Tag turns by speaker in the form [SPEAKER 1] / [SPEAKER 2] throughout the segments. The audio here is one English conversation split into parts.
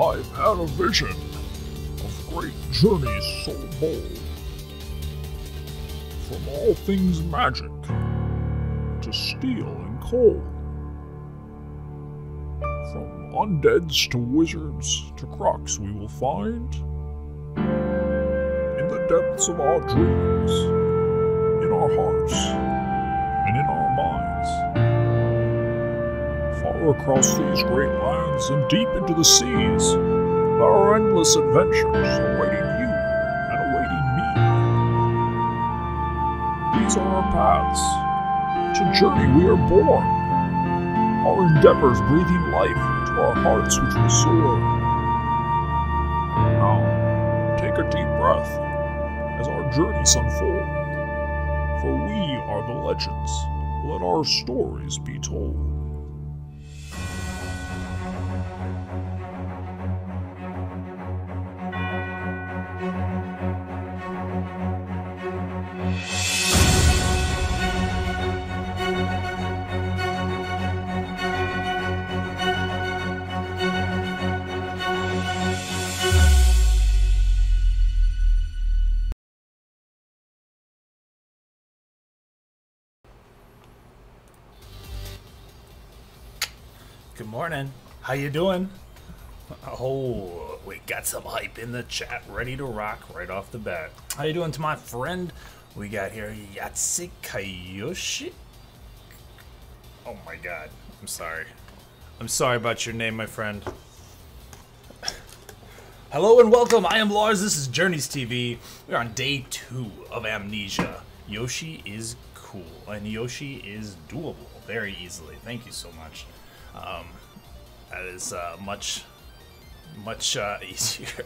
[SPEAKER 1] I've had a vision of great journeys so bold, from all things magic to steel and cold, from undeads to wizards to crocs we will find in the depths of our dreams, in our hearts, and in our minds. Far across these great lands and deep into the seas, there are endless adventures awaiting you and awaiting me. These are our paths. To journey we are born, our endeavors breathing life into our hearts which will soar. Now, take a deep breath as our journeys unfold, for we are the legends. Let our stories be told.
[SPEAKER 2] Good morning. How you doing? Oh, we got some hype in the chat, ready to rock right off the bat. How you doing to my friend? We got here Yatsikayoshi. Oh my god. I'm sorry. I'm sorry about your name, my friend. Hello and welcome. I am Lars. This is Journeys TV. We're on day 2 of Amnesia. Yoshi is cool and Yoshi is doable very easily. Thank you so much. That is much easier.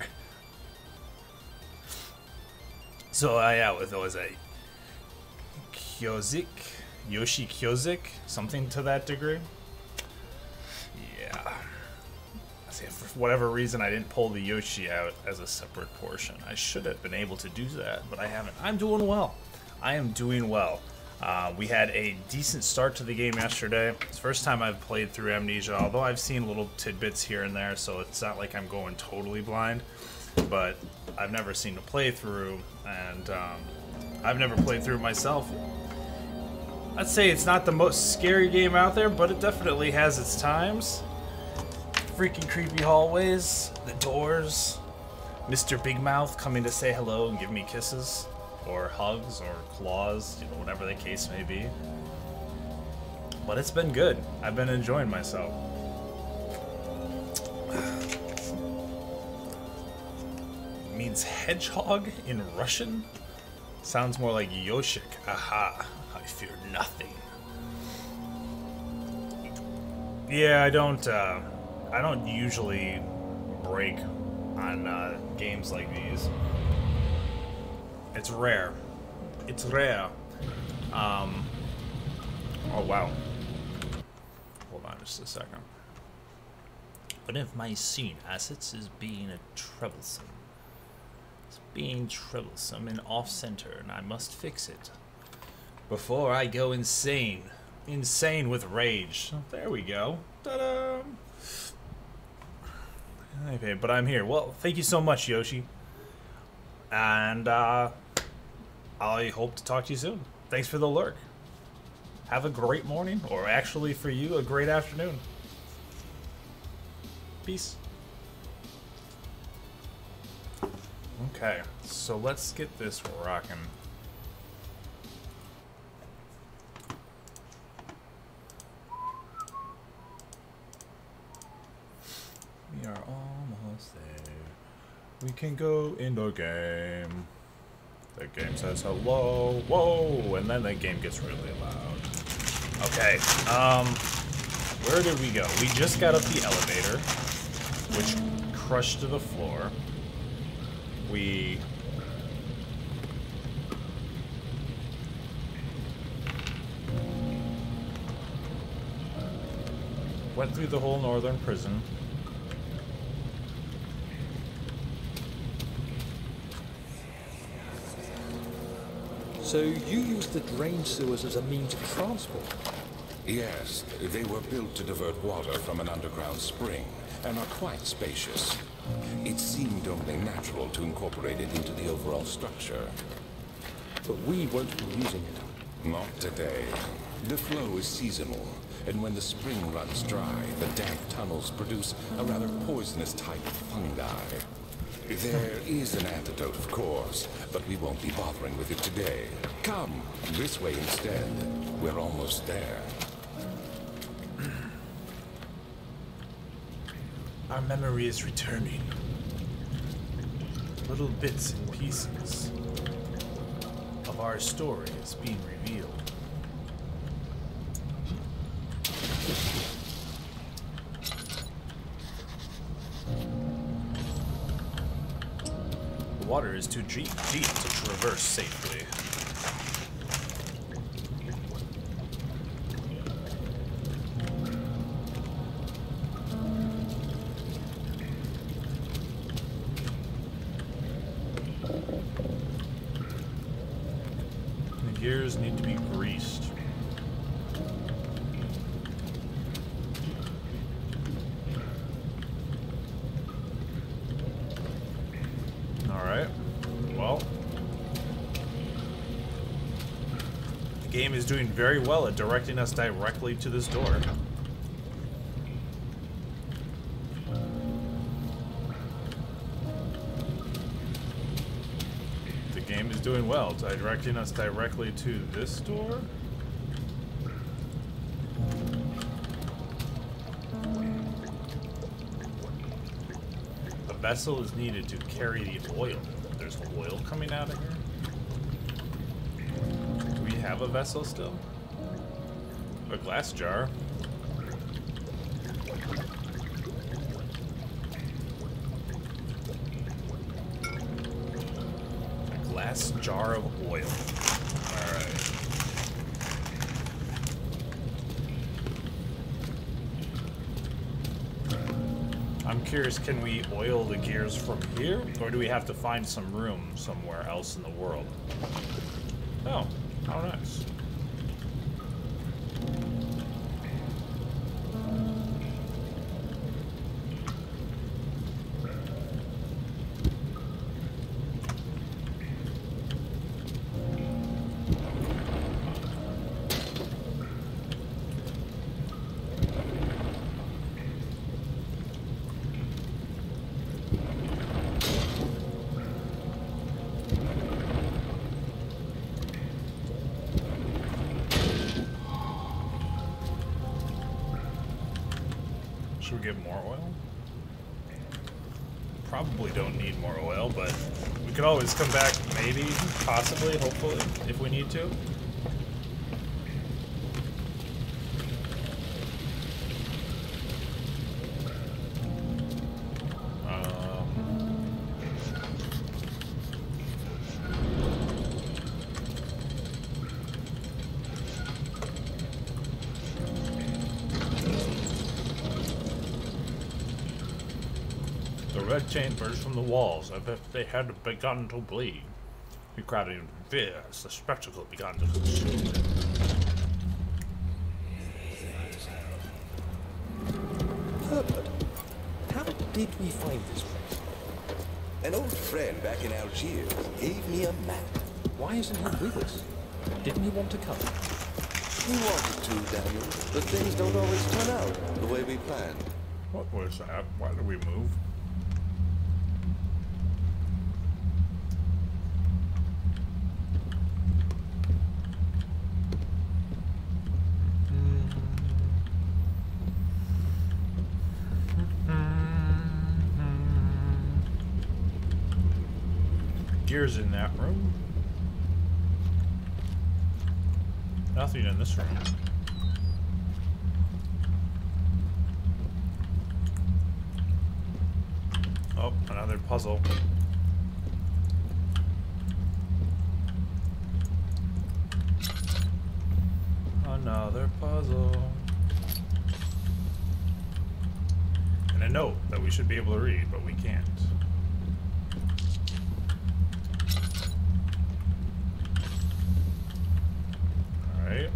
[SPEAKER 2] So yeah, with was a Kyozik, Yoshi Kyozik, something to that degree. Yeah. See, for whatever reason, I didn't pull the Yoshi out as a separate portion. I should have been able to do that, but I haven't. I'm doing well. I am doing well. We had a decent start to the game yesterday. It's the first time I've played through Amnesia, although I've seen little tidbits here and there, so it's not like I'm going totally blind. But I've never seen a playthrough, and I've never played through myself. I'd say it's not the most scary game out there, but it definitely has its times. Freaking creepy hallways, the doors, Mr. Big Mouth coming to say hello and give me kisses. Or hugs, or claws, you know, whatever the case may be. But it's been good. I've been enjoying myself. It means hedgehog in Russian? Sounds more like Yoshik. Aha, I fear nothing. Yeah, I don't usually break on games like these. It's rare. It's rare. Oh, wow. Hold on just a second. One of my scene assets is being troublesome. It's being troublesome and off-center, and I must fix it before I go insane. Insane with rage. There we go. Ta-da! Okay, but I'm here. Well, thank you so much, Yoshi. And, I hope to talk to you soon. Thanks for the lurk. Have a great morning, or actually for you, a great afternoon. Peace. Okay, so let's get this rocking. We are almost there. We can go in the game. The game says hello, whoa, and then the game gets really loud. Okay, where did we go? We just got up the elevator, which crushed to the floor. We went through the whole northern prison.
[SPEAKER 3] So you use the drain sewers as a means of transport? Yes, they were built to divert water from an underground spring, and are quite spacious. It seemed only natural to incorporate it into the overall structure.
[SPEAKER 4] But we won't be using it.
[SPEAKER 3] Not today. The flow is seasonal, and when the spring runs dry, the dank tunnels produce a rather poisonous type of fungi. There is an antidote, of course, but we won't be bothering with it today. Come, this way instead. We're almost there.
[SPEAKER 2] Our memory is returning. Little bits and pieces of our story is being revealed. The water is too deep to traverse safely. The gears need to be greased. Alright, well, the game is doing very well at directing us directly to this door. The game is doing well, directing us directly to this door. A vessel is needed to carry the oil. There's oil coming out of here. Do we have a vessel still? A glass jar. A glass jar of oil. Alright. I'm curious, can we oil the gears from here? Or do we have to find some room somewhere else in the world? Oh, how nice. Should we get more oil? Probably don't need more oil, but we could always come back, maybe, possibly, hopefully, if we need to. The red chain burst from the walls as if they had begun to bleed. He crowded in fear as the spectacle began to consume him.
[SPEAKER 4] Herbert, how did we find this place?
[SPEAKER 5] An old friend back in Algiers gave me a map.
[SPEAKER 4] Why isn't he with us? Didn't he want to come?
[SPEAKER 5] He wanted to, Daniel, but things don't always turn out the way we planned.
[SPEAKER 2] What was that? Why did we move? Gears in that room. Nothing in this room. Oh, another puzzle. Another puzzle. And a note that we should be able to read, but we can't. Alright.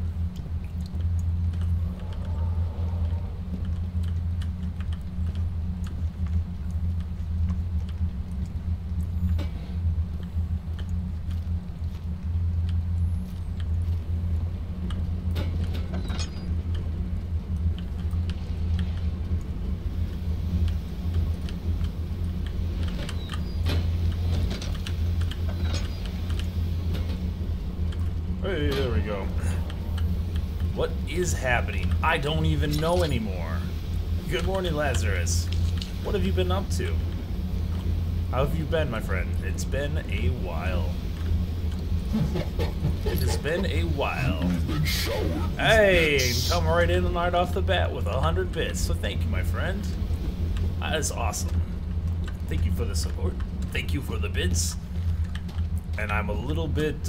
[SPEAKER 2] What is happening? I don't even know anymore. Good morning, Lazarus. What have you been up to? How have you been, my friend? It's been a while. It has been a while. Hey, come right in right off the bat with 100 bits. So thank you, my friend. That is awesome. Thank you for the support. Thank you for the bits. And I'm a little bit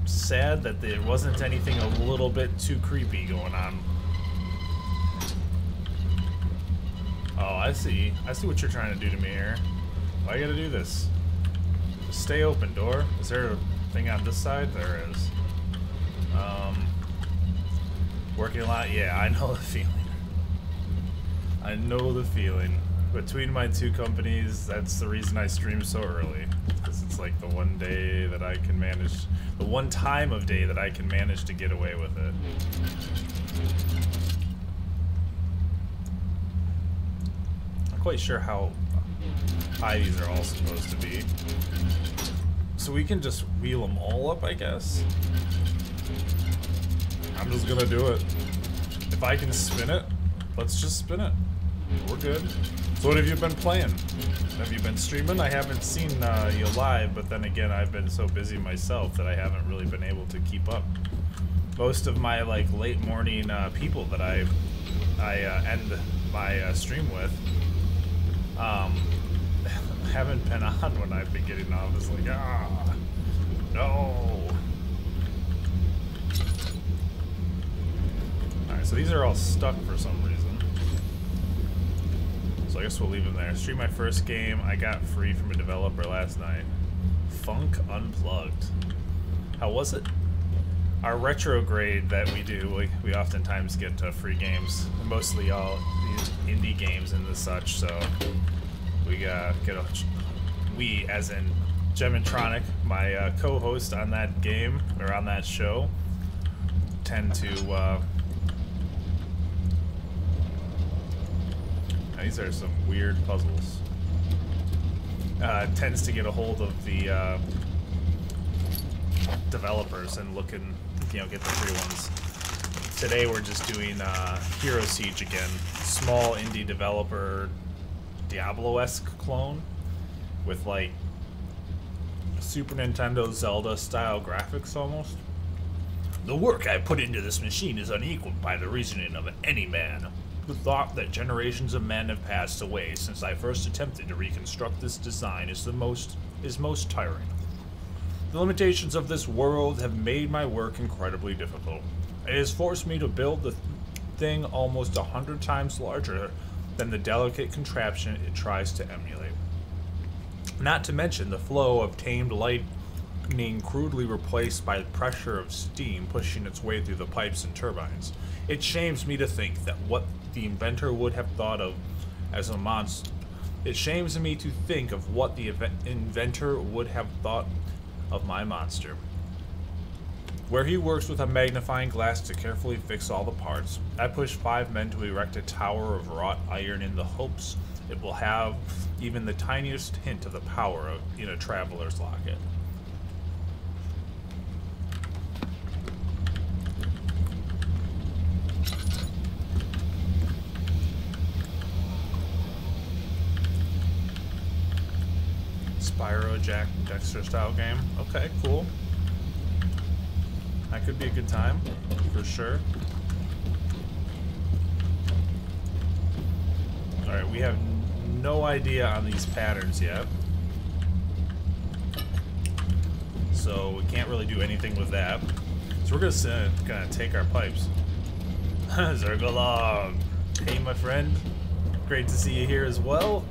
[SPEAKER 2] sad that there wasn't anything a little bit too creepy going on. Oh, I see. I see what you're trying to do to me here. Why you gotta do this? Just stay open, door. Is there a thing on this side? There is. Working a lot? Yeah, I know the feeling. I know the feeling. Between my two companies, that's the reason I stream so early. Because it's like the one day that I can manage, the one time of day that I can manage to get away with it. Not quite sure how high these are all supposed to be. So we can just wheel them all up, I guess. I'm just gonna do it. If I can spin it, let's just spin it. We're good. So what have you been playing? Have you been streaming? I haven't seen you live, but then again, I've been so busy myself that I haven't really been able to keep up. Most of my like late morning people that I end my stream with haven't been on when I've been getting off. It's like, ah, no. Alright, so these are all stuck for some reason. So I guess we'll leave them there. Stream my first game I got free from a developer last night. Funk Unplugged. How was it? Our retrograde that we do, we oftentimes get free games. Mostly all these indie games and the such, so we we, as in Gemintronic, my co-host on that game, or on that show, tend to these are some weird puzzles. Tends to get a hold of the developers and look and, you know, get the free ones. Today we're just doing Hero Siege again. Small indie developer, Diablo-esque clone with like Super Nintendo Zelda style graphics almost. The work I put into this machine is unequaled by the reasoning of any man. The thought that generations of men have passed away since I first attempted to reconstruct this design is most tiring. The limitations of this world have made my work incredibly difficult. It has forced me to build the thing almost 100 times larger than the delicate contraption it tries to emulate. Not to mention the flow of tamed lightning crudely replaced by the pressure of steam pushing its way through the pipes and turbines. It shames me to think that what the inventor would have thought of as a monster. It shames me to think of what the inventor would have thought of my monster. Where he works with a magnifying glass to carefully fix all the parts, I push 5 men to erect a tower of wrought iron in the hopes it will have even the tiniest hint of the power in a traveler's locket. Spyro Jack Dexter style game. Okay, cool. That could be a good time, for sure. Alright, we have no idea on these patterns yet. So we can't really do anything with that. So we're gonna take our pipes. Zergalog! Hey, my friend. Great to see you here as well.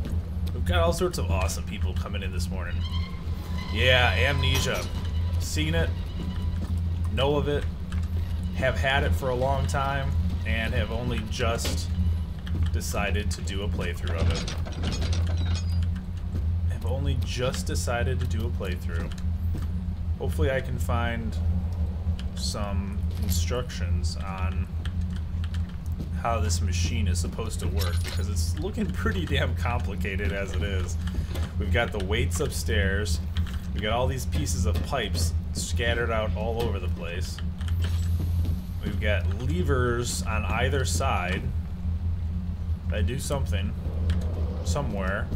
[SPEAKER 2] We've got all sorts of awesome people coming in this morning. Yeah, Amnesia. Seen it. Know of it. Have had it for a long time. And have only just decided to do a playthrough of it. Have only just decided to do a playthrough. Hopefully I can find some instructions on how this machine is supposed to work, because it's looking pretty damn complicated as it is. We've got the weights upstairs. We got all these pieces of pipes scattered out all over the place. We've got levers on either side that do something somewhere.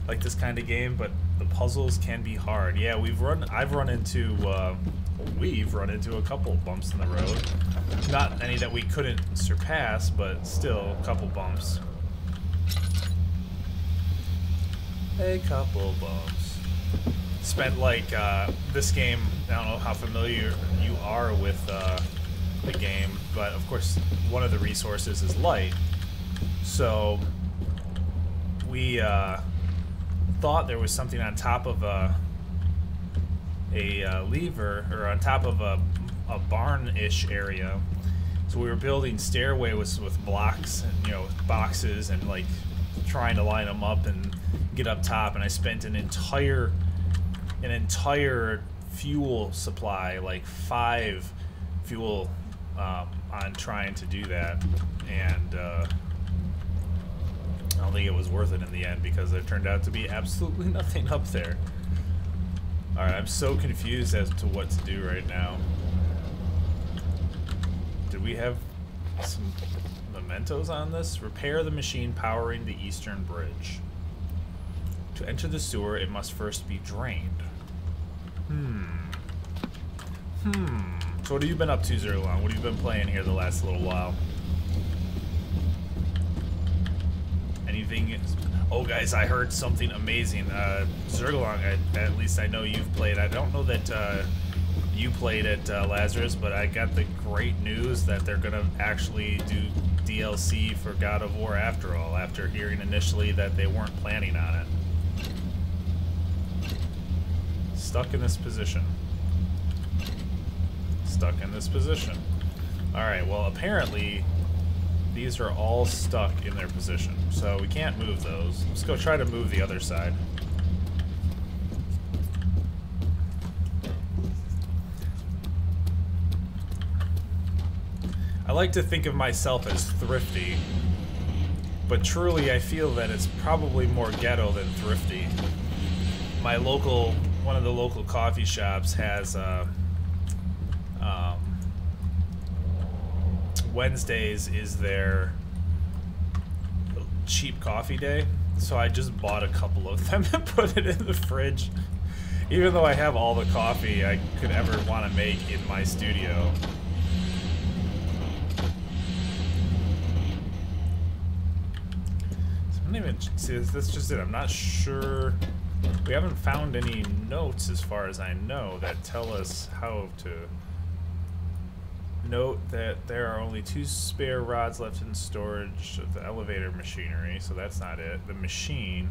[SPEAKER 2] Like this kind of game, but the puzzles can be hard. Yeah, we've run into a couple bumps in the road. Not any that we couldn't surpass, but still a couple bumps. A couple bumps. Spent like this game, I don't know how familiar you are with the game, but of course one of the resources is light. So we thought there was something on top of a lever, or on top of a barn-ish area. So we were building stairways with blocks and, you know, boxes, and like trying to line them up and get up top. And I spent an entire fuel supply, like 5 fuel, on trying to do that. And I don't think it was worth it in the end, because there turned out to be absolutely nothing up there. Alright, I'm so confused as to what to do right now. Did we have some mementos on this? Repair the machine powering the eastern bridge. To enter the sewer, it must first be drained. So what have you been up to, Zerlong? What have you been playing here the last little while? Anything? Oh, guys, I heard something amazing. Zerlong, at least I know you've played. I don't know that you played it, Lazarus, but I got the great news that they're gonna actually do DLC for God of War after all, after hearing initially that they weren't planning on it. Stuck in this position. Stuck in this position. Alright, well, apparently these are all stuck in their position, so we can't move those. Let's go try to move the other side. I like to think of myself as thrifty, but truly I feel that it's probably more ghetto than thrifty. My local, one of the local coffee shops has Wednesdays is their cheap coffee day, so I just bought a couple of them and put it in the fridge, even though I have all the coffee I could ever want to make in my studio. So I don't even see, that's just it. I'm not sure. We haven't found any notes, as far as I know, that tell us how to. Note that there are only 2 spare rods left in storage of the elevator machinery, so that's not it. The machine,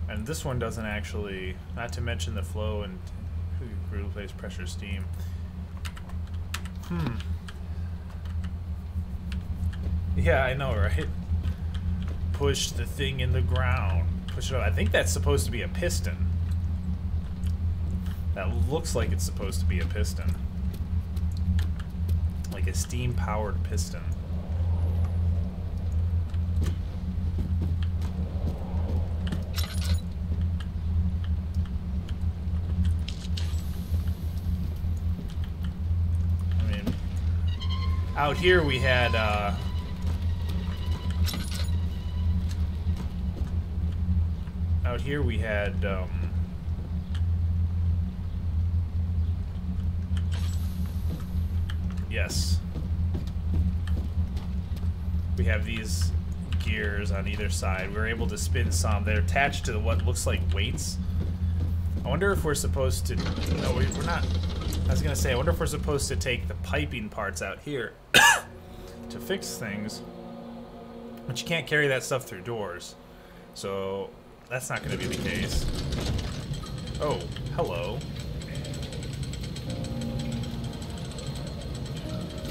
[SPEAKER 2] and this one doesn't actually, not to mention the flow and replace pressure steam. Yeah, I know, right? Push the thing in the ground. Push it up. I think that's supposed to be a piston. That looks like it's supposed to be a piston. Like a steam-powered piston. I mean, out here we had, yes. We have these gears on either side. We're able to spin some. They're attached to what looks like weights. I wonder if we're supposed to... No, we're not. I was going to say, I wonder if we're supposed to take the piping parts out here to fix things. But you can't carry that stuff through doors. So that's not going to be the case. Oh, hello.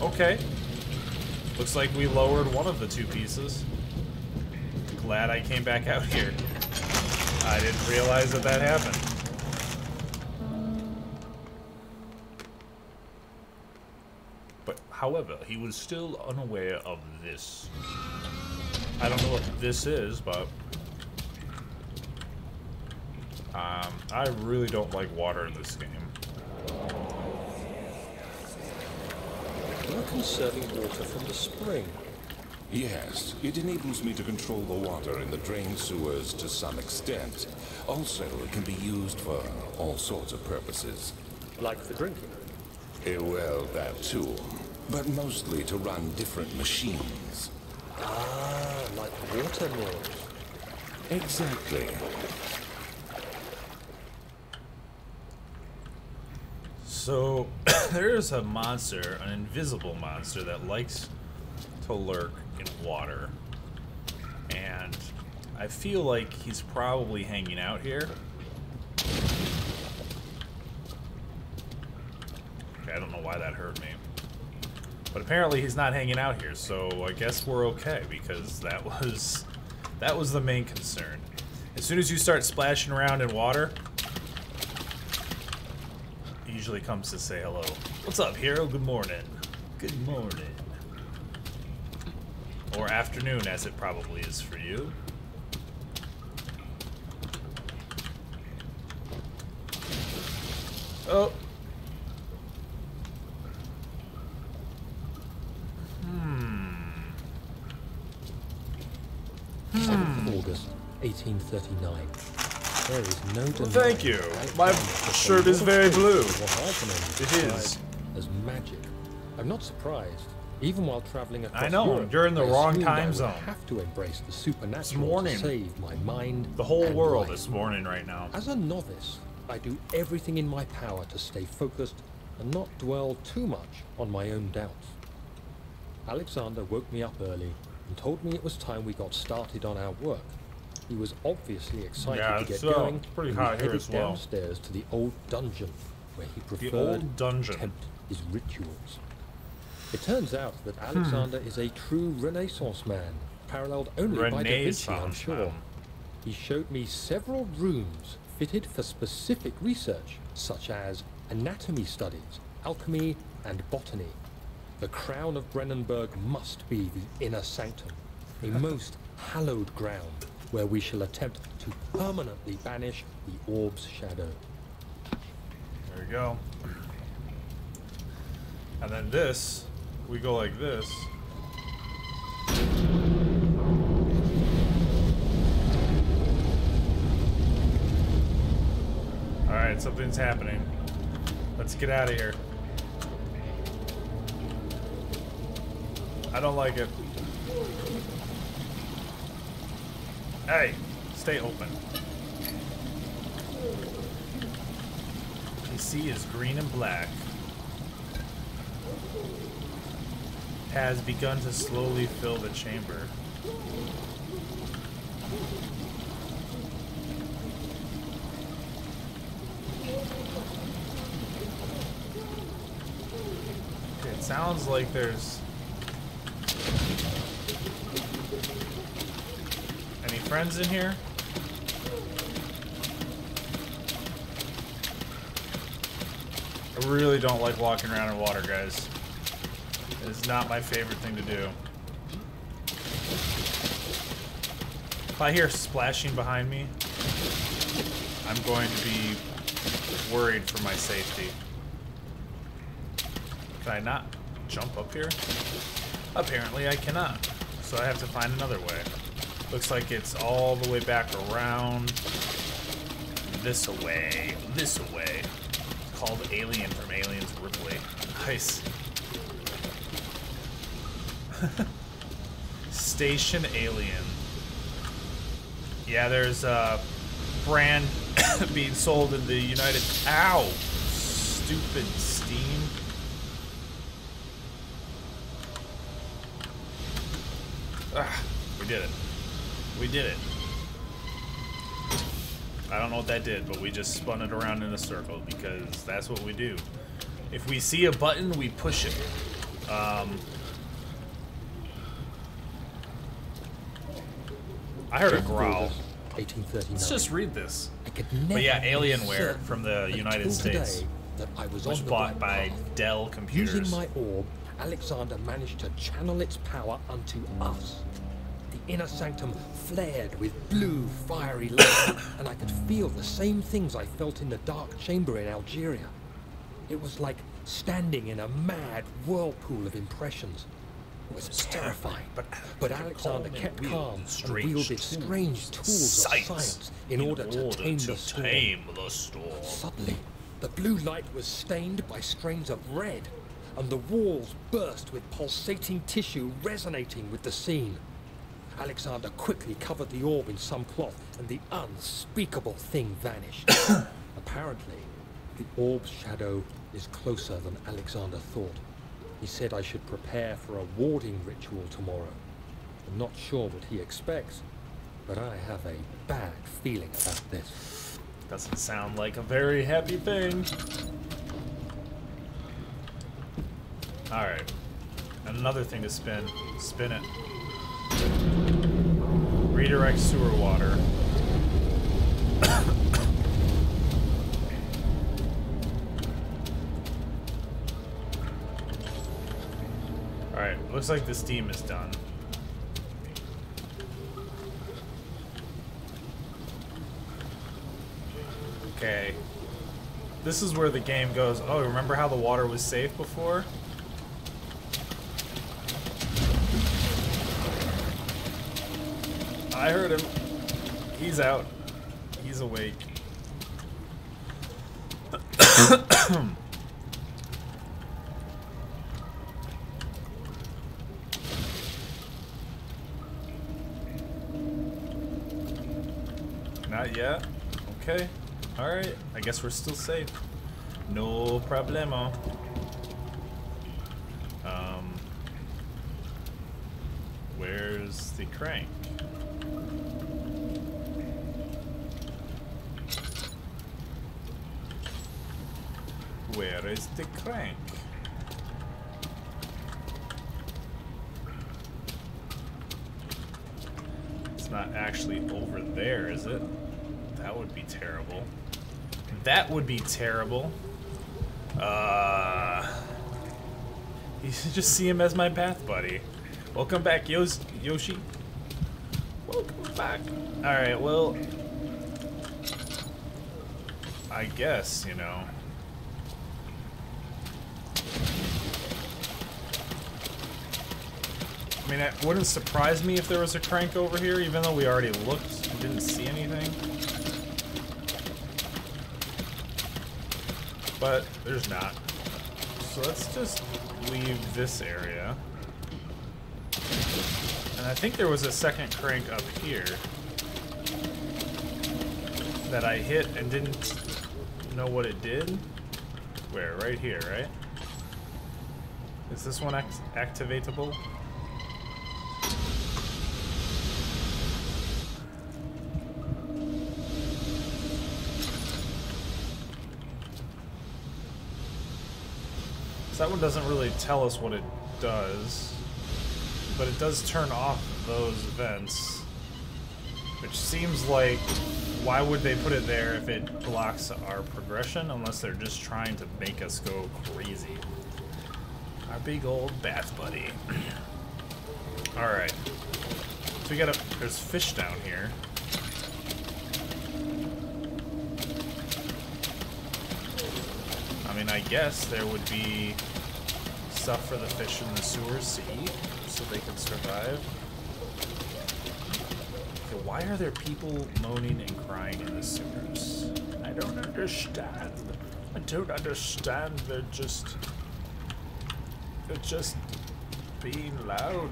[SPEAKER 2] Okay. Looks like we lowered one of the 2 pieces. Glad I came back out here. I didn't realize that that happened. But, however, he was still unaware of this. I don't know what this is, but... I really don't like water in this game.
[SPEAKER 4] You're conserving water from the spring.
[SPEAKER 3] Yes, it enables me to control the water in the drain sewers to some extent. Also, it can be used for all sorts of purposes.
[SPEAKER 4] Like for drinking.
[SPEAKER 3] Well, that too. But mostly to run different machines.
[SPEAKER 4] Ah, like water mills.
[SPEAKER 3] Exactly.
[SPEAKER 2] So, there is a monster, an invisible monster, that likes to lurk in water. And I feel like he's probably hanging out here. Okay, I don't know why that hurt me. But apparently he's not hanging out here, so I guess we're okay, because that was the main concern. As soon as you start splashing around in water, he usually comes to say hello. What's up, hero? Good morning. Good morning. Or afternoon, as it probably is for you. Oh.
[SPEAKER 4] August 1839. There is no denying.
[SPEAKER 2] Well, thank you. My shirt is very blue. It is.
[SPEAKER 4] As magic. I'm not surprised. Even while traveling across
[SPEAKER 2] I know,
[SPEAKER 4] Europe,
[SPEAKER 2] you're in the
[SPEAKER 4] I
[SPEAKER 2] wrong
[SPEAKER 4] assumed I
[SPEAKER 2] time
[SPEAKER 4] would
[SPEAKER 2] zone.
[SPEAKER 4] have to embrace the supernatural
[SPEAKER 2] morning.
[SPEAKER 4] to save my mind.
[SPEAKER 2] The whole
[SPEAKER 4] and
[SPEAKER 2] world
[SPEAKER 4] life.
[SPEAKER 2] is mourning right now.
[SPEAKER 4] As a novice, I do everything in my power to stay focused and not dwell too much on my own doubts. Alexander woke me up early and told me it was time we got started on our work. He was obviously excited
[SPEAKER 2] Yeah,
[SPEAKER 4] to get
[SPEAKER 2] it's,
[SPEAKER 4] going.
[SPEAKER 2] it's pretty
[SPEAKER 4] and
[SPEAKER 2] hot
[SPEAKER 4] we
[SPEAKER 2] here
[SPEAKER 4] headed
[SPEAKER 2] as well.
[SPEAKER 4] downstairs to the old dungeon, where he preferred
[SPEAKER 2] old dungeon.
[SPEAKER 4] to tempt his rituals. It turns out that Alexander is a true Renaissance man, paralleled only by Da Vinci, I'm
[SPEAKER 2] Renaissance
[SPEAKER 4] sure.
[SPEAKER 2] man.
[SPEAKER 4] He showed me several rooms fitted for specific research, such as anatomy studies, alchemy, and botany. The crown of Brennenburg must be the inner sanctum, a most hallowed ground where we shall attempt to permanently banish the orb's shadow.
[SPEAKER 2] There we go. And then this, we go like this. Alright, something's happening. Let's get out of here. I don't like it. Hey, stay open. PC is green and black. Has begun to slowly fill the chamber. Okay, it sounds like there's any friends in here? I really don't like walking around in water, guys. It is not my favorite thing to do. If I hear splashing behind me, I'm going to be worried for my safety. Can I not jump up here? Apparently I cannot. So I have to find another way. Looks like it's all the way back around. This way. This way. It's called Alien from Aliens Ripley. Nice. Station Alien. Yeah, there's a brand being sold in the United... Ow! Stupid Steam. Ah, we did it. We did it. I don't know what that did, but we just spun it around in a circle because that's what we do. If we see a button, we push it. I heard a growl.
[SPEAKER 4] 1839.
[SPEAKER 2] Let's just read this.
[SPEAKER 4] I could never
[SPEAKER 2] But yeah,
[SPEAKER 4] be
[SPEAKER 2] Alienware
[SPEAKER 4] certain
[SPEAKER 2] from the United
[SPEAKER 4] until
[SPEAKER 2] States,
[SPEAKER 4] today that I was
[SPEAKER 2] which
[SPEAKER 4] on the
[SPEAKER 2] bought
[SPEAKER 4] right
[SPEAKER 2] by
[SPEAKER 4] path.
[SPEAKER 2] Dell Computers.
[SPEAKER 4] Using my orb, Alexander managed to channel its power unto us. The inner sanctum flared with blue, fiery light, and I could feel the same things I felt in the dark chamber in Algeria. It was like standing in a mad whirlpool of impressions. It was terrifying, but Alexander kept calm and wielded strange tools of science in order to tame the storm. Suddenly, the blue light was stained by strains of red, and the walls burst with pulsating tissue resonating with the scene. Alexander quickly covered the orb in some cloth, and the unspeakable thing vanished. Apparently, the orb's shadow is closer than Alexander thought. He said I should prepare for a warding ritual tomorrow. I'm not sure what he expects, but I have a bad feeling about this.
[SPEAKER 2] Doesn't sound like a very happy thing. Alright. Another thing to spin. Spin it. Redirect sewer water. Alright, looks like the steam is done. Okay. This is where the game goes, oh, remember how the water was safe before? I heard him. He's out. He's awake. Not yet. Okay. Alright. I guess we're still safe. No problemo. Where's the crank? Where is the crank? It's not actually over there, is it? That would be terrible. That would be terrible. You should just see him as my path buddy. Welcome back, Yoshi. Welcome back. Alright, well, I guess, you know. I mean, it wouldn't surprise me if there was a crank over here, even though we already looked and didn't see anything. But there's not. So let's just leave this area. And I think there was a second crank up here that I hit and didn't know what it did. Where? Right here, right? Is this one activatable? So that one doesn't really tell us what it does, but it does turn off those vents, which seems like, why would they put it there if it blocks our progression, unless they're just trying to make us go crazy. Our big old bath buddy. Alright. So we gotta, there's fish down here. I mean, I guess there would be stuff for the fish in the sewers to eat, so they can survive. Okay, why are there people moaning and crying in the sewers? I don't understand. I don't understand. They're just being loud.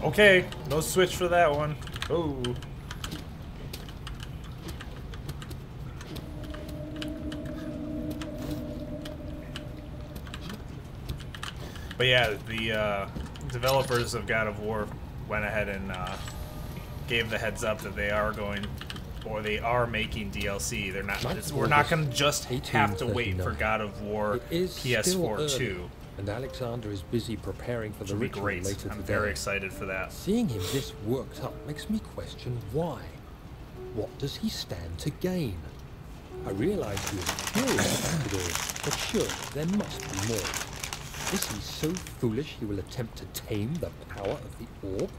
[SPEAKER 2] Okay, no switch for that one. Oh. But yeah, the developers of God of War went ahead and gave the heads up that they are going, or they are making DLC. They're not. We're not going to just have to wait for God of War PS4 2.
[SPEAKER 4] And Alexander is busy preparing for the ritual later today.
[SPEAKER 2] I'm very excited for that.
[SPEAKER 4] Seeing him this worked up makes me question why. What does he stand to gain? I realize he is curious about it all, but sure, there must be more. Is he so foolish he will attempt to tame the power of the orb?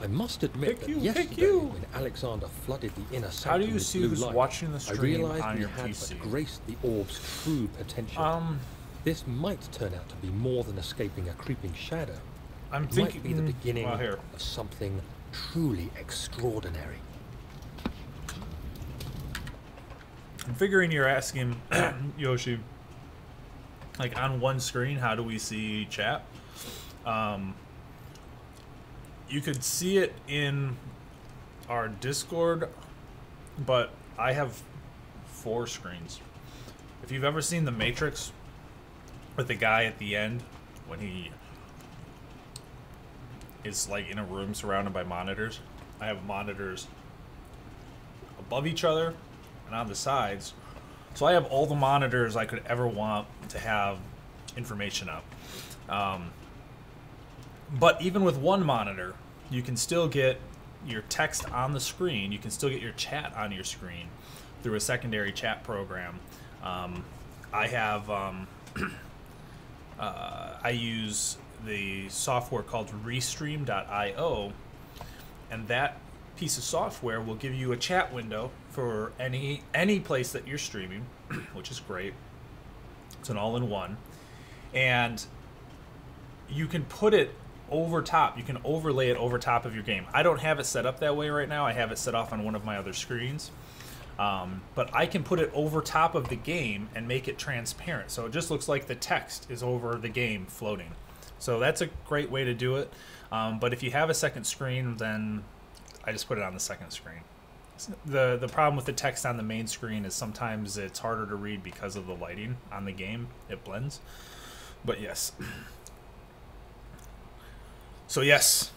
[SPEAKER 4] I must admit that yesterday, when Alexander flooded the inner sanctum
[SPEAKER 2] How do you
[SPEAKER 4] with
[SPEAKER 2] see
[SPEAKER 4] blue
[SPEAKER 2] who's
[SPEAKER 4] light,
[SPEAKER 2] watching the
[SPEAKER 4] I
[SPEAKER 2] stream
[SPEAKER 4] realized
[SPEAKER 2] on
[SPEAKER 4] we
[SPEAKER 2] your
[SPEAKER 4] had
[SPEAKER 2] PC?
[SPEAKER 4] but graced the orb's true potential. This might turn out to be more than escaping a creeping shadow.
[SPEAKER 2] I'm
[SPEAKER 4] It
[SPEAKER 2] thinking
[SPEAKER 4] might be the beginning
[SPEAKER 2] well, here.
[SPEAKER 4] of something truly extraordinary.
[SPEAKER 2] I'm figuring you're asking Yoshi, like on one screen, how do we see chat? You could see it in our Discord, but I have 4 screens. If you've ever seen The Matrix with the guy at the end when he is like in a room surrounded by monitors, I have monitors above each other and on the sides. So I have all the monitors I could ever want to have information up. But even with one monitor, you can still get your text on the screen. You can still get your chat on your screen through a secondary chat program. I have, I use the software called Restream.io, and that piece of software will give you a chat window for any place that you're streaming, which is great. It's an all-in-one, and you can put it over top. You can overlay it over top of your game. I don't have it set up that way right now. I have it set off on one of my other screens, but I can put it over top of the game and make it transparent, so it just looks like the text is over the game floating. So that's a great way to do it. But if you have a second screen, then I just put it on the second screen. The problem with the text on the main screen is sometimes it's harder to read because of the lighting on the game. It blends. But yes. So yes,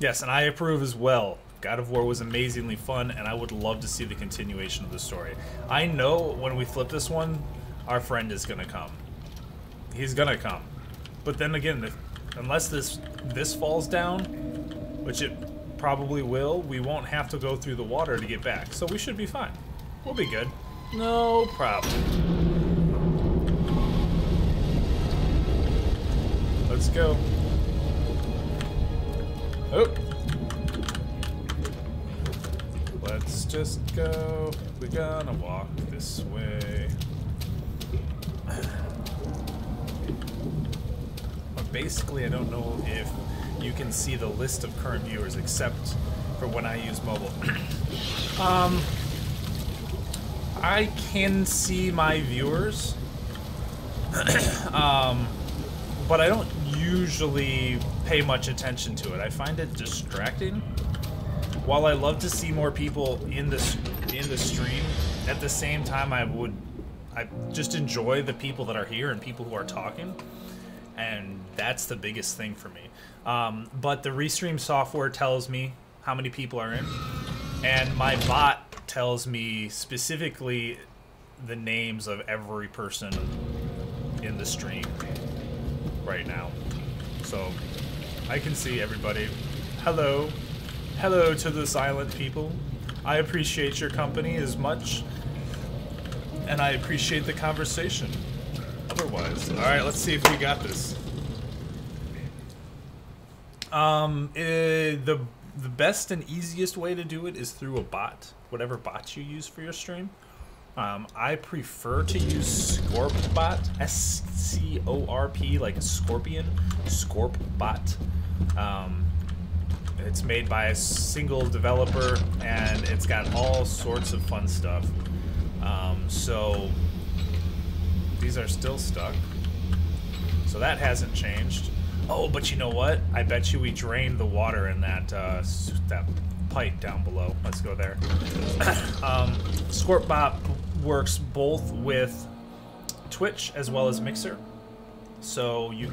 [SPEAKER 2] and I approve as well. God of War was amazingly fun, and I would love to see the continuation of the story. I know when we flip this one, our friend is gonna come. He's gonna come. But then again, unless this falls down, which it probably will, we won't have to go through the water to get back. So we should be fine. We'll be good. No problem. Let's go. Oh. Let's just go. We're gonna walk this way. But basically, I don't know if you can see the list of current viewers except for when I use mobile. I can see my viewers, but I don't usually pay much attention to it. I find it distracting. While I love to see more people in the stream, at the same time I just enjoy the people that are here and people who are talking, and that's the biggest thing for me. But the Restream software tells me how many people are in, and my bot tells me specifically the names of every person in the stream right now. So I can see everybody. Hello. Hello to the silent people. I appreciate your company as much, and I appreciate the conversation. Otherwise, all right, let's see if we got this. The best and easiest way to do it is through a bot, whatever bot you use for your stream. I prefer to use ScorpBot, S-C-O-R-P, like a scorpion, ScorpBot. It's made by a single developer, and it's got all sorts of fun stuff. So these are still stuck. So that hasn't changed. Oh, but you know what? I bet you we drained the water in that that pipe down below. Let's go there. ScorpBot works both with Twitch as well as Mixer, so you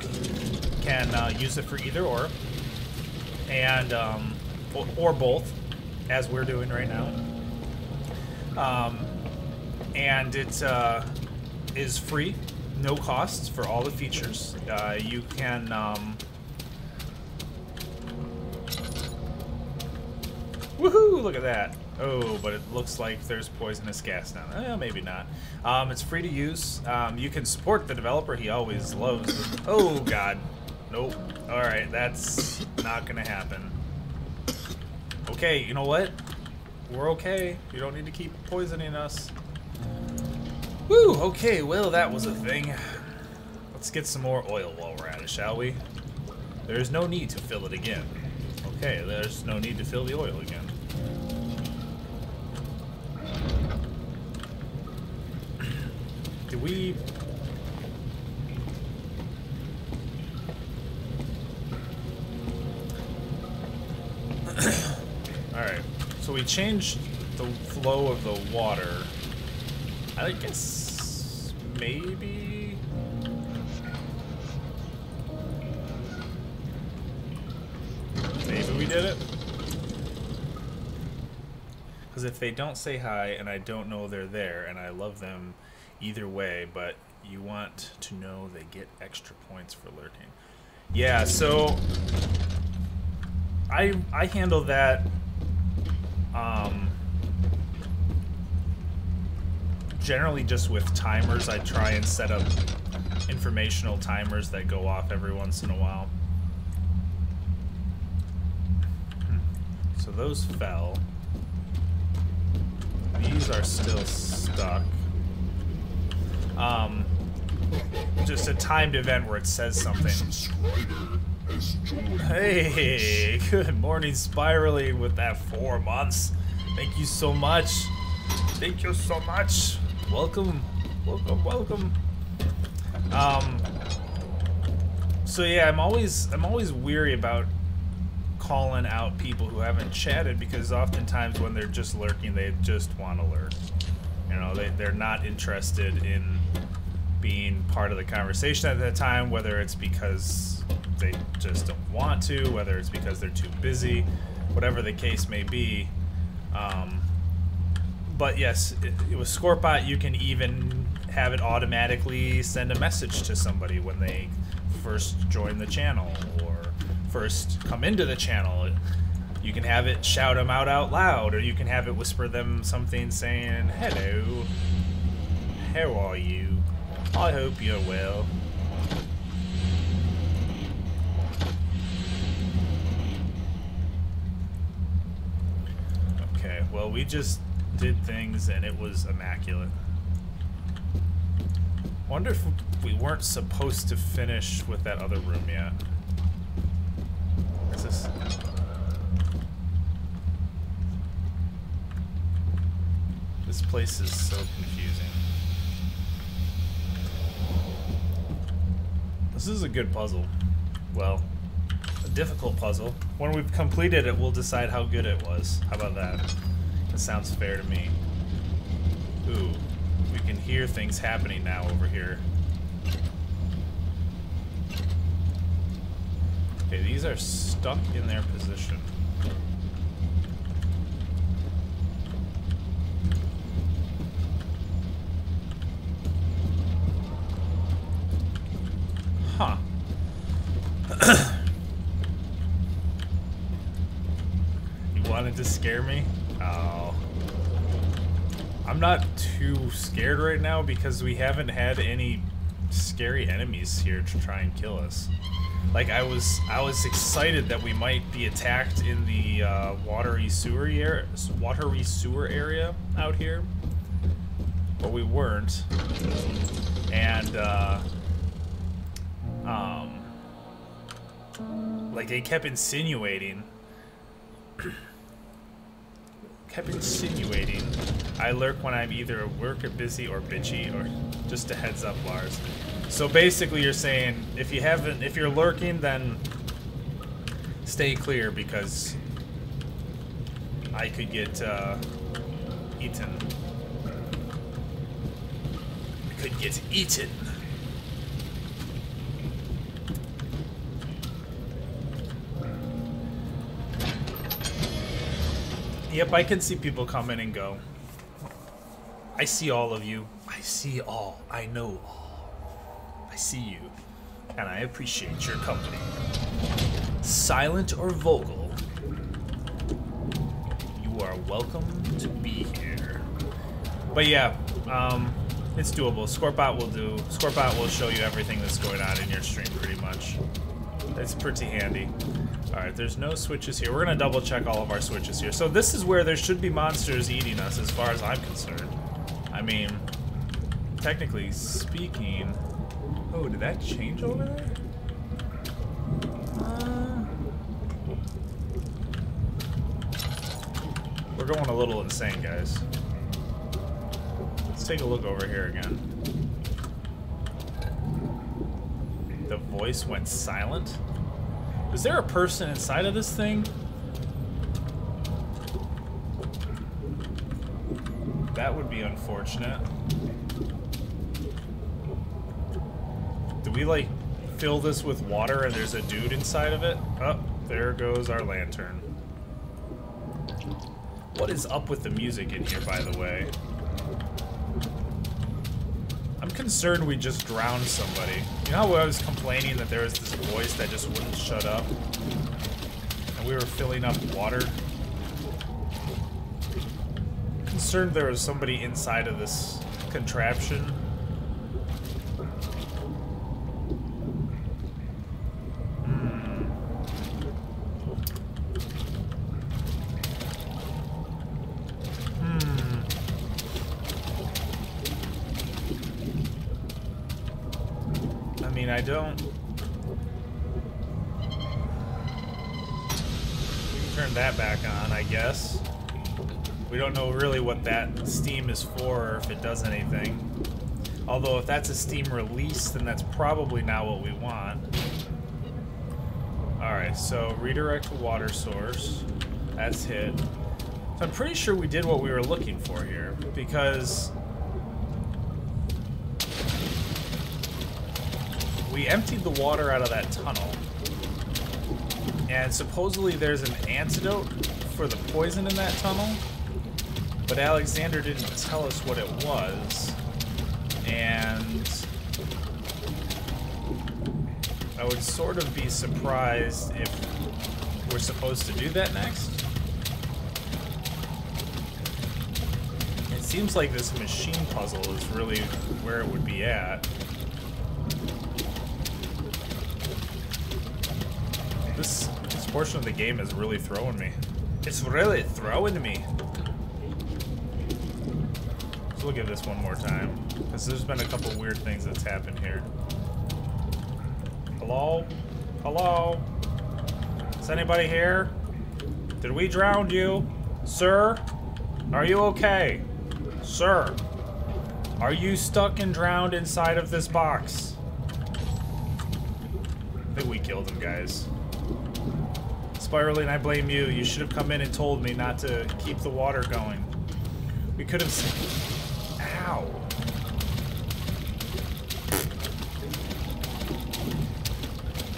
[SPEAKER 2] can use it for either or, and or both, as we're doing right now. And it is free, no costs for all the features. You can Woohoo! Look at that. Oh, but it looks like there's poisonous gas down there. Maybe not. It's free to use. You can support the developer. He always loves. Oh God. Nope. All right, that's not gonna happen. Okay, you know what? We're okay. You don't need to keep poisoning us. Woo! Okay, well that was a thing. Let's get some more oil while we're at it, shall we? There's no need to fill it again. Okay, there's no need to fill the oil again. Do we... Alright, so we changed the flow of the water. I guess maybe... Maybe we did it? Because if they don't say hi and I don't know they're there, and I love them either way, but you want to know they get extra points for lurking. Yeah, so I handle that generally just with timers. I try and set up informational timers that go off every once in a while. So those fell. These are still stuck. Just a timed event where it says something. Hey, good morning, Spirally, with that 4 months. Thank you so much. Thank you so much. Welcome, welcome, welcome. So yeah, I'm always weary about calling out people who haven't chatted, because oftentimes when they're just lurking, they just want to lurk. You know, they're not interested in being part of the conversation at that time, whether it's because they just don't want to, whether it's because they're too busy, whatever the case may be. But yes, with Scorpot, you can even have it automatically send a message to somebody when they first join the channel or first come into the channel. You can have it shout them out loud, or you can have it whisper them something saying, "Hello, how are you? I hope you're well." Okay, well, we just did things and it was immaculate. Wonder if we weren't supposed to finish with that other room yet. Is this... This place is so confusing. This is a good puzzle. Well, a difficult puzzle. When we've completed it, we'll decide how good it was. How about that? That sounds fair to me. Ooh, we can hear things happening now over here. Okay, these are stuck in their position. Huh. You wanted to scare me? Oh. I'm not too scared right now because we haven't had any scary enemies here to try and kill us. Like, I was excited that we might be attacked in the watery sewer area out here, but we weren't. And like, they kept insinuating I lurk when I'm either at work or busy or bitchy, or just a heads up, Lars. So basically you're saying if you're lurking, then stay clear, because I could get eaten. I could get eaten. Yep, I can see people come in and go. I see all of you. I see all. I know all. I see you. And I appreciate your company. Silent or vocal. welcome to be here. But yeah, it's doable. Scorpbot will do. Scorpbot will show you everything that's going on in your stream pretty much. It's pretty handy. Alright, there's no switches here. We're gonna double check all of our switches here. So this is where there should be monsters eating us as far as I'm concerned. I mean, technically speaking... Oh, did that change over there? We're going a little insane, guys. Let's take a look over here again. The voice went silent? Is there a person inside of this thing? That would be unfortunate. Do we, like, fill this with water and there's a dude inside of it? Oh, there goes our lantern. What is up with the music in here, by the way? I'm concerned we just drowned somebody. You know how I was complaining that there was this voice that just wouldn't shut up? And we were filling up water? I'm concerned there was somebody inside of this contraption. I don't... We can turn that back on, I guess. We don't know really what that Steam is for, or if it does anything. Although if that's a Steam release, then that's probably not what we want. Alright, so redirect to water source. That's hit. So I'm pretty sure we did what we were looking for here, because... we emptied the water out of that tunnel, and supposedly there's an antidote for the poison in that tunnel, but Alexander didn't tell us what it was, and I would sort of be surprised if we're supposed to do that next. It seems like this machine puzzle is really where it would be at. This portion of the game is really throwing me. It's really throwing me. So we'll give this one more time, because there's been a couple weird things that's happened here. Hello? Hello? Is anybody here? Did we drown you? Sir? Are you okay? Sir? Are you stuck and drowned inside of this box? I think we killed him, guys. Spiraling, I blame you. You should have come in and told me not to keep the water going. We could have... Ow.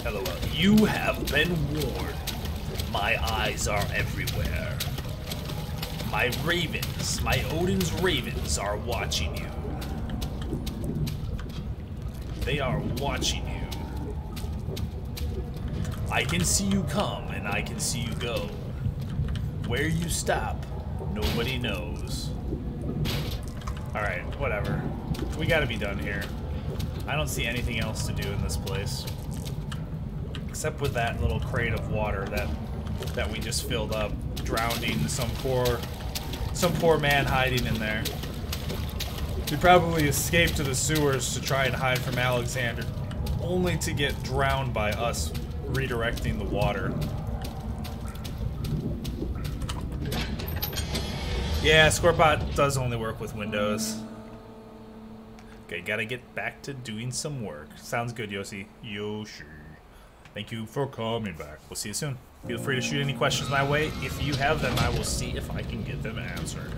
[SPEAKER 2] Hello, you have been warned. My eyes are everywhere. My ravens, my Odin's ravens are watching you. They are watching you. I can see you come, and I can see you go. Where you stop, nobody knows. Alright, whatever. We gotta be done here. I don't see anything else to do in this place. Except with that little crate of water that we just filled up, drowning some poor man hiding in there. We probably escaped to the sewers to try and hide from Alexander, only to get drowned by us redirecting the water. Yeah, Scorpbot does only work with Windows. Okay, gotta get back to doing some work. Sounds good, Yoshi. Yoshi. Thank you for coming back. We'll see you soon. Feel free to shoot any questions my way. If you have them, I will see if I can get them answered.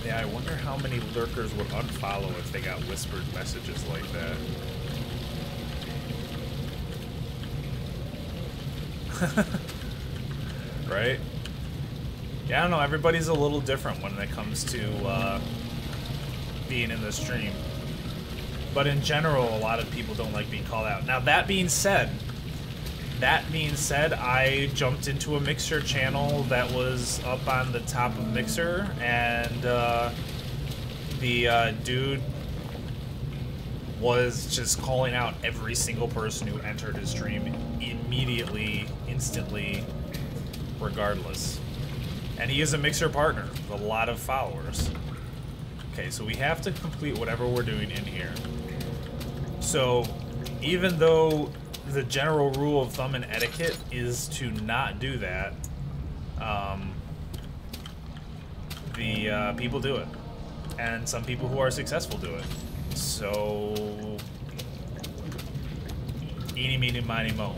[SPEAKER 2] Yeah, I wonder how many lurkers would unfollow if they got whispered messages like that. Right? Yeah, I don't know. Everybody's a little different when it comes to being in the stream. But in general, a lot of people don't like being called out. Now, that being said, That being said, I jumped into a Mixer channel that was up on the top of Mixer, and the dude was just calling out every single person who entered his stream immediately, instantly, regardless. And he is a Mixer partner with a lot of followers. Okay, so we have to complete whatever we're doing in here. So, even though the general rule of thumb and etiquette is to not do that, the people do it. And some people who are successful do it. So, eeny, meeny, miny, mo.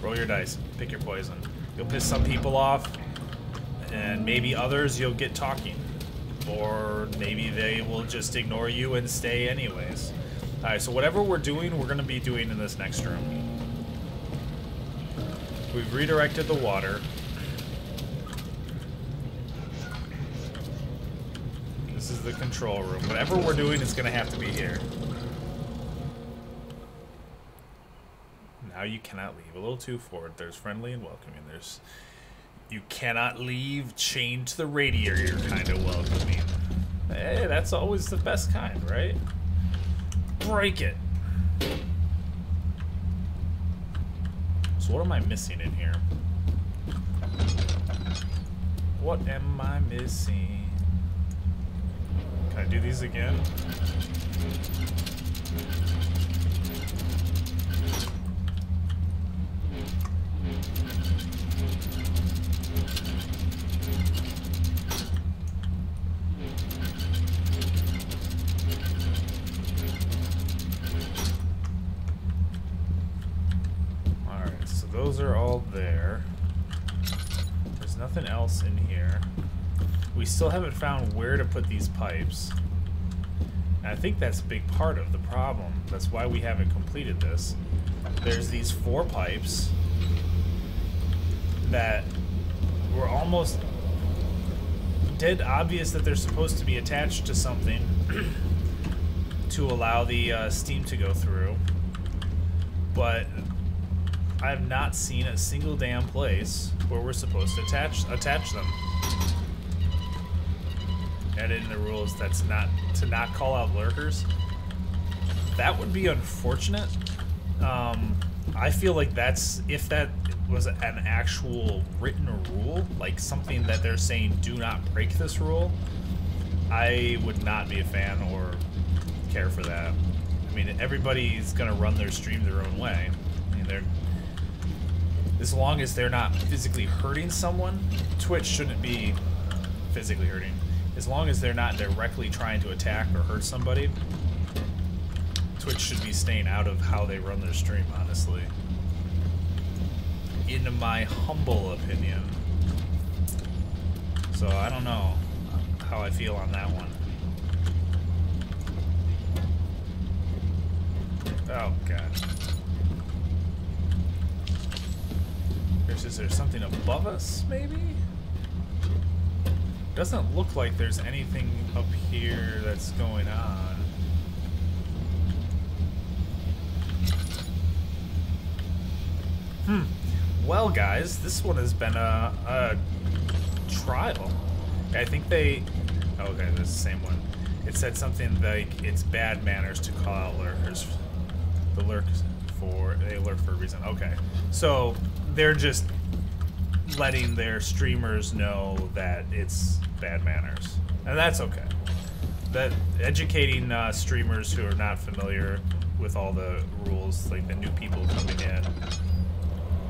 [SPEAKER 2] Roll your dice. Pick your poison. You'll piss some people off, and maybe others you'll get talking. Or maybe they will just ignore you and stay anyways. Alright, so whatever we're doing, we're going to be doing in this next room. We've redirected the water. This is the control room. Whatever we're doing is going to have to be here. Now you cannot leave. A little too forward. There's friendly and welcoming. There's... You cannot leave. Chained to the radiator. You're kind of welcoming. Hey, that's always the best kind, right? Break it. So what am I missing in here? What am I missing? Can I do these again? Those are all there. There's nothing else in here. We still haven't found where to put these pipes. And I think that's a big part of the problem. That's why we haven't completed this. There's these 4 pipes that were almost dead obvious that they're supposed to be attached to something to allow the steam to go through. But I have not seen a single damn place where we're supposed to attach them. Add in the rules that's not to not call out lurkers. That would be unfortunate. I feel like that's, if that was an actual written rule, like something that they're saying do not break this rule, I would not be a fan or care for that. I mean, everybody's gonna run their stream their own way. I mean, as long as they're not physically hurting someone, Twitch shouldn't be physically hurting. As long as they're not directly trying to attack or hurt somebody, Twitch should be staying out of how they run their stream, honestly. In my humble opinion. So I don't know how I feel on that one. Oh, God. Is there something above us, maybe? Doesn't look like there's anything up here that's going on. Well, guys, this one has been a trial. I think they... Okay, this is the same one. It said something like it's bad manners to call out lurkers. They lurk for a reason. Okay, so they're just letting their streamers know that it's bad manners, and that's okay. That educating streamers who are not familiar with all the rules, like the new people coming in,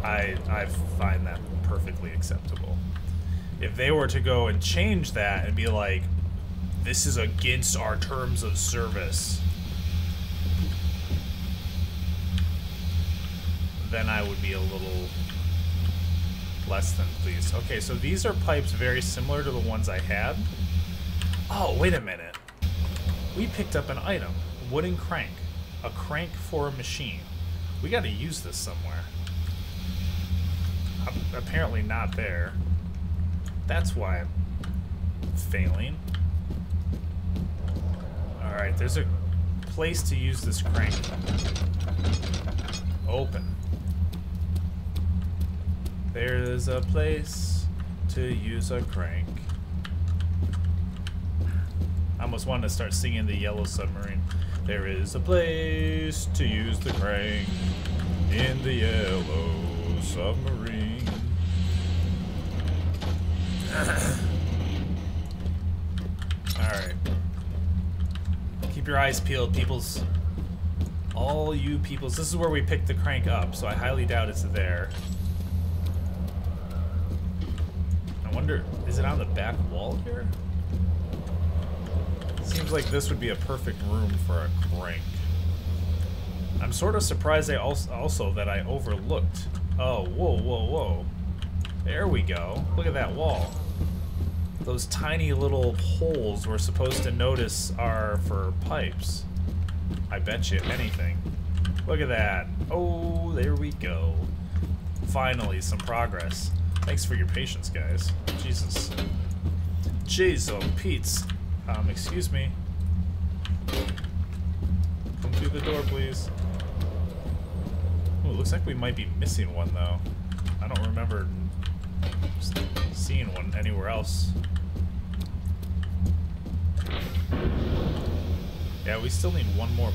[SPEAKER 2] I find that perfectly acceptable. If they were to go and change that and be like, this is against our terms of service, then I would be a little less than pleased. Okay, so these are pipes very similar to the ones I had. Oh, wait a minute. We picked up an item. A wooden crank. A crank for a machine. We gotta use this somewhere. Apparently not there. That's why I'm failing. Alright, there's a place to use this crank. Open. There's a place to use a crank. I almost wanted to start singing the Yellow Submarine. There is a place to use the crank in the Yellow Submarine. Alright. Keep your eyes peeled, peoples. All you peoples. This is where we picked the crank up, so I highly doubt it's there. I wonder, is it on the back wall here? Seems like this would be a perfect room for a crank. I'm sort of surprised they also that I overlooked. Oh, whoa, whoa, whoa. There we go. Look at that wall. Those tiny little holes we're supposed to notice are for pipes. I bet you anything. Look at that. Oh, there we go. Finally, some progress. Thanks for your patience, guys. Jesus. Jeez, oh, Pete's. Excuse me. Come through the door, please. Oh, looks like we might be missing one, though. I don't remember seeing one anywhere else. Yeah, we still need one more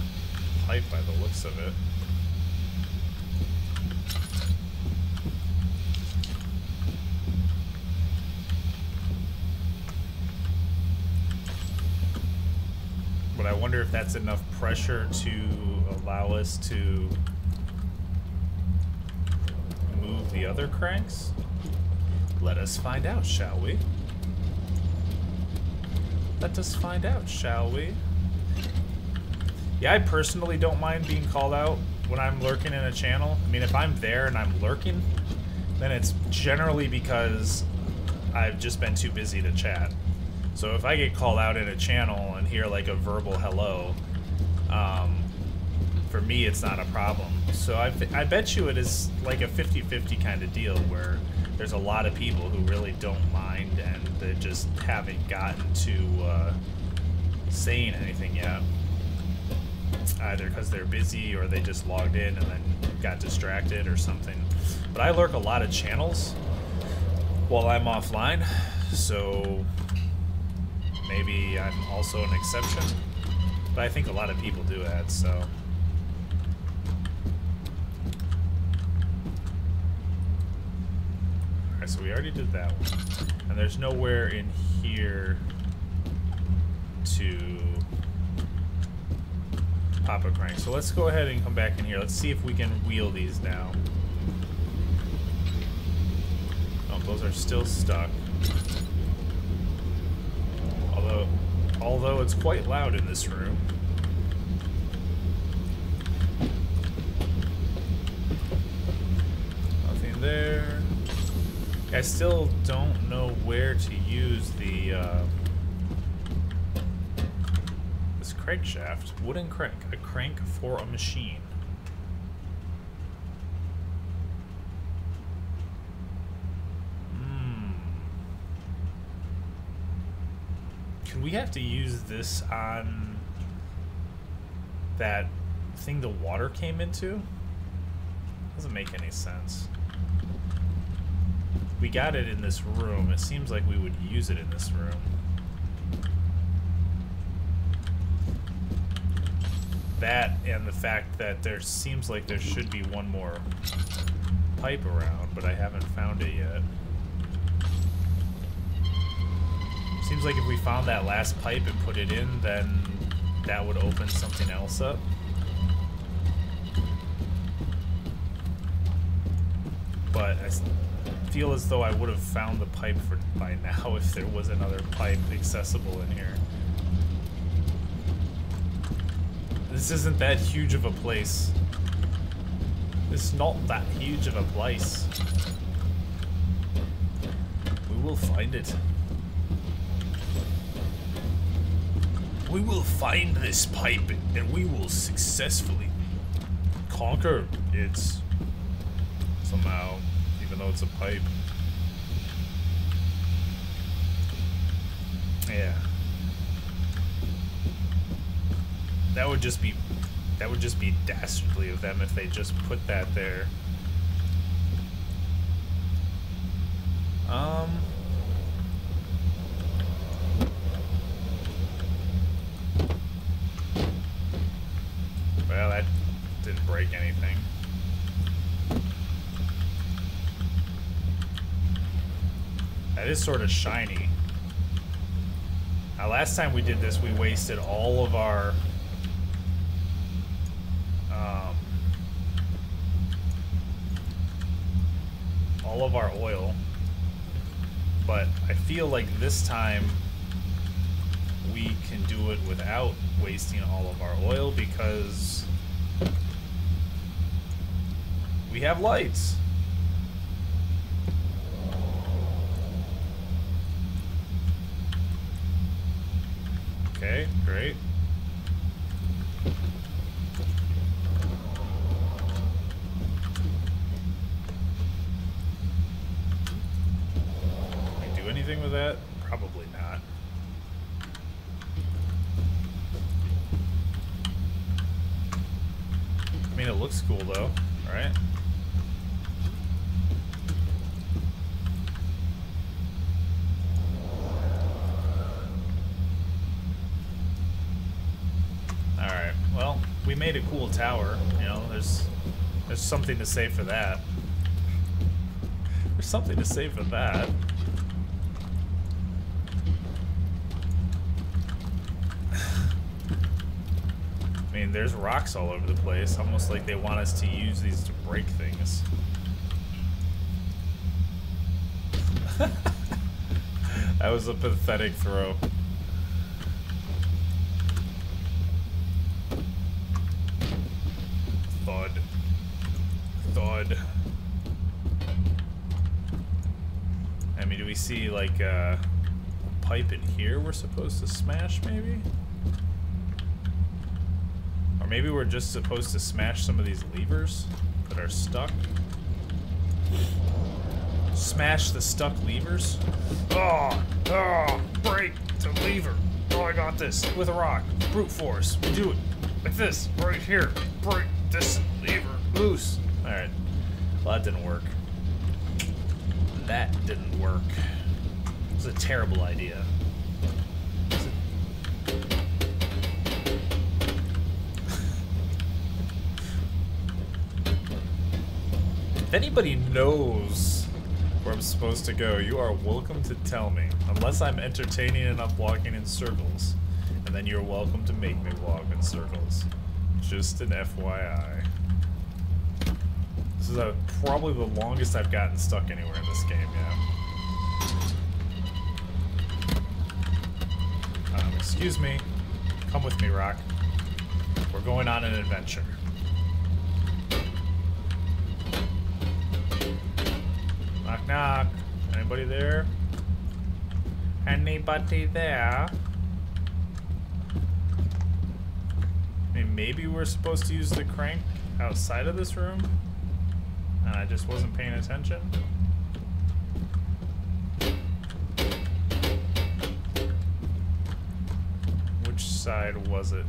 [SPEAKER 2] pipe by the looks of it. But I wonder if that's enough pressure to allow us to move the other cranks? Let us find out, shall we? Let us find out, shall we? Yeah, I personally don't mind being called out when I'm lurking in a channel. I mean, if I'm there and I'm lurking, then it's generally because I've just been too busy to chat. So if I get called out in a channel and hear like a verbal hello, for me it's not a problem. So I bet you it is like a 50-50 kind of deal where there's a lot of people who really don't mind and they just haven't gotten to saying anything yet. Either because they're busy or they just logged in and then got distracted or something. But I lurk a lot of channels while I'm offline, so maybe I'm also an exception. But I think a lot of people do that, so. Alright, so we already did that one. And there's nowhere in here to pop a crank. So let's go ahead and come back in here. Let's see if we can wheel these now. Oh, those are still stuck. Although it's quite loud in this room. Nothing there. I still don't know where to use the this crankshaft. Wooden crank. A crank for a machine. Can we have to use this on that thing the water came into? Doesn't make any sense. We got it in this room. It seems like we would use it in this room. That and the fact that there seems like there should be one more pipe around, but I haven't found it yet. Seems like if we found that last pipe and put it in, then that would open something else up. But I feel as though I would have found the pipe by now if there was another pipe accessible in here. This isn't that huge of a place. It's not that huge of a place. We will find it. We will find this pipe and we will successfully conquer it somehow, even though it's a pipe. Yeah. That would just be dastardly of them if they just put that there. Well, that didn't break anything. That is sort of shiny. Now, last time we did this, we wasted all of our oil, but I feel like this time we can do it without wasting all of our oil because we have lights. Okay, great. Can I do anything with that? Probably not. I mean, it looks cool though, right? Alright, well, we made a cool tower, you know, there's something to say for that. There's something to say for that. I mean, there's rocks all over the place, almost like they want us to use these to break things. That was a pathetic throw. Thud. Thud. I mean, do we see like a pipe in here we're supposed to smash, maybe? Or maybe we're just supposed to smash some of these levers that are stuck? Smash the stuck levers? Oh, break the lever. Oh, I got this. With a rock. Brute force. We do it. Like this. Right here. Break this lever loose. Alright. Well, that didn't work. That didn't work. It was a terrible idea. If anybody knows where I'm supposed to go, you are welcome to tell me. Unless I'm entertaining enough walking in circles. And then you're welcome to make me walk in circles. Just an FYI. This is probably the longest I've gotten stuck anywhere in this game, yeah. Excuse me. Come with me, Rock. We're going on an adventure. Knock, knock. Anybody there? Anybody there? I mean, maybe we're supposed to use the crank outside of this room? And I just wasn't paying attention? Which side was it?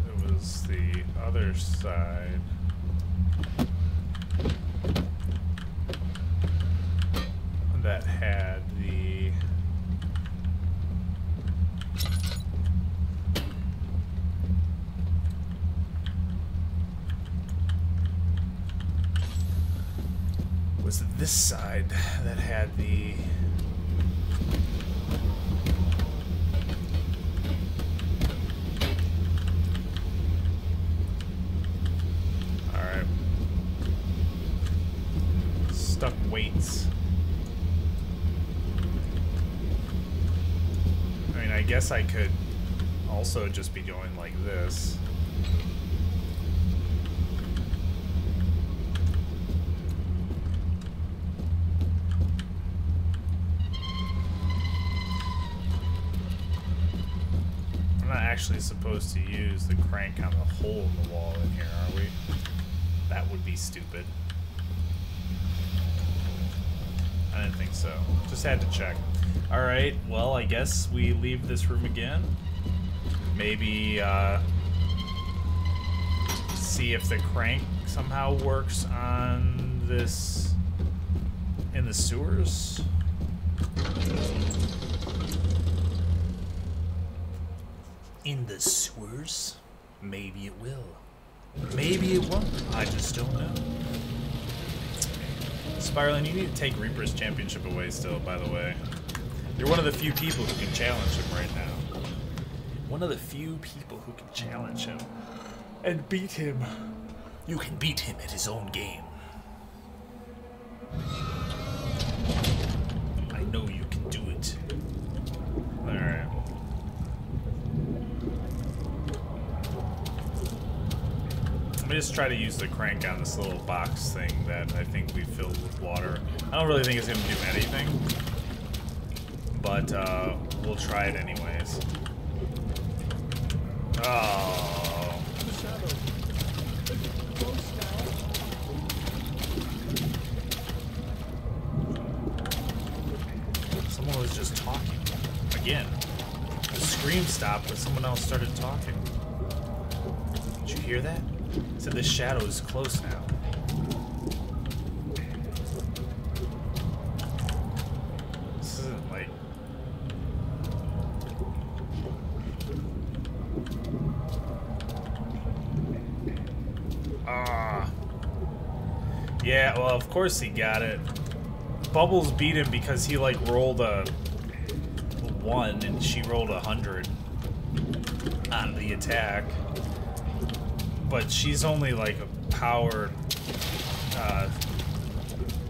[SPEAKER 2] It was the other side. That had the... Was it this side that had the... Alright. Stuck weights. I mean, I guess I could also just be going like this. I'm not actually supposed to use the crank on the hole in the wall in here, are we? That would be stupid. I didn't think so. Just had to check. Alright, well, I guess we leave this room again. Maybe, see if the crank somehow works on this... in the sewers? in the sewers? Maybe it will. Maybe it won't. I just don't know. Spiraling, you need to take Reaper's Championship away still, by the way. You're one of the few people who can challenge him right now. One of the few people who can challenge him. And beat him. You can beat him at his own game. I know you can do it. Alright. Let me just try to use the crank on this little box thing that I think we filled with water. I don't really think it's going to do anything, but we'll try it anyways. Oh. Someone was just talking. Again. The scream stopped, but someone else started talking. Did you hear that? It said the shadow is close now. This isn't like... Yeah, well, of course he got it. Bubbles beat him because he, like, rolled a 1 and she rolled 100 on the attack. But she's only, like, a power,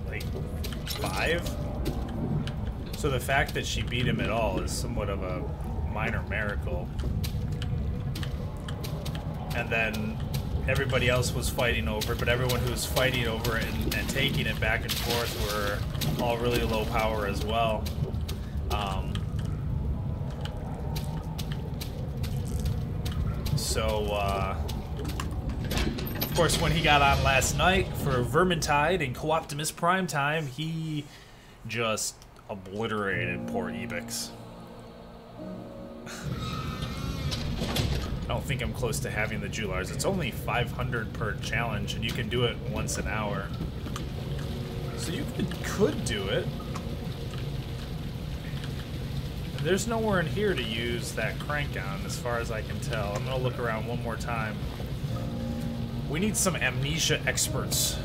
[SPEAKER 2] like, 5? So the fact that she beat him at all is somewhat of a minor miracle. And then everybody else was fighting over it, but everyone who was fighting over it and taking it back and forth were all really low power as well. Of course, when he got on last night for Vermintide and Co-Optimus Primetime, he just obliterated poor Ebix. I don't think I'm close to having the Jewelars. It's only 500 per challenge, and you can do it once an hour. So you could do it. And there's nowhere in here to use that crank on, as far as I can tell. I'm gonna look around one more time. We need some amnesia experts.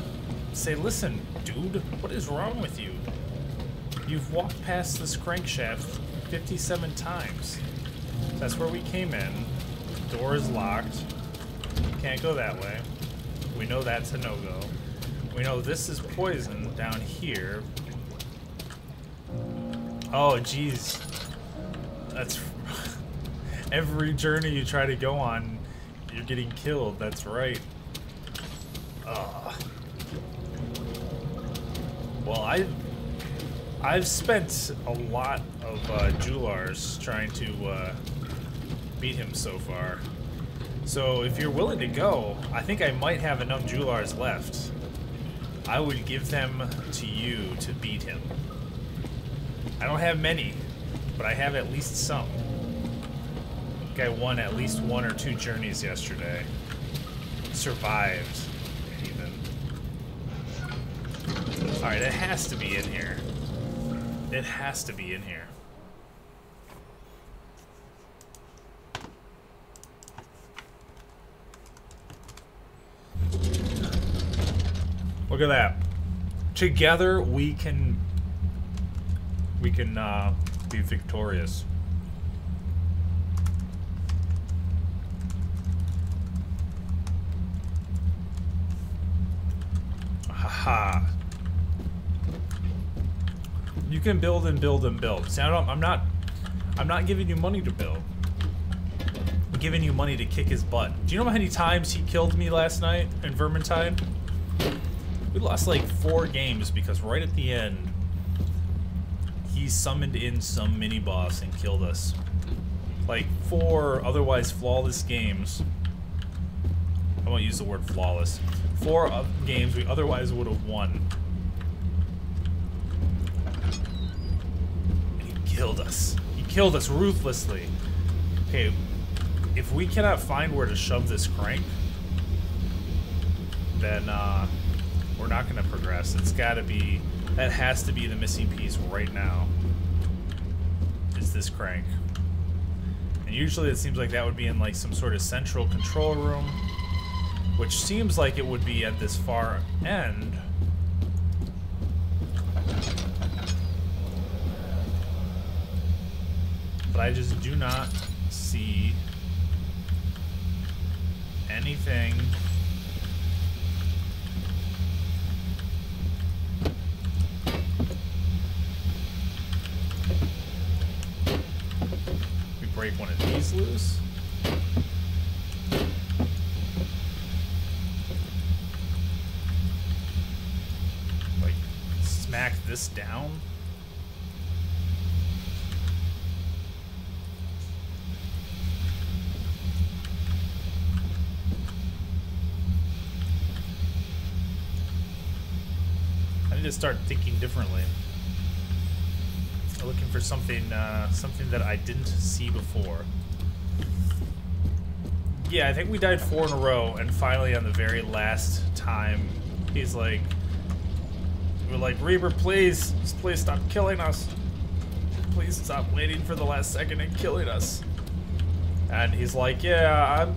[SPEAKER 2] Say, listen, dude, what is wrong with you? You've walked past this crankshaft 57 times. That's where we came in. Door is locked. Can't go that way. We know that's a no-go. We know this is poison down here. Oh, jeez. That's... Every journey you try to go on, you're getting killed. That's right. Well, I've spent a lot of Jewelars trying to beat him so far. So if you're willing to go, I think I might have enough Jewelars left. I would give them to you to beat him. I don't have many, but I have at least some. I think I won at least 1 or 2 journeys yesterday. Survived, even. Alright, it has to be in here. It has to be in here. Look at that. Together we can be victorious. Haha. You can build and build and build. See, I'm not giving you money to build. I'm giving you money to kick his butt. Do you know how many times he killed me last night in Vermintide? We lost like 4 games because right at the end, he summoned in some mini-boss and killed us. Like 4 otherwise flawless games. I won't use the word flawless. 4 games we otherwise would have won. And he killed us. He killed us ruthlessly. Okay, if we cannot find where to shove this crank, then we're not going to progress. It's got to be... That has to be the missing piece right now. Is this crank. And And usually it seems like that would be in like some sort of central control room, which seems like it would be at this far end. But I just do not see anything. We break one of these loose. Like, smack this down. To start thinking differently. Looking for something, something that I didn't see before. Yeah, I think we died 4 in a row, and finally on the very last time, he's like, we're like, Reaper, please stop killing us. Please stop waiting for the last second and killing us. And he's like, yeah,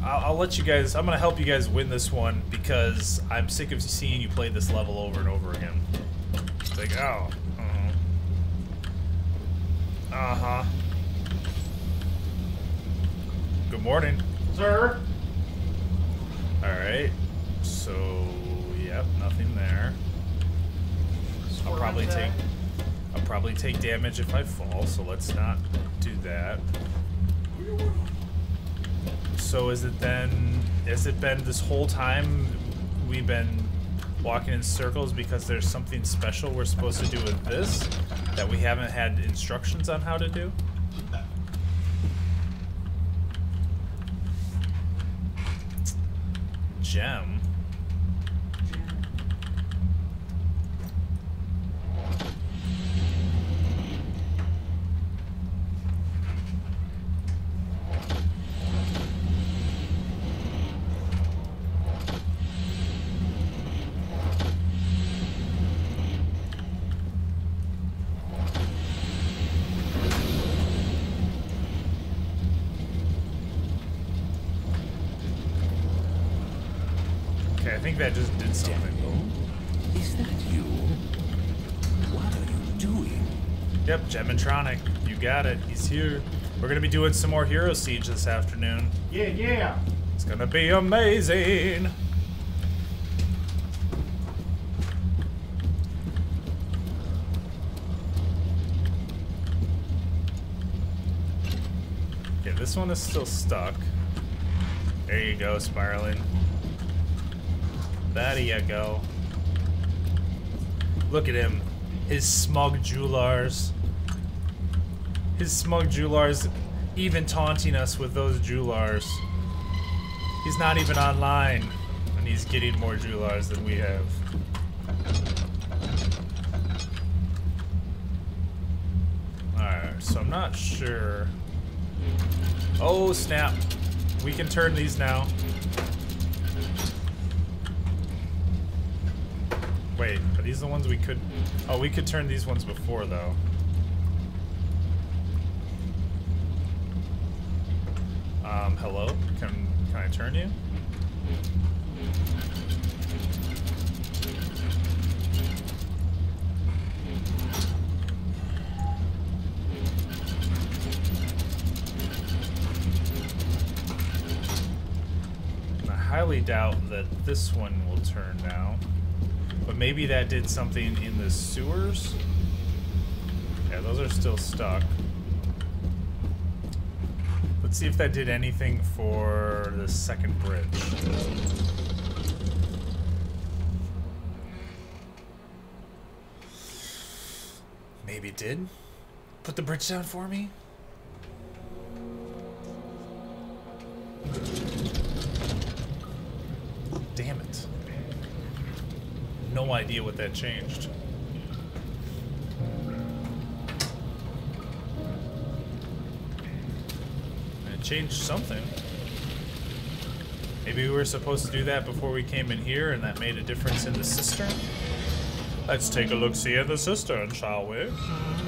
[SPEAKER 2] I'll let you guys, I'm gonna help you guys win this one because I'm sick of seeing you play this level over and over again. It's like, oh. Uh-huh. Good morning.
[SPEAKER 6] Sir?
[SPEAKER 2] Alright. So, yep, nothing there. I'll probably take damage if I fall, so let's not do that. So has it been this whole time we've been walking in circles because there's something special we're supposed to do with this that we haven't had instructions on how to do? Gem. I think that just did something.
[SPEAKER 3] Daniel, is that you? What are you doing?
[SPEAKER 2] Yep, Gemitronic. You got it. He's here. We're gonna be doing some more Hero Siege this afternoon.
[SPEAKER 6] Yeah, yeah.
[SPEAKER 2] It's gonna be amazing. Okay, this one is still stuck. There you go, spiraling. There you go. Look at him. His smug Jewelars. His smug Jewelars even taunting us with those Jewelars. He's not even online, and he's getting more Jewelars than we have. Alright, so I'm not sure. Oh, snap. We can turn these now. Wait, are these the ones we could... Oh, we could turn these ones before, though. Hello? Can I turn you? I highly doubt that this one will turn now. But maybe that did something in the sewers? Yeah, those are still stuck. Let's see if that did anything for the second bridge. Maybe it did? Put the bridge down for me? Damn it. No idea what that changed. It changed something. Maybe we were supposed to do that before we came in here and that made a difference in the cistern? Let's take a look-see at the cistern, shall we?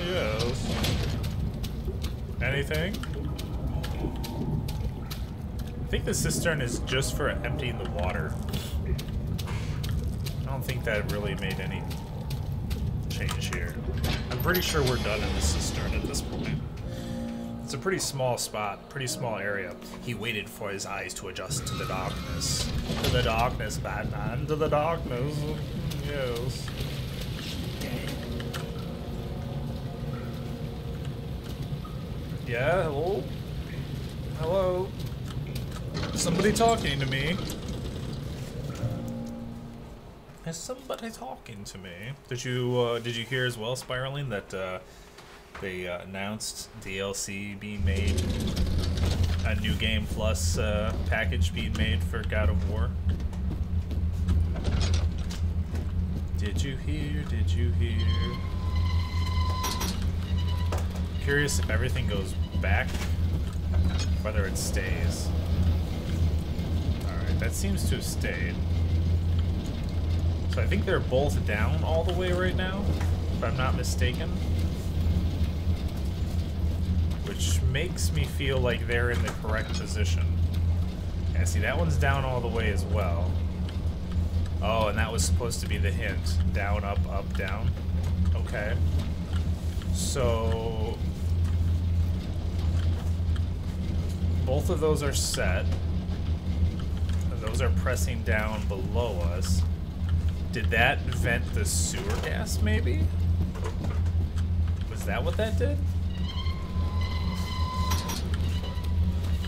[SPEAKER 2] Yes. Anything? I think the cistern is just for emptying the water. I don't think that really made any change here. I'm pretty sure we're done in the cistern at this point. It's a pretty small spot, pretty small area. He waited for his eyes to adjust to the darkness. To the darkness, Batman. To the darkness. Yes. Yeah, hello? Hello? Somebody talking to me. Is somebody talking to me? Did you hear as well, Spiraling, that they announced DLC being made, a new game plus package being made for God of War? Did you hear? Did you hear? Curious if everything goes back, whether it stays. Alright, that seems to have stayed. So I think they're both down all the way right now, if I'm not mistaken. Which makes me feel like they're in the correct position. Yeah, see, that one's down all the way as well. Oh, and that was supposed to be the hint. Down, up, down. Okay. So both of those are set. Those are pressing down below us. Did that vent the sewer gas, maybe? Was that what that did?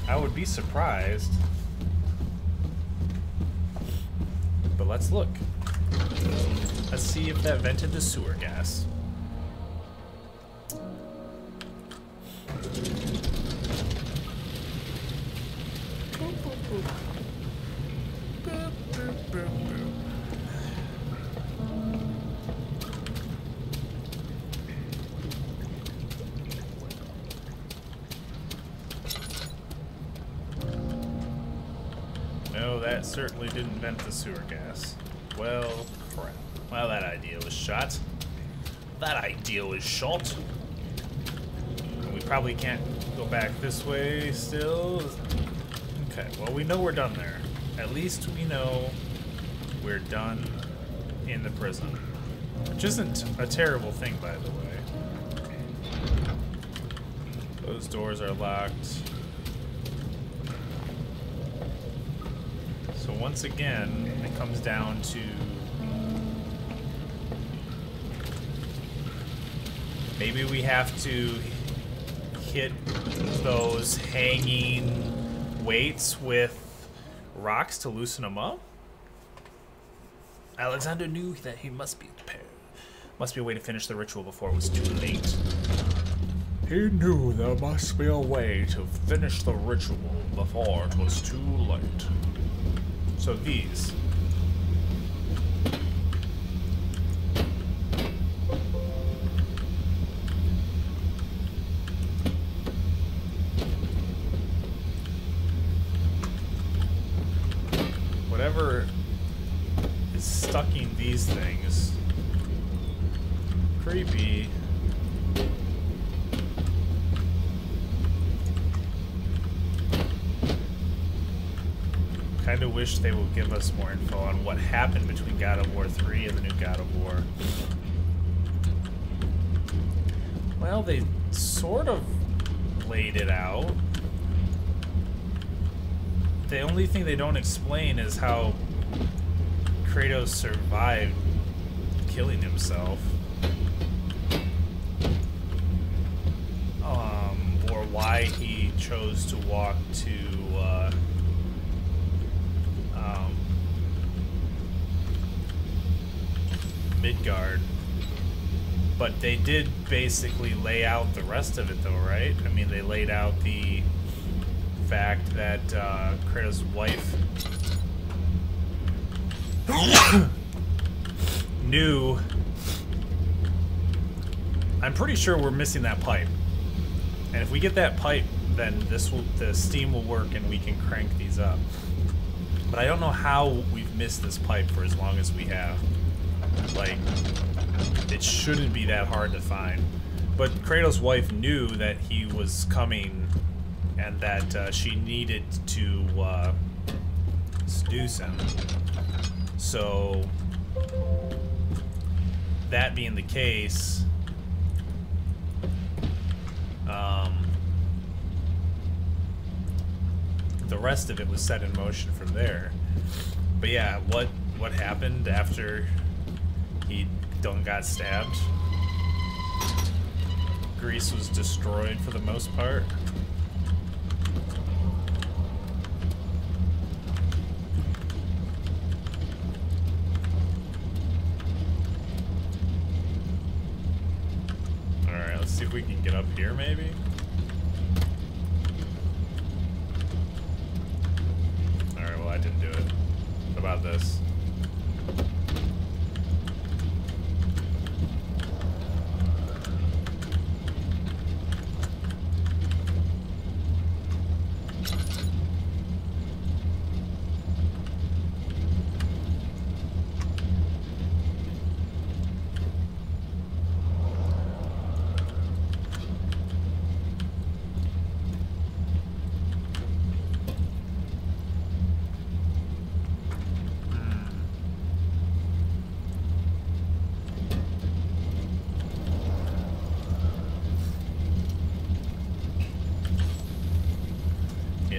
[SPEAKER 2] I would be surprised. But let's look. Let's see if that vented the sewer gas. No, that certainly didn't vent the sewer gas. Well, crap. Well, that idea was shot. That idea was shot. And we probably can't go back this way still. Okay, well, we know we're done there. At least we know we're done in the prison. Which isn't a terrible thing, by the way. Those doors are locked. So once again, it comes down to maybe we have to hit those hanging weights with rocks to loosen them up. Alexander knew that he must be prepared. Must be a way to finish the ritual before it was too late. He knew there must be a way to finish the ritual before it was too late. So these. Whatever is stuck in these things. Creepy. Kind of wish they would give us more info on what happened between God of War 3 and the new God of War. Well, they sort of laid it out. The only thing they don't explain is how Kratos survived killing himself. Or why he chose to walk to Midgard. But they did basically lay out the rest of it though, right? I mean, they laid out the fact that Kratos' wife knew. I'm pretty sure we're missing that pipe. And if we get that pipe, then the steam will work and we can crank these up. But I don't know how we've missed this pipe for as long as we have. Like, it shouldn't be that hard to find. But Kratos' wife knew that he was coming and that she needed to seduce him. So, that being the case, the rest of it was set in motion from there. But yeah, what happened after he done got stabbed? Greece was destroyed for the most part. Alright, let's see if we can get up here maybe. Alright, well I didn't do it. What about this?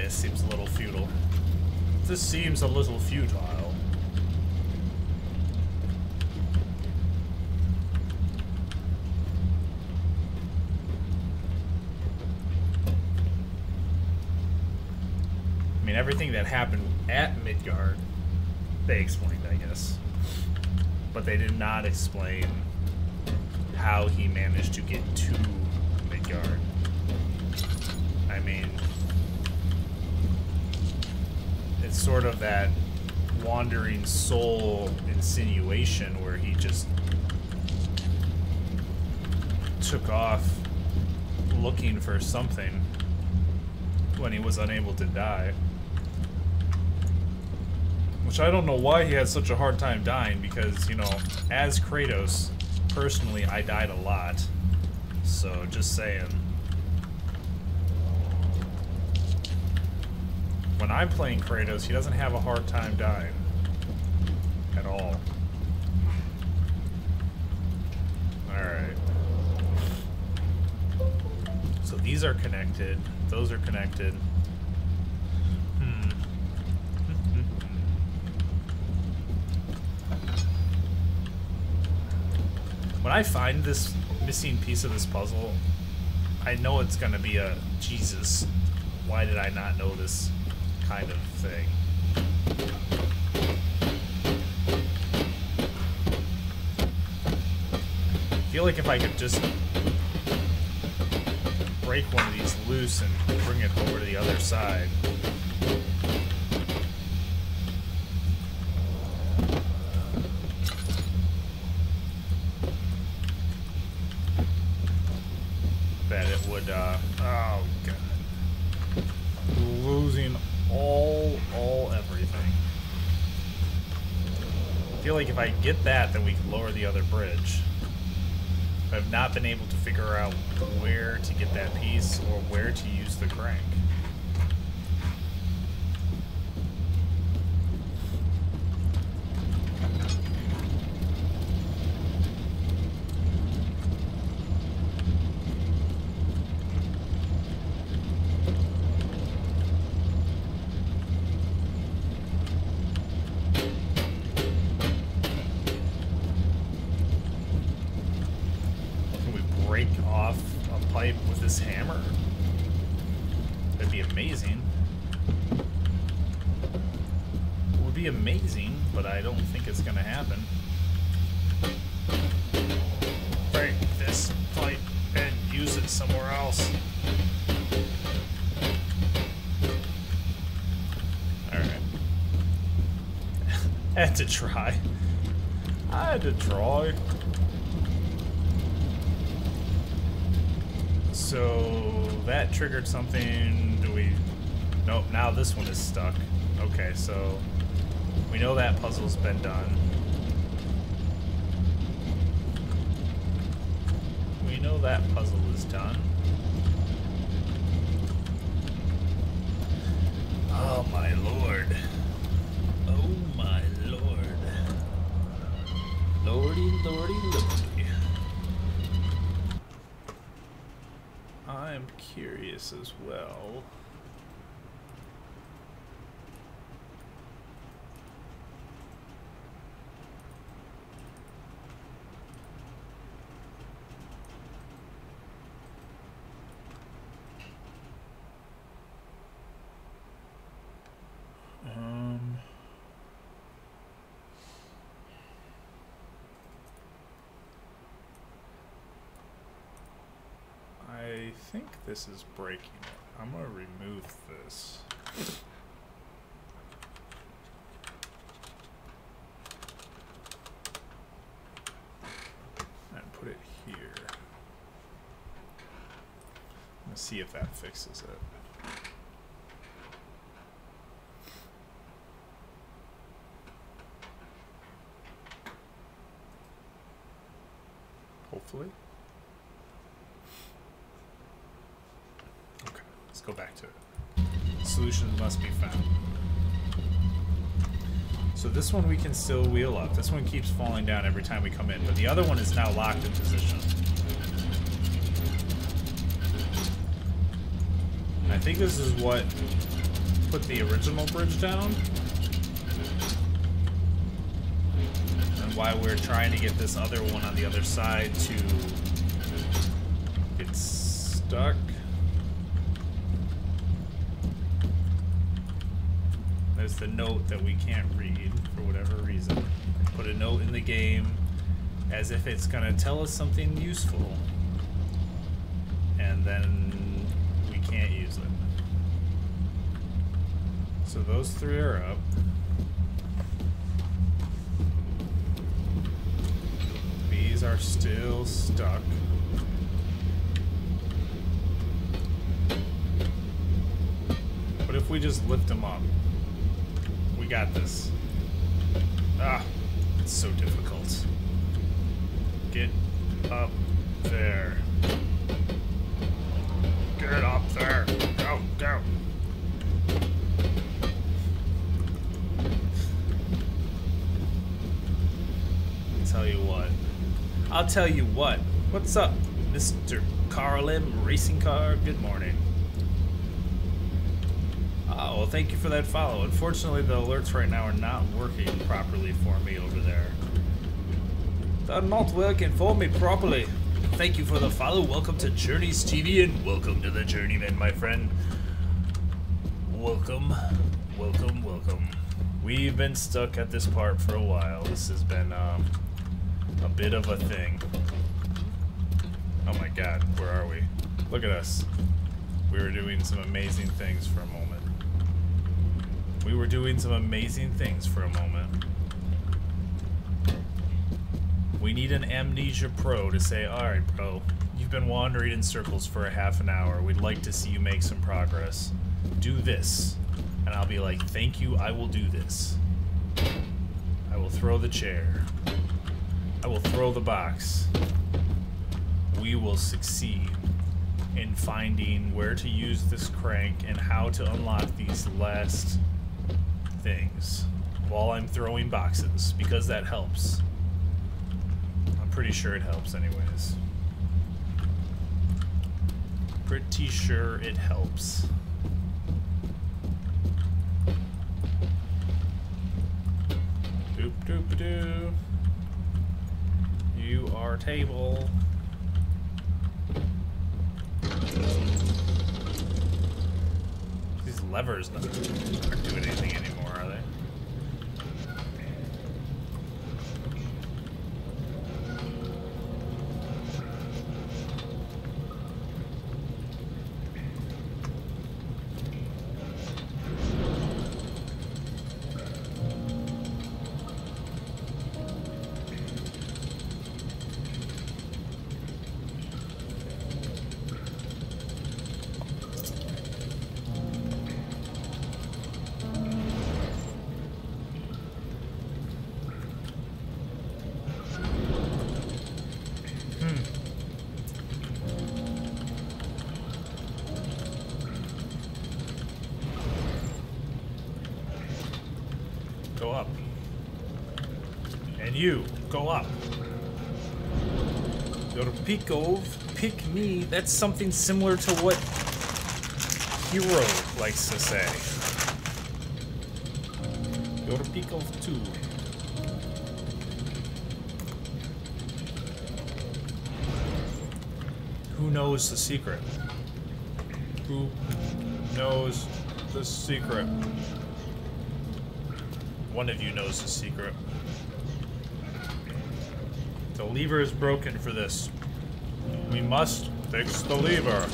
[SPEAKER 2] Seems a little futile. This seems a little futile. I mean, everything that happened at Midgard, they explained, I guess. But they did not explain how he managed to get to Midgard. I mean, it's sort of that wandering soul insinuation where he just took off looking for something when he was unable to die. Which I don't know why he had such a hard time dying, because, you know, as Kratos, personally, I died a lot. So, just saying. When I'm playing Kratos, he doesn't have a hard time dying. At all. Alright. So these are connected. Those are connected. When I find this missing piece of this puzzle, I know it's gonna be a Jesus, why did I not know this kind of thing. I feel like if I could just break one of these loose and bring it over to the other side. That it would, oh god. Losing all everything. I feel like if I get that, then we can lower the other bridge. I've not been able to figure out where to get that piece or where to use the crank. With this hammer? That'd be amazing. It would be amazing, but I don't think it's gonna happen. Break this pipe and use it somewhere else. Alright. I had to try. I had to try. So that triggered something. Do we? Nope, now this one is stuck. Okay, so we know that puzzle's been done. We we know that puzzle is done. Oh my lord. Oh my lord. Lordy, lordy, lordy. I'm curious as well. I think this is breaking it. I'm gonna remove this. And put it here. I'm gonna see if that fixes it. Hopefully. Okay, let's go back to it. Solutions must be found. So this one we can still wheel up. This one keeps falling down every time we come in, but the other one is now locked in position. I think this is what put the original bridge down. And why we're trying to get this other one on the other side to get stuck. There's the note that we can't read for whatever reason. Put a note in the game as if it's gonna tell us something useful. And then we can't use it. So those three are up. These are still stuck. What if we just lift them up? We got this. Ah, it's so difficult. Get up there. Get up there. Go, go. I'll tell you what. What's up, Mr. Carl M. Racing Car? Good morning. Oh, well, thank you for that follow. Unfortunately, the alerts right now are not working properly for me over there. They're not working for me properly. Thank you for the follow. Welcome to Journeys TV and welcome to the Journeymen, my friend. Welcome, welcome, welcome. We've been stuck at this part for a while. This has been a bit of a thing. Oh my god, where are we? Look at us. We were doing some amazing things for a moment. We were doing some amazing things for a moment. We need an Amnesia Pro to say, alright bro, you've been wandering in circles for a half an hour. We'd like to see you make some progress. Do this. And I'll be like, thank you, I will do this. I will throw the chair. I will throw the box. We will succeed in finding where to use this crank and how to unlock these last things while I'm throwing boxes, because that helps. I'm pretty sure it helps anyways. Pretty sure it helps. Doop doop doo. You are table. These levers aren't doing anything anymore, are they? You, go up. Go to Pico, pick me. That's something similar to what Hero likes to say. Go to Pico 2. Who knows the secret? Who knows the secret? One of you knows the secret. The lever is broken for this. We must fix the lever.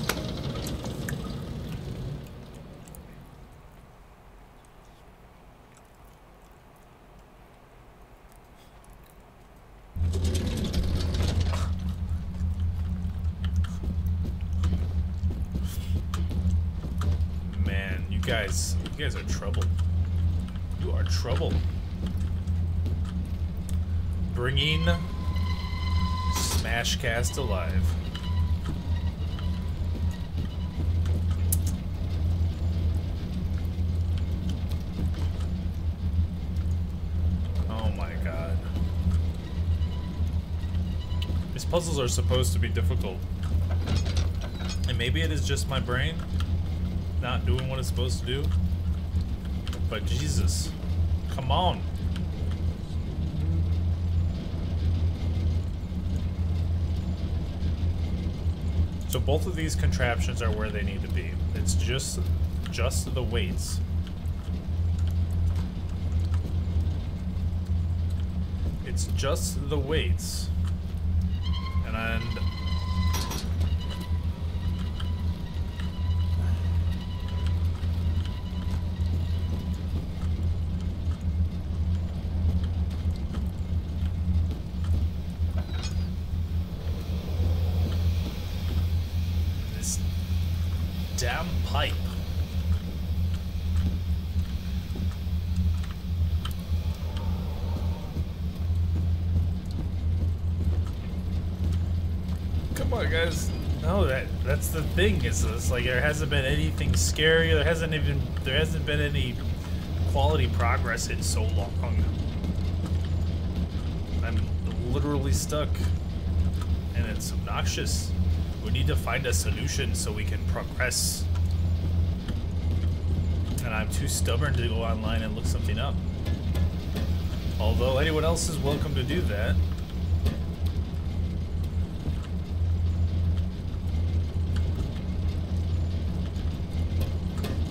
[SPEAKER 2] Man, you guys are trouble. You are trouble. Bringing Smashcast alive. Oh my god. These puzzles are supposed to be difficult. And maybe it is just my brain not doing what it's supposed to do. But Jesus, come on. So both of these contraptions are where they need to be. It's just the weights. It's just the weights. And damn pipe. Come on, guys. No, that's the thing. It's like there hasn't been anything scary. There hasn't been any quality progress in so long. I'm literally stuck, and it's obnoxious. We need to find a solution so we can progress. And I'm too stubborn to go online and look something up. Although anyone else is welcome to do that.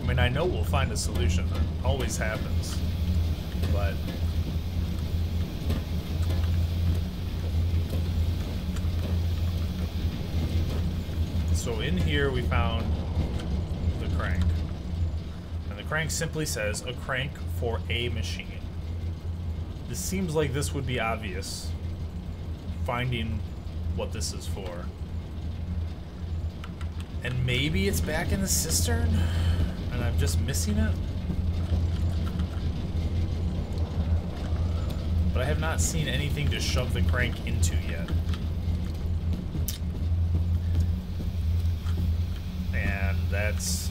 [SPEAKER 2] I mean, I know we'll find a solution. It always happens. But so in here we found the crank. And the crank simply says a crank for a machine. This seems like this would be obvious, finding what this is for. And maybe it's back in the cistern and I'm just missing it. But I have not seen anything to shove the crank into yet. And that's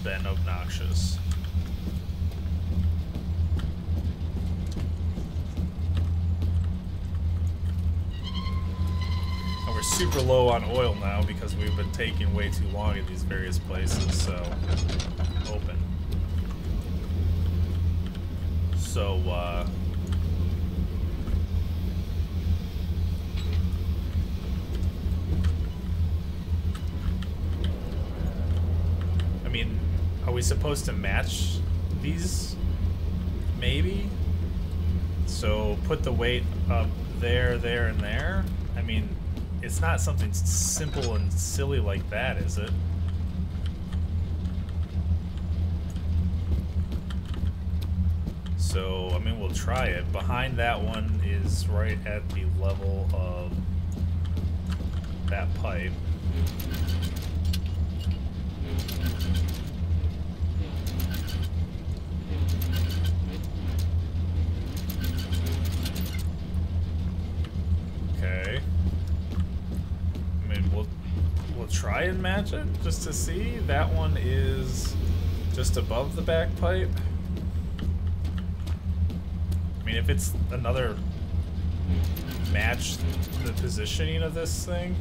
[SPEAKER 2] been obnoxious. And we're super low on oil now because we've been taking way too long at these various places, so open. So I mean, are we supposed to match these? Maybe? So put the weight up there, there, and there? I mean, it's not something simple and silly like that, is it? So, I mean, we'll try it. Behind that one is right at the level of that pipe. Okay. I mean, we'll try and match it just to see. That one is just above the back pipe. I mean, if it's another match the positioning of this thing.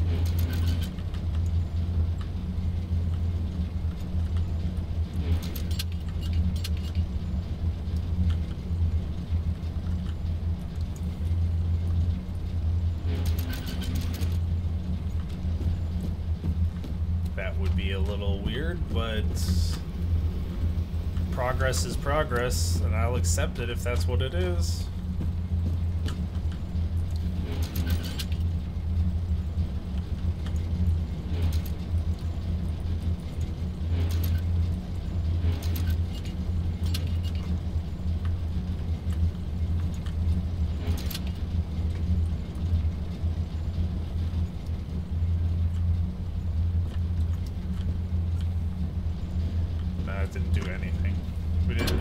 [SPEAKER 2] That would be a little weird, but progress is progress, and I'll accept it if that's what it is. Didn't do anything. We didn't.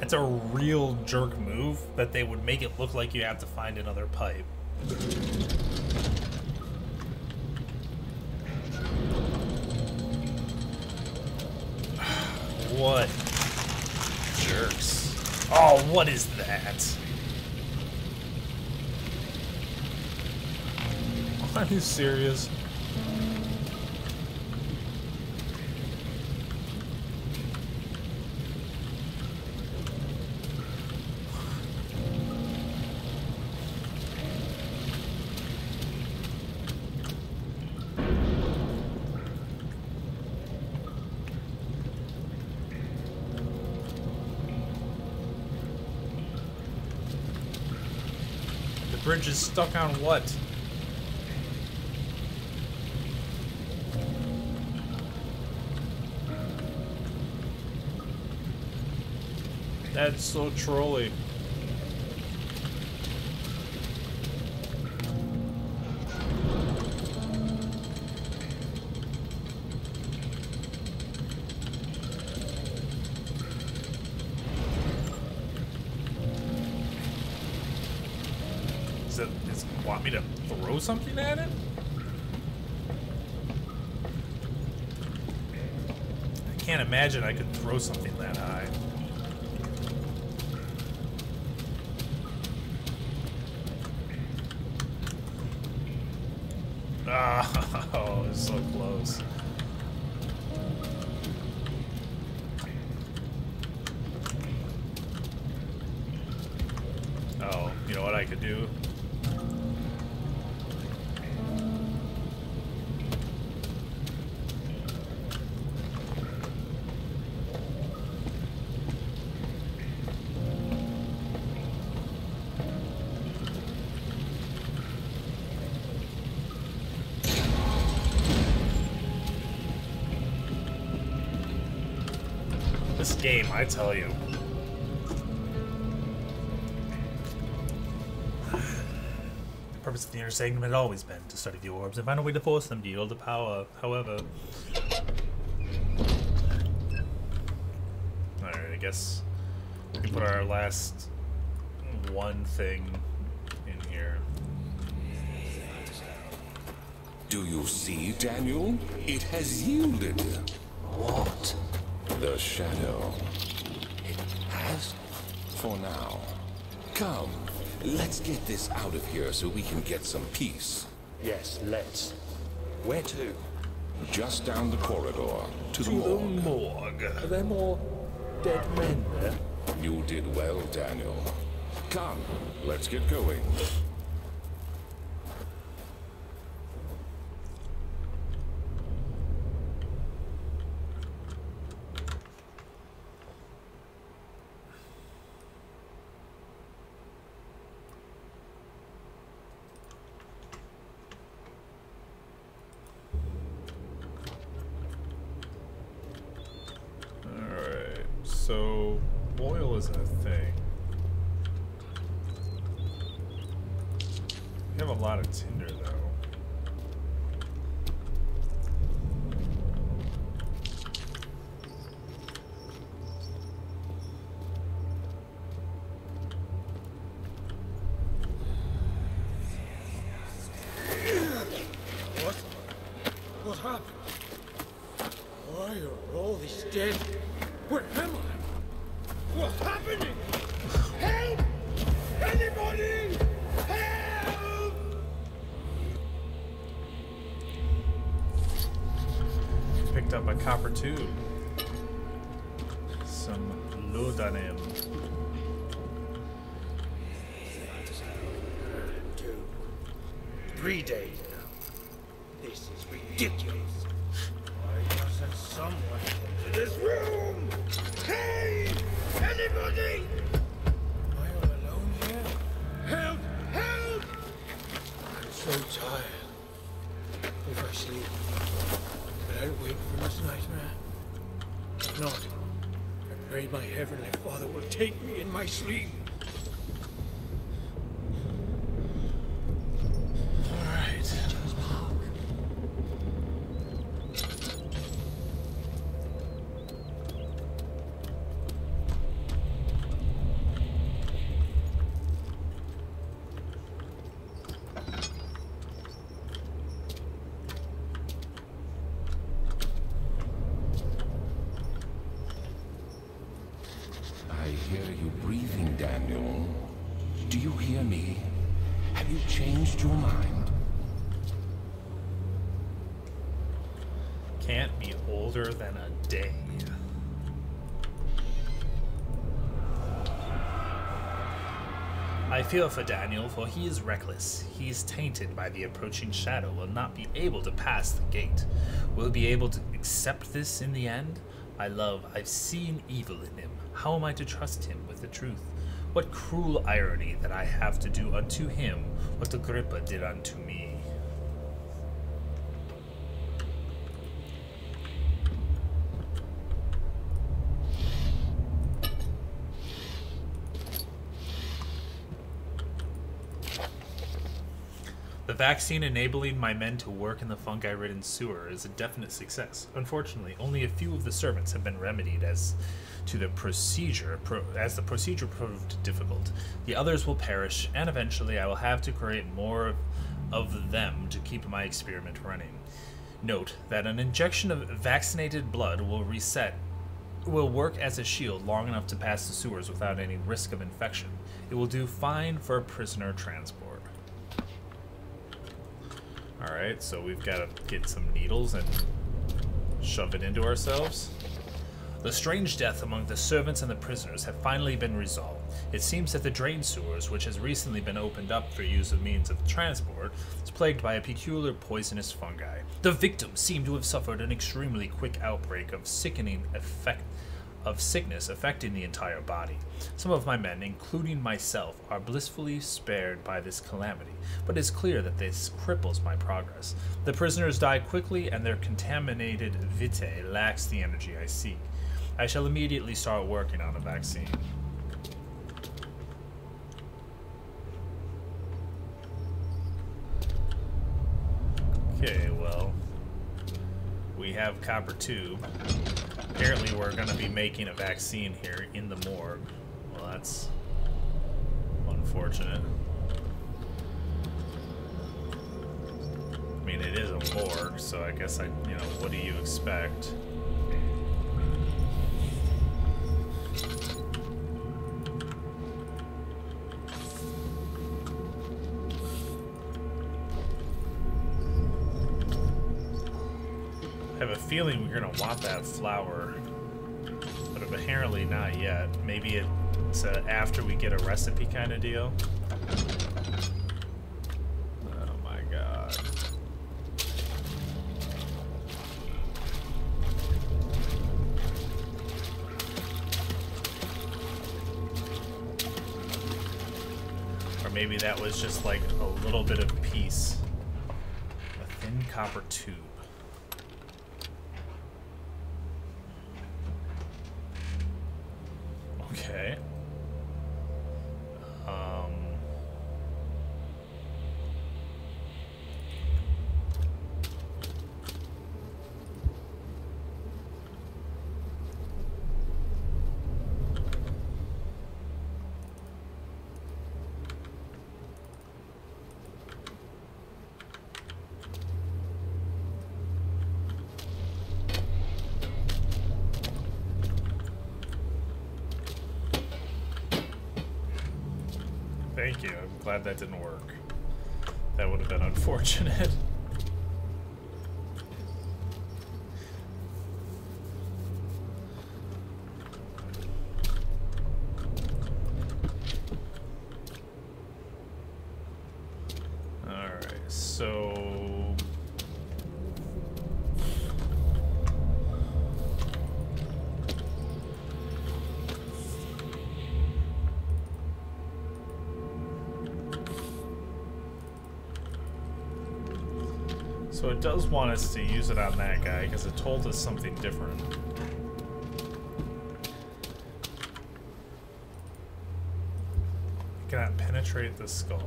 [SPEAKER 2] It's a real jerk move that they would make it look like you have to find another pipe. What jerks. Oh, what is that? Are you serious? The bridge is stuck on what? That's so trolly. Does it want me to throw something at it? I can't imagine I could throw something that high. Oh, it's so close. Oh, you know what I could do? This game, I tell you. The purpose of the inner segment had always been to study the orbs and find a way to force them to yield to power. However... Alright, I guess we can put our last one thing in here.
[SPEAKER 3] Do you see, Daniel? It has yielded.
[SPEAKER 5] What?
[SPEAKER 3] The shadow.
[SPEAKER 5] It has?
[SPEAKER 3] For now. Come, let's get this out of here so we can get some peace.
[SPEAKER 4] Yes, let's.
[SPEAKER 5] Where to?
[SPEAKER 3] Just down the corridor, to the morgue.
[SPEAKER 2] Morgue.
[SPEAKER 5] Are there more dead men there?
[SPEAKER 3] You did well, Daniel. Come, let's get going.
[SPEAKER 2] So, oil isn't a thing. We have a lot of tinder, though.
[SPEAKER 6] Where am I? What's happening? Help! Anybody! Help!
[SPEAKER 2] Picked up a copper tube. Some laudanum.
[SPEAKER 6] 3 days now. This is ridiculous. Why doesn't someone get to this room? Hey! Anybody! Am I all alone here? Help! Help! I'm so tired. If I sleep, will I wake from this nightmare? If not, I pray my Heavenly Father will take me in my sleep.
[SPEAKER 3] I hear you breathing, Daniel. Do you hear me? Have you changed your mind?
[SPEAKER 2] Can't be older than a day. I fear for Daniel, for he is reckless. He is tainted by the approaching shadow, will not be able to pass the gate. Will he be able to accept this in the end? I've seen evil in him. How am I to trust him with the truth? What cruel irony that I have to do unto him what Agrippa did unto me. The vaccine enabling my men to work in the fungi-ridden sewer is a definite success. Unfortunately, only a few of the servants have been remedied as the procedure proved difficult. The others will perish, and eventually I will have to create more of them to keep my experiment running. Note that an injection of vaccinated blood will work as a shield long enough to pass the sewers without any risk of infection. It will do fine for prisoner transport. Alright, so we've got to get some needles and shove it into ourselves. The strange death among the servants and the prisoners have finally been resolved. It seems that the drain sewers, which has recently been opened up for use of means of transport, is plagued by a peculiar poisonous fungi. The victims seem to have suffered an extremely quick outbreak of sickness affecting the entire body. Some of my men, including myself, are blissfully spared by this calamity, but it is clear that this cripples my progress. The prisoners die quickly, and their contaminated vitae lacks the energy I seek. I shall immediately start working on a vaccine. Okay, well, we have copper tube. Apparently we're going to be making a vaccine here in the morgue. Well, that's unfortunate. I mean, it is a morgue, so I guess what do you expect? I have a feeling we're going to want that flower, but apparently not yet. Maybe it's after we get a recipe kind of deal. Oh my god. Or maybe that was just like a little bit of peace. A thin copper tube. Okay. Thank you. I'm glad that didn't work. That would have been unfortunate. Alright, so... So it does want us to use it on that guy, because it told us something different. It cannot penetrate the skull.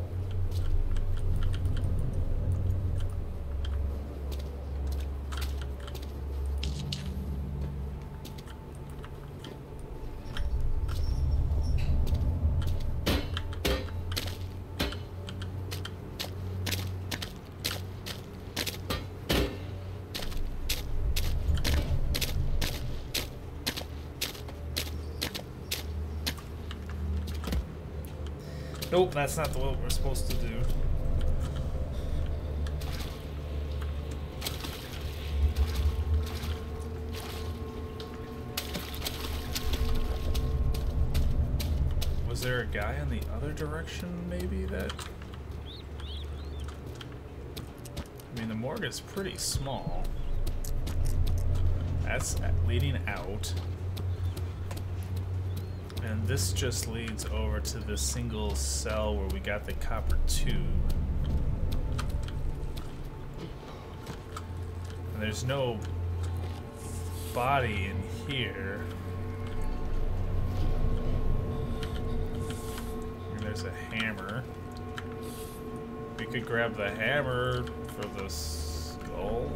[SPEAKER 2] Nope, that's not what we're supposed to do. Was there a guy in the other direction, maybe, that... I mean, the morgue is pretty small. That's leading out. And this just leads over to the single cell where we got the copper tube. And there's no body in here. And there's a hammer. We could grab the hammer for the skull.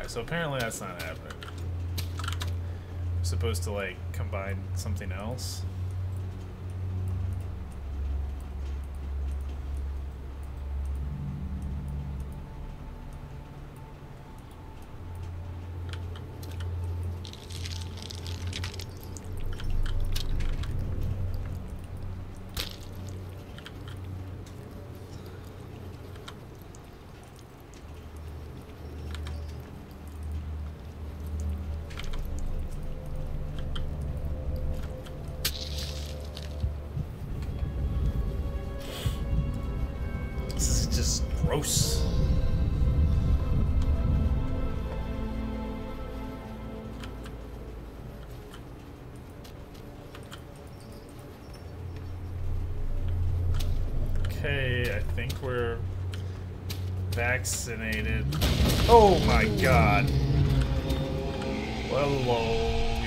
[SPEAKER 2] So apparently that's not happening. I'm supposed to like combine something else. Gross. Okay, I think we're vaccinated. Oh my god. Hello,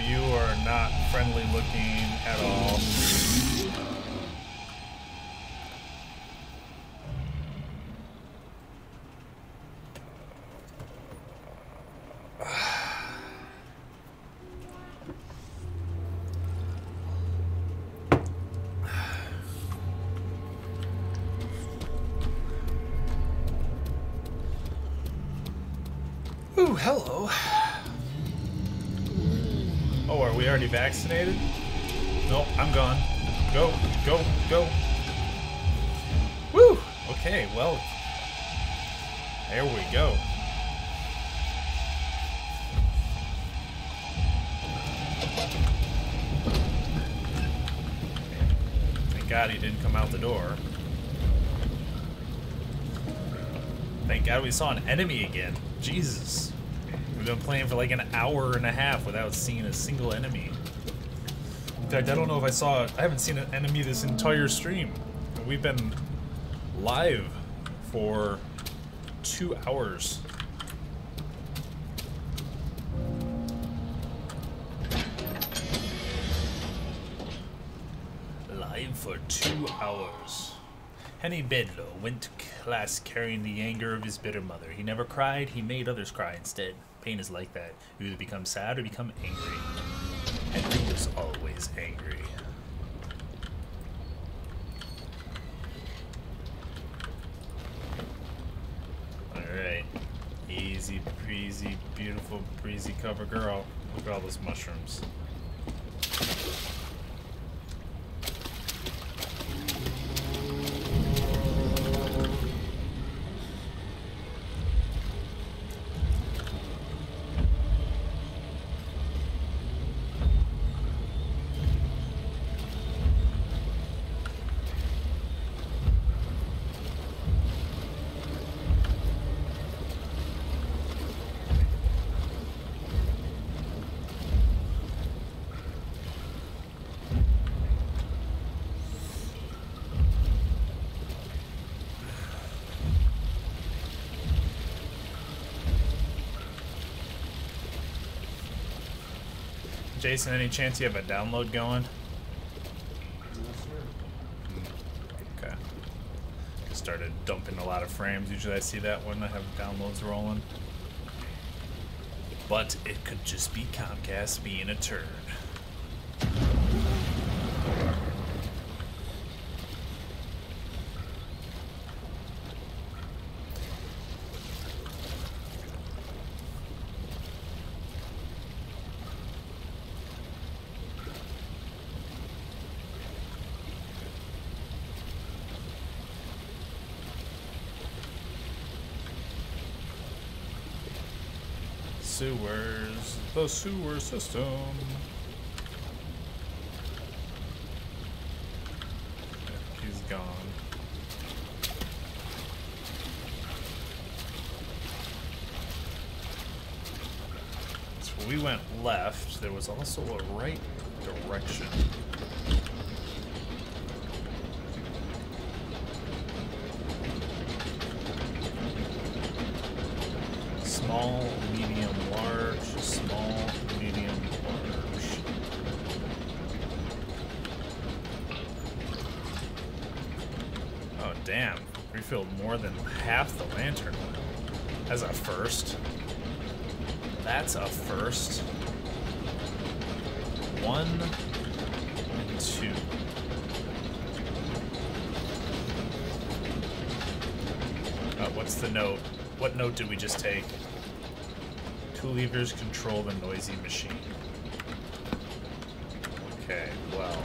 [SPEAKER 2] you are not friendly looking at all. Ooh, hello. Oh, are we already vaccinated? Nope, I'm gone. Go, go, go. Woo! Okay, well, there we go. Thank God he didn't come out the door. Thank God we saw an enemy again. Jesus. We've been playing for like an hour and a half without seeing a single enemy. In fact, I don't know if I haven't seen an enemy this entire stream. We've been live for 2 hours. Live for 2 hours. Henny Bedlow went to class carrying the anger of his bitter mother. He never cried, he made others cry instead. Pain is like that. You either become sad or become angry. Henry was always angry. Alright. Easy breezy, beautiful breezy cover girl. Look at all those mushrooms. Jason, any chance you have a download going? Okay. Just started dumping a lot of frames. Usually I see that when I have downloads rolling. But it could just be Comcast being a turd. Sewers, the sewer system. He's gone. So we went left. There was also a right direction. Small, medium, large, small, medium, large. Oh, damn. Refilled more than half the lantern. That's a first. That's a first. 1 and 2. What's the note? What note did we just take? 2 levers control the noisy machine. Okay, well.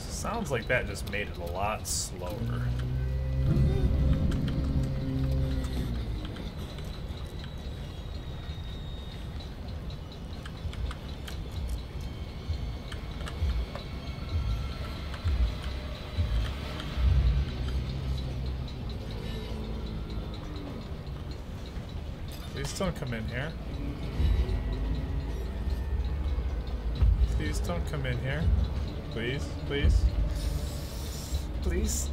[SPEAKER 2] Sounds like that just made it a lot slower. Please don't come in here. Please don't come in here. Please, please. Please.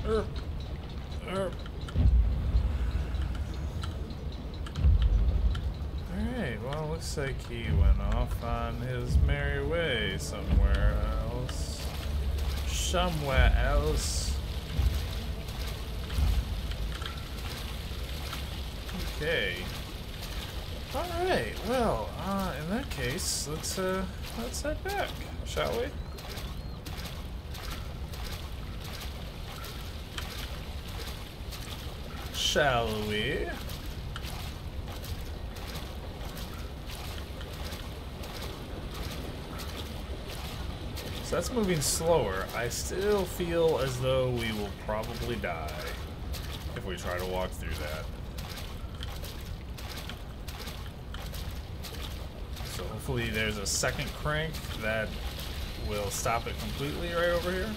[SPEAKER 2] Alright, well, looks like he went off on his merry way somewhere else. Somewhere else. Okay. Alright, well, in that case, let's head back, shall we? Shall we? So that's moving slower. I still feel as though we will probably die if we try to walk through that. So hopefully there's a second crank that will stop it completely right over here.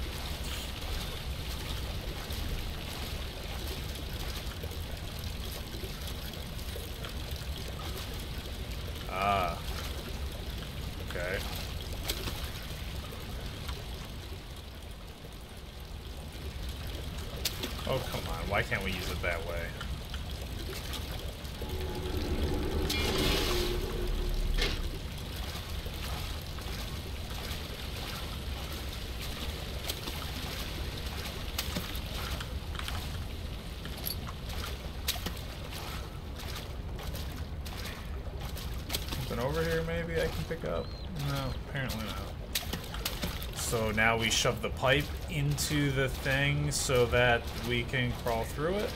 [SPEAKER 2] Oh, come on. Why can't we use it that way? Something over here maybe I can pick up? No, apparently not. So now we shove the pipe into the thing so that we can crawl through it.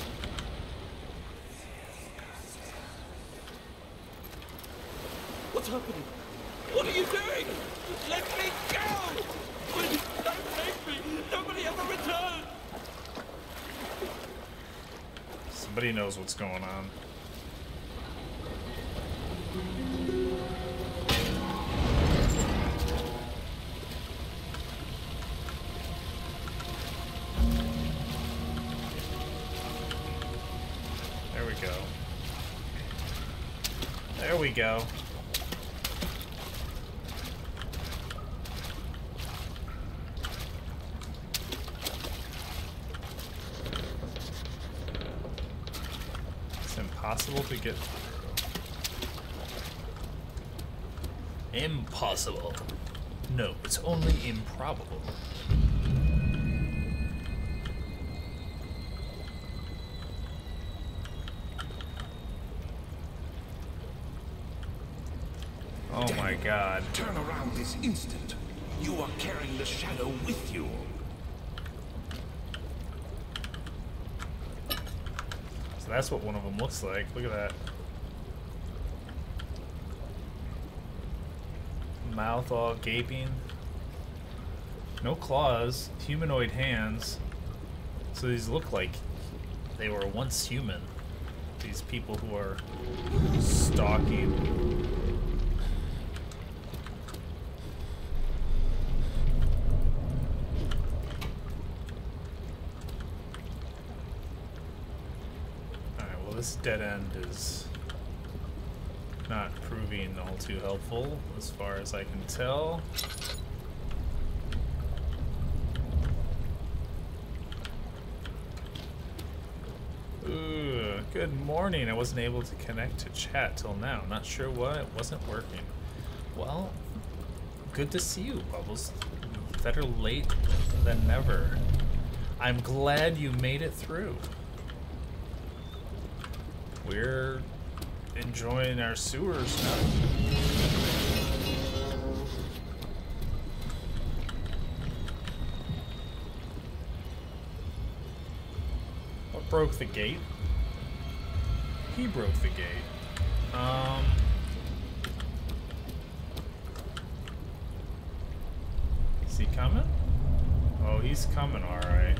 [SPEAKER 6] What's happening? What are you doing? Let me go! Please, don't take me! Nobody ever return!
[SPEAKER 2] Somebody knows what's going on. There we go. It's impossible to get through. Impossible. No, it's only improbable. Oh my God.
[SPEAKER 3] Turn around this instant. You are carrying the shadow with you.
[SPEAKER 2] So that's what one of them looks like. Look at that. Mouth all gaping. No claws. Humanoid hands. So these look like they were once human. These people who are stalking. This dead end is not proving all too helpful, as far as I can tell. Ooh, good morning. I wasn't able to connect to chat till now. Not sure why it wasn't working. Well, good to see you, Bubbles. Better late than never. I'm glad you made it through. We're enjoying our sewers now. What broke the gate? He broke the gate. Is he coming? Oh, he's coming, all right.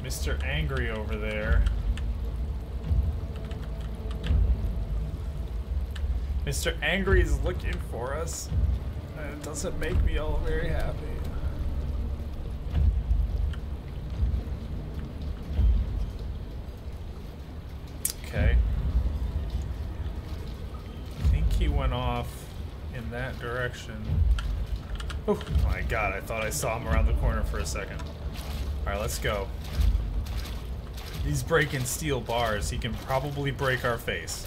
[SPEAKER 2] Mr. Angry over there. Mr. Angry is looking for us, and it doesn't make me all very happy. Okay. I think he went off in that direction. Oh my God, I thought I saw him around the corner for a second. Alright, let's go. He's breaking steel bars. He can probably break our face.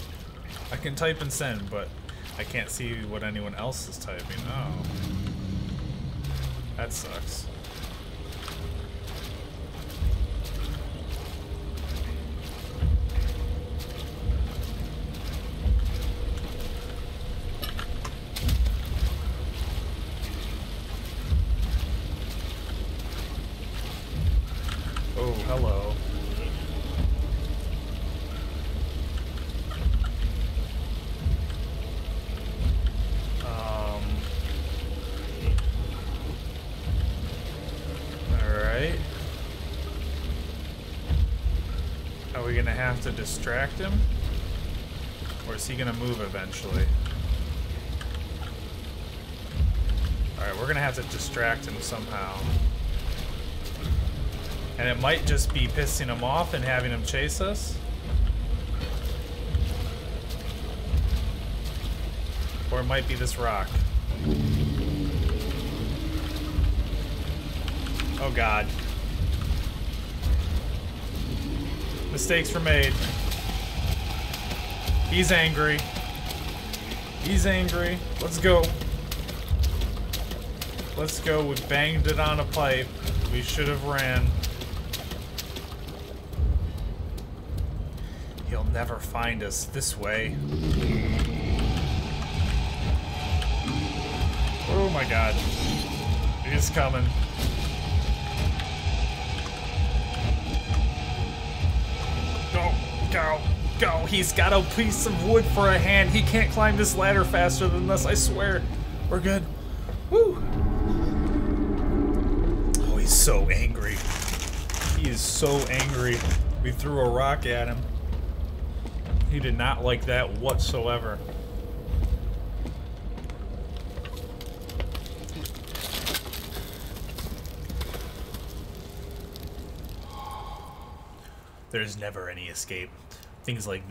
[SPEAKER 2] I can type and send, but I can't see what anyone else is typing. Oh. That sucks. Oh, hello. Alright. Are we gonna have to distract him? Or is he gonna move eventually? Alright, we're gonna have to distract him somehow. And it might just be pissing him off and having him chase us. Or it might be this rock. Oh god. Mistakes were made. He's angry. He's angry. Let's go. Let's go. We banged it on a pipe. We should have ran. He'll never find us this way. Oh my god. He's coming. Go, go, go. He's got a piece of wood for a hand. He can't climb this ladder faster than this, I swear. We're good. Woo. Oh, he's so angry. He is so angry. We threw a rock at him. He did not like that whatsoever. There's never any escape. Things like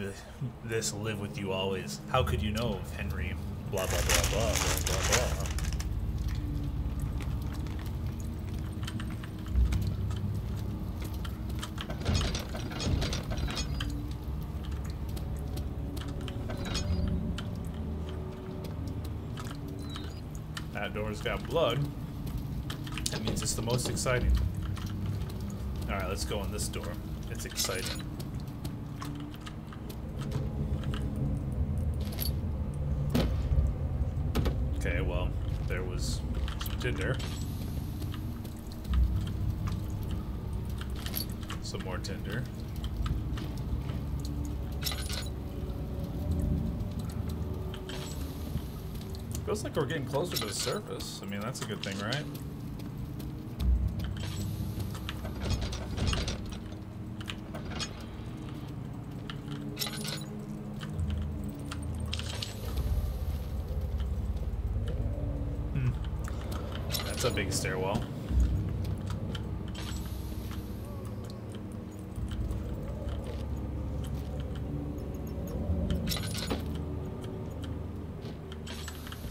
[SPEAKER 2] this live with you always. How could you know if Henry blah blah blah blah blah blah blah. That door's got blood. That means it's the most exciting. Alright, let's go in this door. It's exciting. Okay, well, there was some tinder. Some more tinder. Feels like we're getting closer to the surface. I mean, that's a good thing, right? That's a big stairwell.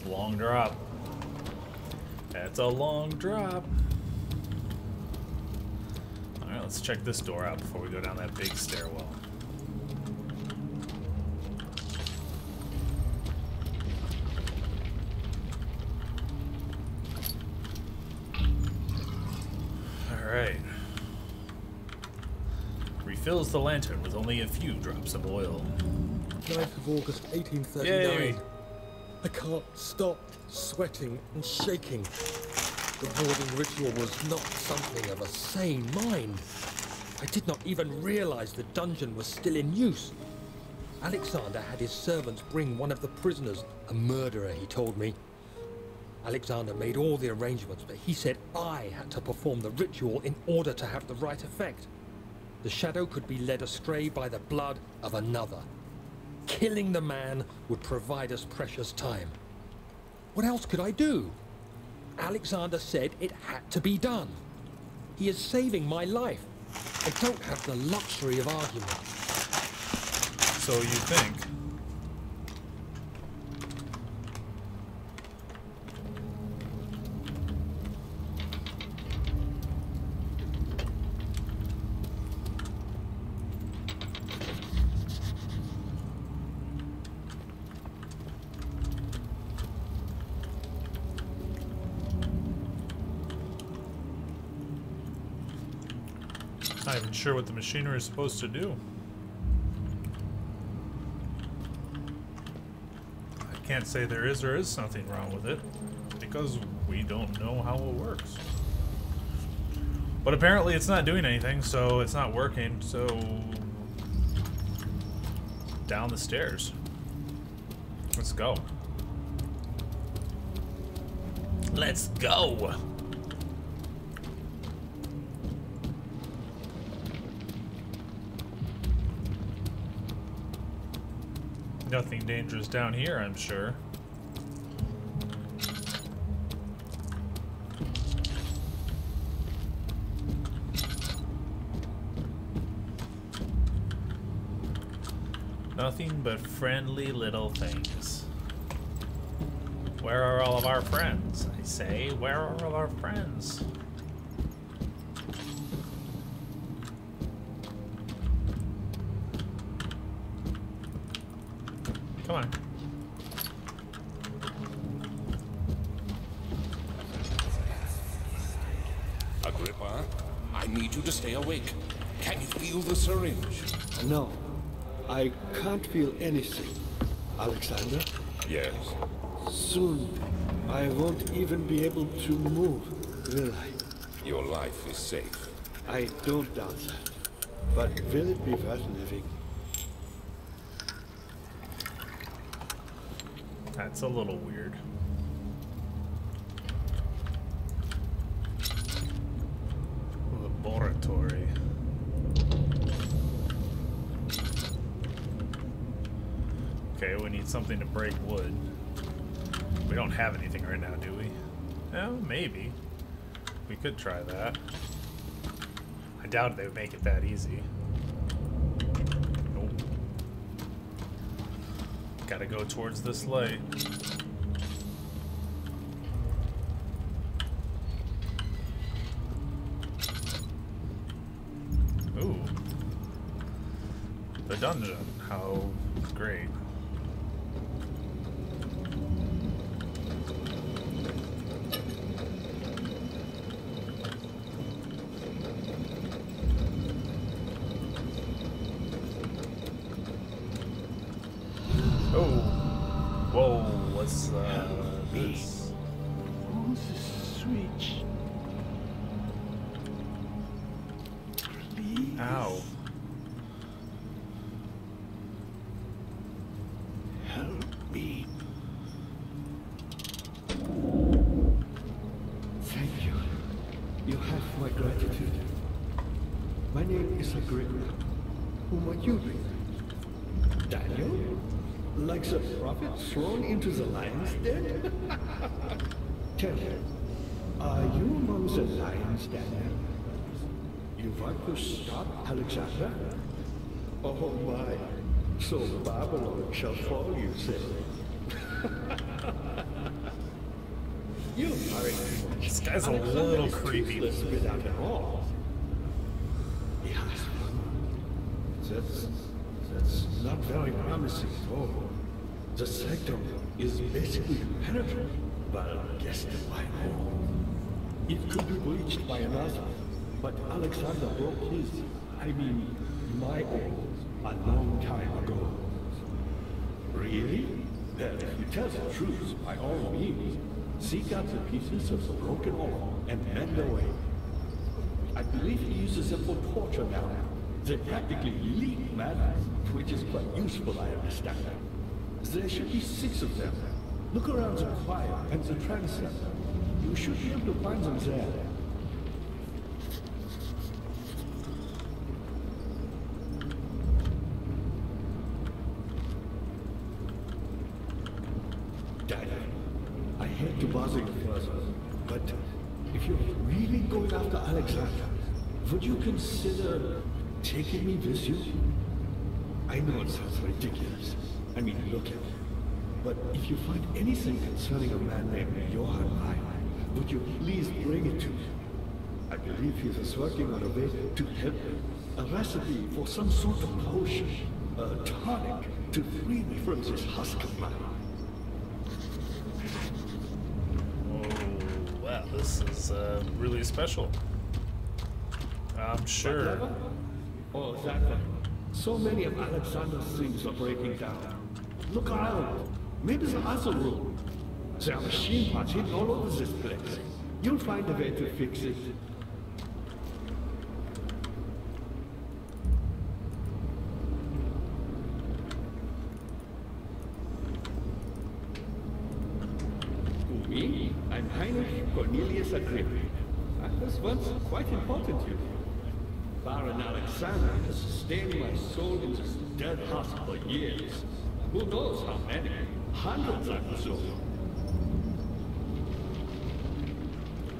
[SPEAKER 2] Long drop. That's a long drop. Alright, let's check this door out before we go down that big stairwell. Alright. Refills the lantern with only a few drops of oil.
[SPEAKER 4] 9th of August, 1839.
[SPEAKER 2] Yay.
[SPEAKER 4] I can't stop sweating and shaking. The warding ritual was not something of a sane mind. I did not even realize the dungeon was still in use. Alexander had his servants bring one of the prisoners, a murderer, he told me. Alexander made all the arrangements, but he said I had to perform the ritual in order to have the right effect. The shadow could be led astray by the blood of another. Killing the man would provide us precious time. What else could I do? Alexander said it had to be done. He is saving my life. I don't have the luxury of argument.
[SPEAKER 2] So you think? Not even sure what the machinery is supposed to do. I can't say there is or is something wrong with it because we don't know how it works. But apparently it's not doing anything, so it's not working, so down the stairs. Let's go. Let's go. Nothing dangerous down here, I'm sure. Nothing but friendly little things. Where are all of our friends? I say, where are all our friends? Come on.
[SPEAKER 3] Agrippa, I need you to stay awake. Can you feel the syringe?
[SPEAKER 7] No, I can't feel anything. Alexander,
[SPEAKER 3] Yes.
[SPEAKER 7] soon I won't even be able to move, will I?
[SPEAKER 3] Your life is safe.
[SPEAKER 7] I don't doubt that. But will it be worth living?
[SPEAKER 2] That's a little weird. Laboratory. Okay, we need something to break wood. We don't have anything right now, do we? No, maybe. We could try that. I doubt they would make it that easy. Nope. Gotta go towards this light. Ooh. The dungeon. How great. Oh. Whoa, what's this?
[SPEAKER 7] Who's the switch? Please.
[SPEAKER 2] Ow.
[SPEAKER 7] Help me. Thank you. You have my gratitude. My name is Agrippa. Who might you be? Daniel? Like the prophet thrown into the lion's den? Tell me, are you among the lions, Daniel? You want to stop Alexander? Oh my, so Babylon shall fall, you say? You worry too much.
[SPEAKER 2] This guy's a
[SPEAKER 7] Alexander
[SPEAKER 2] little
[SPEAKER 7] is
[SPEAKER 2] creepy.
[SPEAKER 7] toothless without an all. Yes, that's not very promising at all. The sector is basically impenetrable, but guessed by all. It could be breached by another, but Alexander broke his, my own, a long time ago. Really? Well, if you tell the truth, by all means, seek out the pieces of the broken wall and mend away. I believe he uses them for torture now. They practically leak madness, which is quite useful, I understand. There should be 6 of them. Look around the choir and the transept. You should be able to find them there. Daniel, I hate to bother you further, but if you're really going after Alexander, would you consider taking me with you? I know it sounds ridiculous. I mean, look at it. But if you find anything concerning a man named Johann, would you please bring it to me? I believe he is working on a way to help me. A recipe for some sort of potion, a tonic, to free me from this husk of mine.
[SPEAKER 2] Oh, wow, this is really special. I'm sure.
[SPEAKER 7] Whatever? Oh, that one. So many of Alexander's things are breaking down. Look around. Maybe the other room. There are machine parts hidden all over this place. You'll find a way to fix it. Me? I'm Heinrich Cornelius Agrippa. I was once quite important to you. Baron Alexander has sustained my soul in this dead husk for years. Who knows how many? Hundreds, I presume.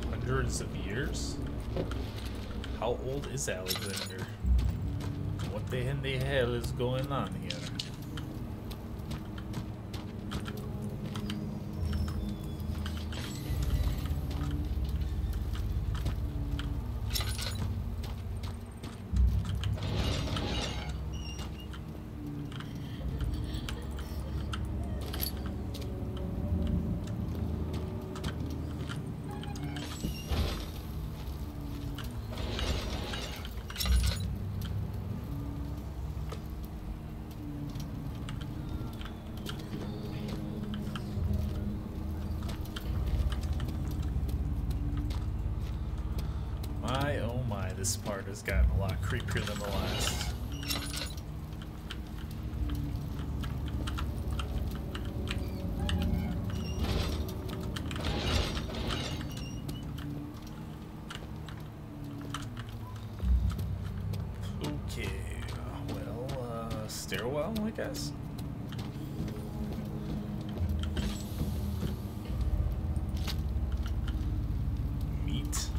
[SPEAKER 2] Hundreds of years? How old is Alexander? What the hell is going on here? My, oh my, this part has gotten a lot creepier than the last. Okay, well, stairwell, I guess? Meat.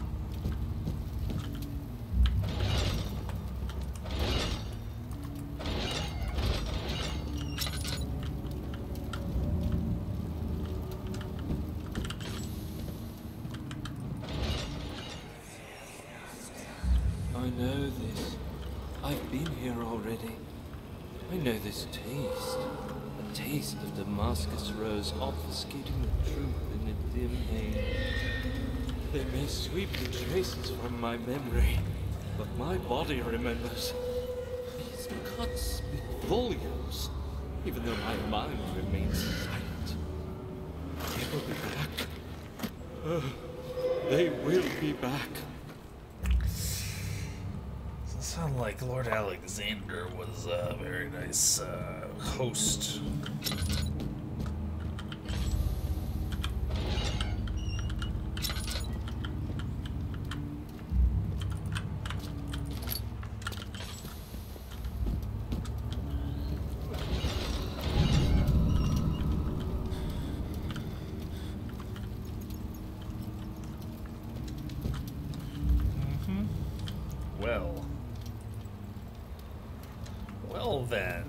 [SPEAKER 8] I know this. I've been here already. I know this taste. A taste of Damascus rose obfuscating the truth in a dim haze. They may sweep the traces from my memory, but my body remembers. These cuts speak volumes, even though my mind remains silent. They will be back. They will be back.
[SPEAKER 2] Sound like Lord Alexander was a very nice host. Well then.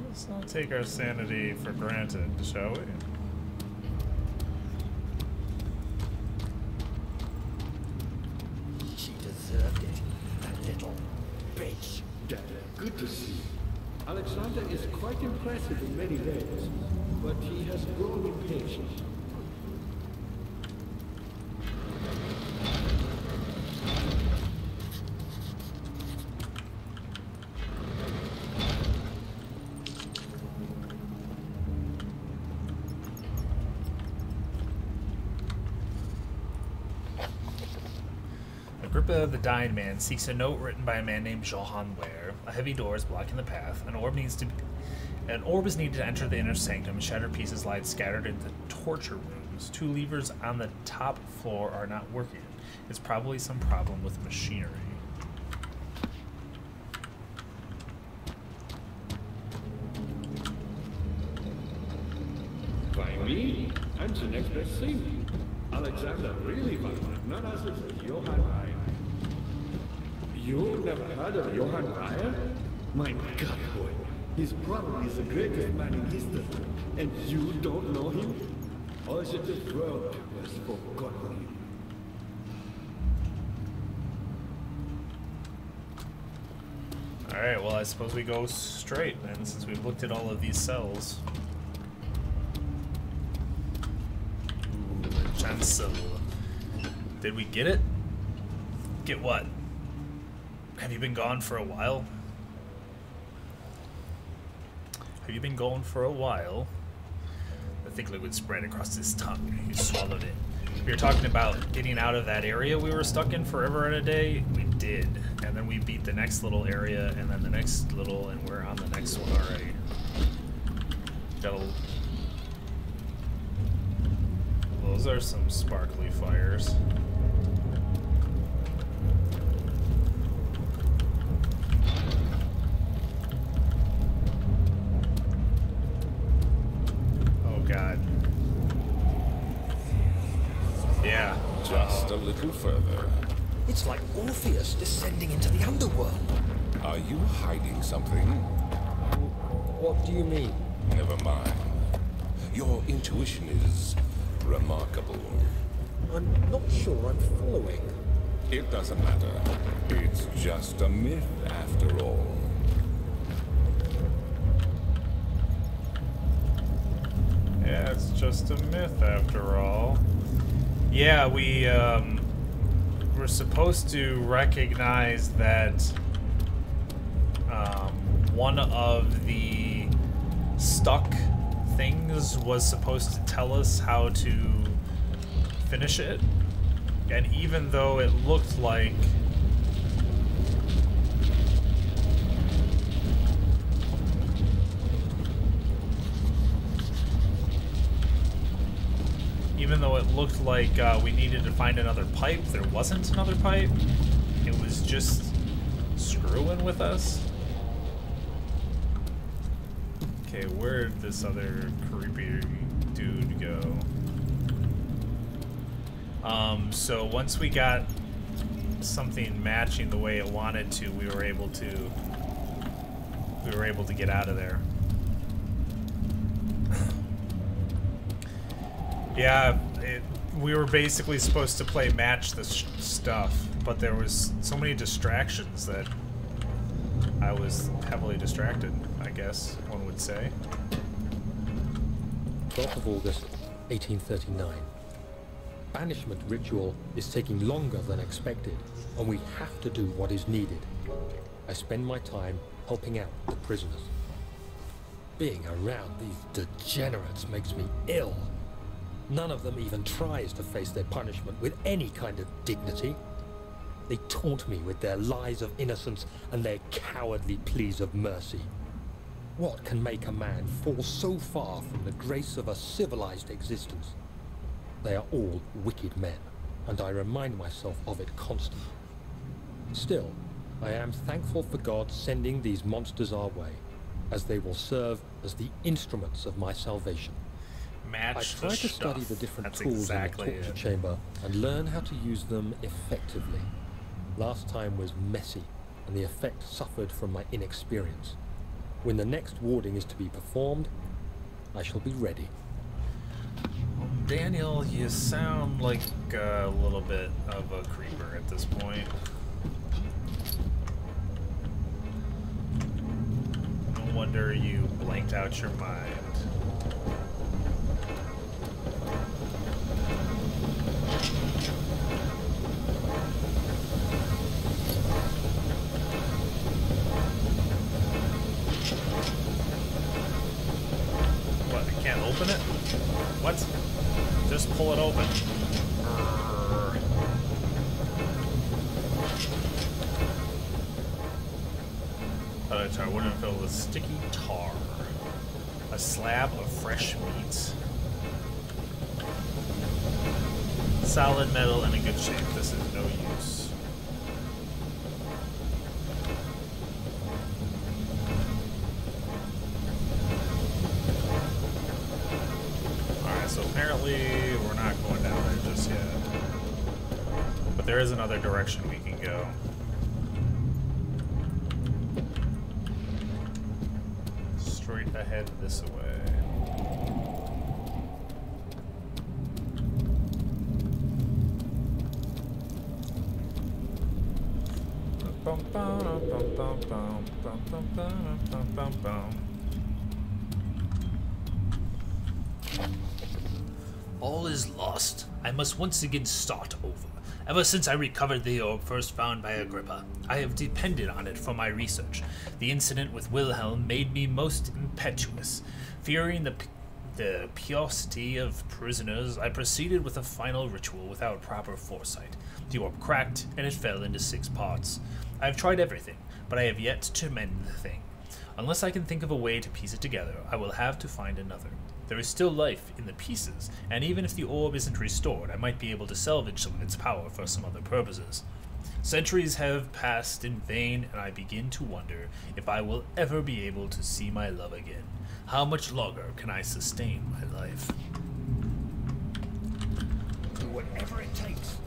[SPEAKER 2] Let's not take our sanity for granted, shall we?
[SPEAKER 6] She deserved it, that little bitch.
[SPEAKER 7] Good to see. Alexander is quite impressive in many ways, but he has grown impatient.
[SPEAKER 2] Agrippa the Dying Man seeks a note written by a man named Johann Ware. A heavy door is blocking the path. An orb is needed to enter the inner sanctum. Shattered pieces lie scattered in the torture rooms. 2 levers on the top floor are not working. It's probably some problem with machinery.
[SPEAKER 7] By me? I'm the next best thing. Alexander really found none other than Johann Ware. You never heard of Johann Ware? My God, boy. He's probably the greatest man in history. And you don't know him? Or is it the world has forgotten him?
[SPEAKER 2] Alright, well I suppose we go straight then, since we've looked at all of these cells. Ooh, the chancel. Did we get it? Get what? Have you been gone for a while? Have you been gone for a while? The thick liquid spread across his tongue. He swallowed it. We were talking about getting out of that area we were stuck in forever and a day. We did. And then we beat the next little area, and then the next little, and we're on the next one already. Those are some sparkly fires. God. Yeah.
[SPEAKER 3] Just a little further.
[SPEAKER 6] It's like Orpheus descending into the underworld.
[SPEAKER 3] Are you hiding something?
[SPEAKER 4] What do you mean?
[SPEAKER 3] Never mind. Your intuition is remarkable.
[SPEAKER 4] I'm not sure I'm following.
[SPEAKER 3] It doesn't matter. It's just a myth after all.
[SPEAKER 2] Yeah, it's just a myth after all. Yeah, we we're supposed to recognize that one of the stuck things was supposed to tell us how to finish it. And even though it looked like we needed to find another pipe, there wasn't another pipe. It was just screwing with us. Okay, where'd this other creepy dude go? So once we got something matching the way it wanted to, we were able to get out of there. Yeah, we were basically supposed to play match the stuff, but there was so many distractions that I was heavily distracted, I guess one would say.
[SPEAKER 4] 12th of August, 1839. Banishment ritual is taking longer than expected, and we have to do what is needed. I spend my time helping out the prisoners. Being around these degenerates makes me ill. None of them even tries to face their punishment with any kind of dignity. They taunt me with their lies of innocence and their cowardly pleas of mercy. What can make a man fall so far from the grace of a civilized existence? They are all wicked men, and I remind myself of it constantly. Still, I am thankful for God sending these monsters our way, as they will serve as the instruments of my salvation. I try to study the different tools in the torture chamber and learn how to use them effectively. Last time was messy, and the effect suffered from my inexperience. When the next warding is to be performed, I shall be ready.
[SPEAKER 2] Daniel, you sound like a little bit of a creeper at this point. No wonder you blanked out your mind. What, I can't open it? What? Just pull it open. Tar wooden filled with sticky tar. A slab of fresh meat. Solid metal and in good shape. This is no use. Alright, so apparently we're not going down there just yet. But there is another direction we can go. Straight ahead this way.
[SPEAKER 9] All is lost. I must once again start over. Ever since I recovered the orb first found by Agrippa, I have depended on it for my research. The incident with Wilhelm made me most impetuous. Fearing the purity of prisoners, I proceeded with a final ritual without proper foresight. The orb cracked, and it fell into 6 parts. I have tried everything, but I have yet to mend the thing. Unless I can think of a way to piece it together, I will have to find another. There is still life in the pieces, and even if the orb isn't restored, I might be able to salvage some of its power for some other purposes. Centuries have passed in vain, and I begin to wonder if I will ever be able to see my love again. How much longer can I sustain my life?
[SPEAKER 6] Do whatever it takes.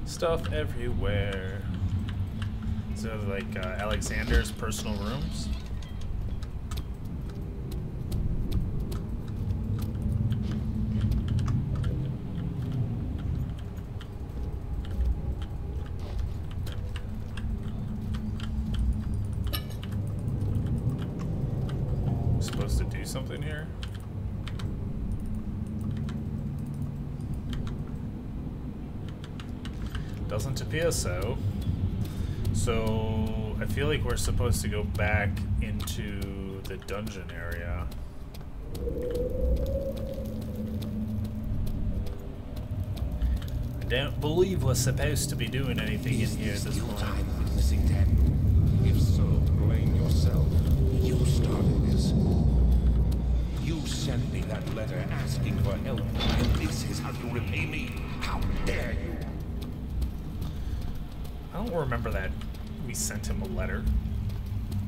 [SPEAKER 2] Stuff everywhere. So like Alexander's personal rooms. something here? Doesn't appear so. So I feel like we're supposed to go back into the dungeon area. I don't believe we're supposed to be doing anything in here at this point.
[SPEAKER 3] I'm witnessing them. If so, blame yourself. You started this. You sent me that letter asking for help, and this is how you repay me. How dare you?
[SPEAKER 2] I don't remember that we sent him a letter.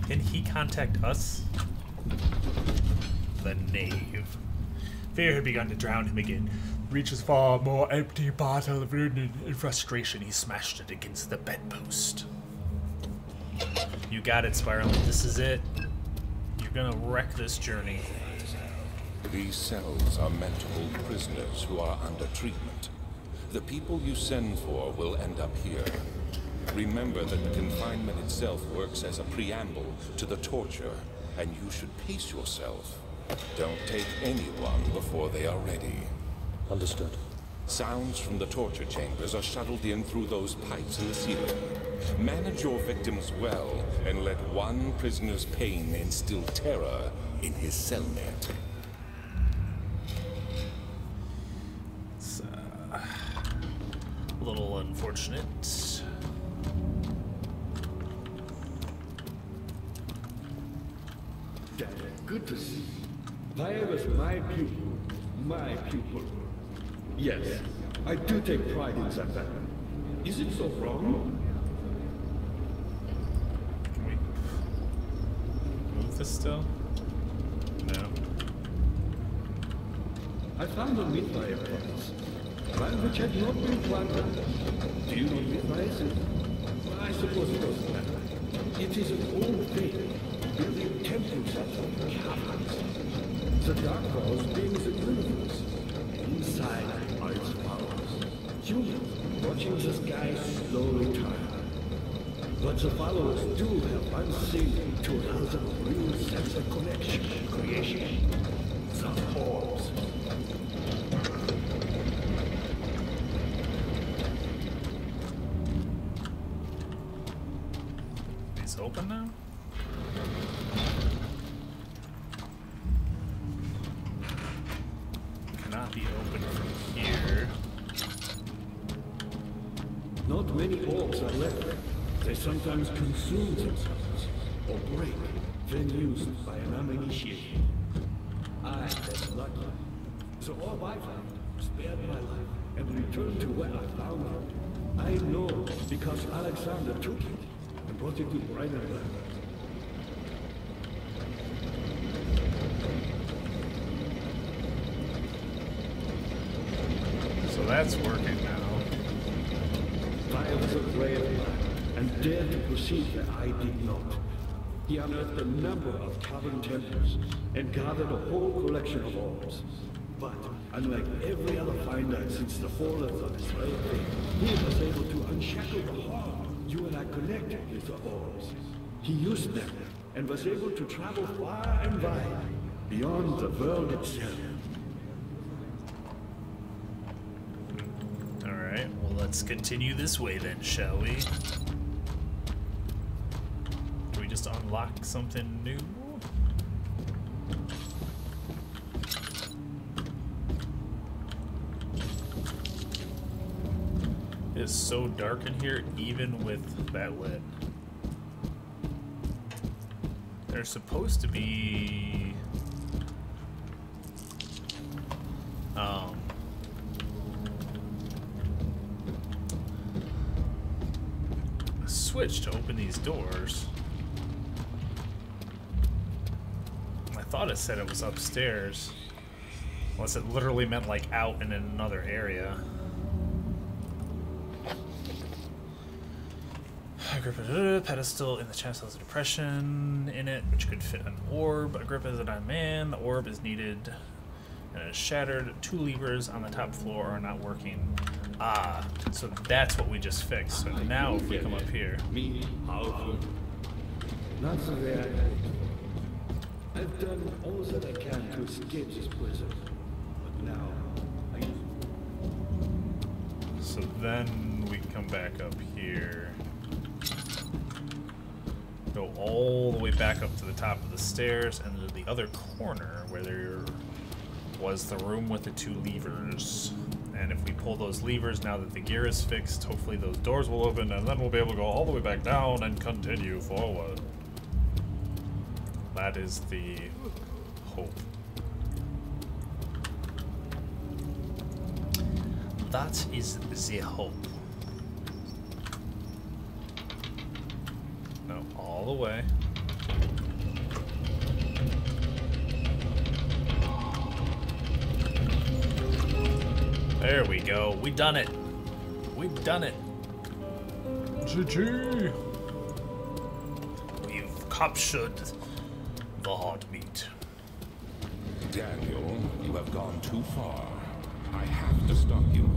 [SPEAKER 2] Didn't he contact us? The knave. Fear had begun to drown him again. Reaches for a more empty bottle of ruin. In frustration, he smashed it against the bedpost. You got it, Spiraling. This is it. You're gonna wreck this journey.
[SPEAKER 3] These cells are meant to hold prisoners who are under treatment. The people you send for will end up here. Remember that confinement itself works as a preamble to the torture, and you should pace yourself. Don't take anyone before they are ready.
[SPEAKER 4] Understood.
[SPEAKER 3] Sounds from the torture chambers are shuttled in through those pipes in the ceiling. Manage your victims well, and let one prisoner's pain instill terror in his cellmate.
[SPEAKER 2] It's a little unfortunate.
[SPEAKER 7] Good to see. Hiya was my pupil. My pupil. Yes, I do take pride in that. Is it so wrong?
[SPEAKER 2] Can we move this still? No.
[SPEAKER 7] I found a midnight place, one which had not been planted. Do you know midnight? I suppose it doesn't matter. It is an old thing. Building temples out of caverns. The dark halls being the universe. Inside are its followers. Humans watching the sky slowly turn. But the followers do have one thing to allow them a real sense of connection and creation. The orbs.
[SPEAKER 2] It's open now? Cannot be open from here.
[SPEAKER 7] Not many orbs are left. They sometimes consume themselves or break when used by an uninitiated. I was lucky. The orb I found spared my life and returned to where I found it. I know because Alexander took it and brought it to Brandenburg.
[SPEAKER 2] So that's working now.
[SPEAKER 7] I was a brave man and dared to proceed where I did not. He unearthed a number of cavern temples and gathered a whole collection of orbs. But unlike every other finder since the fall of the Israel, he was able to unshackle the heart you and I connected with the orbs. He used them and was able to travel far and wide, beyond the world itself.
[SPEAKER 2] Alright, well let's continue this way then, shall we? Can we just unlock something new? It is so dark in here, even with that lit. There's supposed to be a switch to open these doors. I thought it said it was upstairs, unless it literally meant like out and in another area. Agrippa, pedestal in the chest has a depression in it, which could fit an orb. Agrippa is a dying man. The orb is needed and it is shattered. 2 levers on the top floor are not working. Ah, so that's what we just fixed. So now if we come up here.
[SPEAKER 7] Me, powerful. Not so very. I've done all that I can to escape this prison. But now,
[SPEAKER 2] So then we come back up here. Go all the way back up to the top of the stairs and to the other corner where there was the room with the 2 levers. And if we pull those levers, now that the gear is fixed, hopefully those doors will open, and then we'll be able to go all the way back down and continue forward. That is the hope.
[SPEAKER 9] That is the hope.
[SPEAKER 2] No, all the way.
[SPEAKER 9] There we go. We done it. We've done it.
[SPEAKER 2] GG!
[SPEAKER 9] We've captured the hard meat.
[SPEAKER 3] Daniel, you have gone too far. I have to stop you.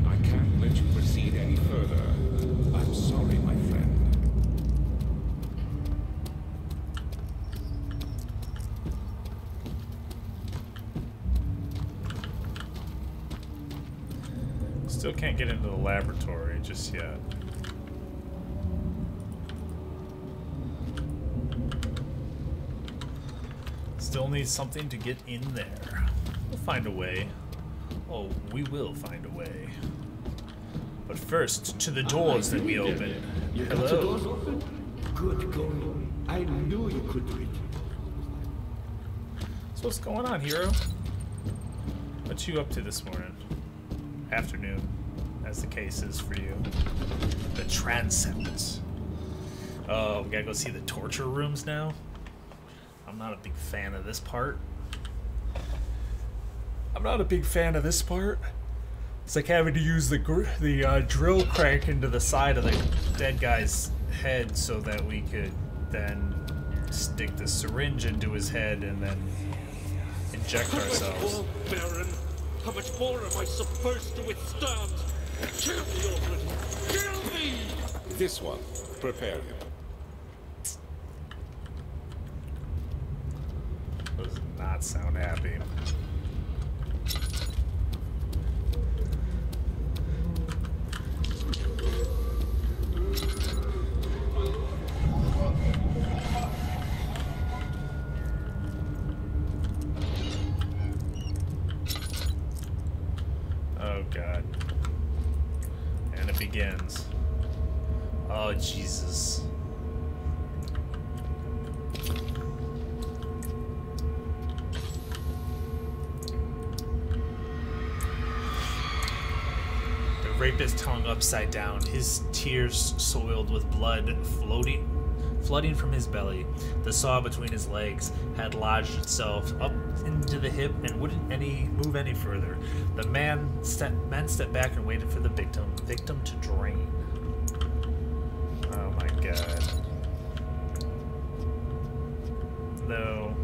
[SPEAKER 3] I can't let you proceed any further. I'm sorry, my friend.
[SPEAKER 2] Still can't get into the laboratory just yet. Still need something to get in there. We'll find a way. Oh, we will find a way. But first, to the doors that we opened.
[SPEAKER 7] you got the doors
[SPEAKER 2] Hello.
[SPEAKER 7] open? Good going. I knew you could do it.
[SPEAKER 2] So what's going on, hero? What you up to this morning? Afternoon, as the case is for you.
[SPEAKER 9] The transepts. Oh, we gotta go see the torture rooms now? I'm not a big fan of this part.
[SPEAKER 2] I'm not a big fan of this part. It's like having to use the drill crank into the side of the dead guy's head so that we could then stick the syringe into his head and then inject ourselves.
[SPEAKER 6] Baron, how much more am I supposed to withstand? Kill me already! Kill me!
[SPEAKER 3] This one, prepare him.
[SPEAKER 2] Does not sound happy. Oh God. And it begins.
[SPEAKER 9] Oh, Jesus. The rapist hung upside down, his tears soiled with blood flooding from his belly. The saw between his legs had lodged itself up into the hip and wouldn't move any further. The man stepped back and waited for the victim to drain.
[SPEAKER 2] Oh my God. No.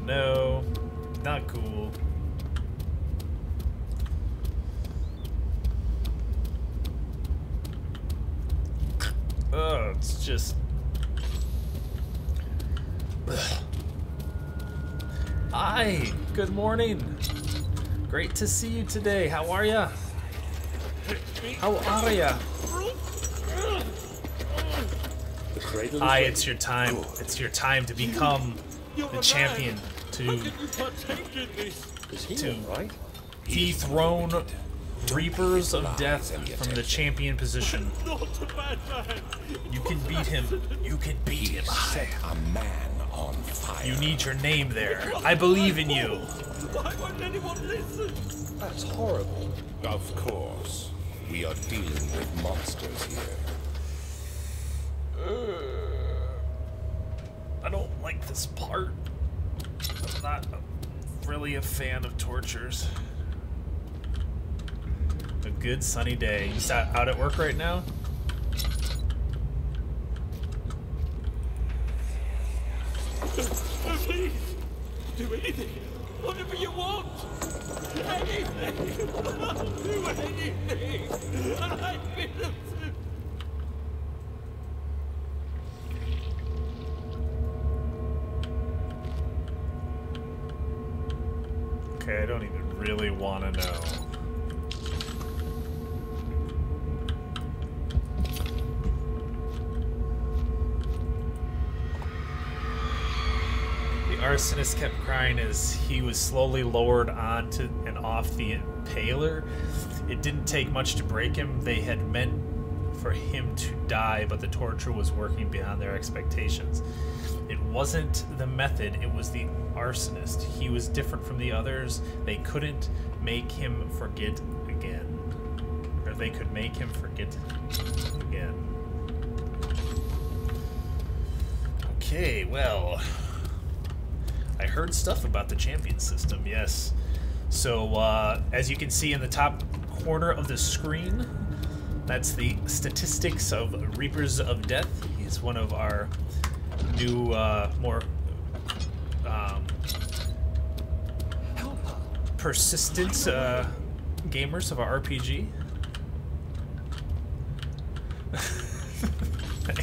[SPEAKER 2] No. Not cool. Oh, it's just... Hi, good morning. Great to see you today. How are ya? How are ya? Hi, it's your time. It's your time to become the champion, to dethrone Reapers of Death from the champion position. You can beat him. You can beat him.
[SPEAKER 3] Set a man on fire.
[SPEAKER 9] You need your name there. I believe in you.
[SPEAKER 6] Why won't anyone listen?
[SPEAKER 4] That's horrible.
[SPEAKER 3] Of course. We are dealing with monsters here.
[SPEAKER 2] I don't like this part. I'm not really a fan of tortures. A good sunny day. You out at work right now?
[SPEAKER 6] Please, do anything. Whatever you want. Anything. Do anything. I'm innocent.
[SPEAKER 2] Okay, I don't even really want to know. The arsonist kept crying as he was slowly lowered onto and off the impaler. It didn't take much to break him. They had meant for him to die, but the torture was working beyond their expectations. It wasn't the method, it was the arsonist. He was different from the others. They couldn't make him forget again. Or they could make him forget again. Okay, well, I heard stuff about the champion system, yes. So, as you can see in the top corner of the screen, that's the statistics of Reapers of Death. He's one of our new, more persistent gamers of our RPG.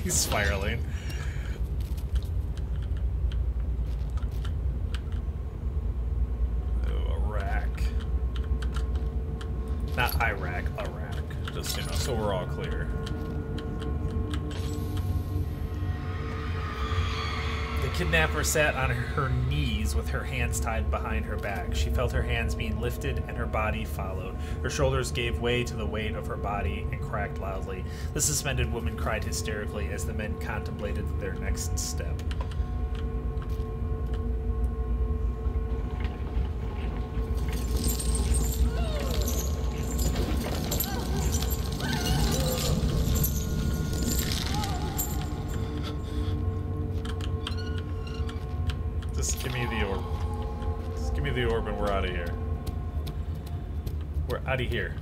[SPEAKER 2] He's spiraling. Not Iraq, Iraq. Just, you know, so we're all clear. The kidnapper sat on her knees with her hands tied behind her back. She felt her hands being lifted and her body followed. Her shoulders gave way to the weight of her body and cracked loudly. The suspended woman cried hysterically as the men contemplated their next step. Just give me the orb. Just give me the orb and we're out of here. We're out of here.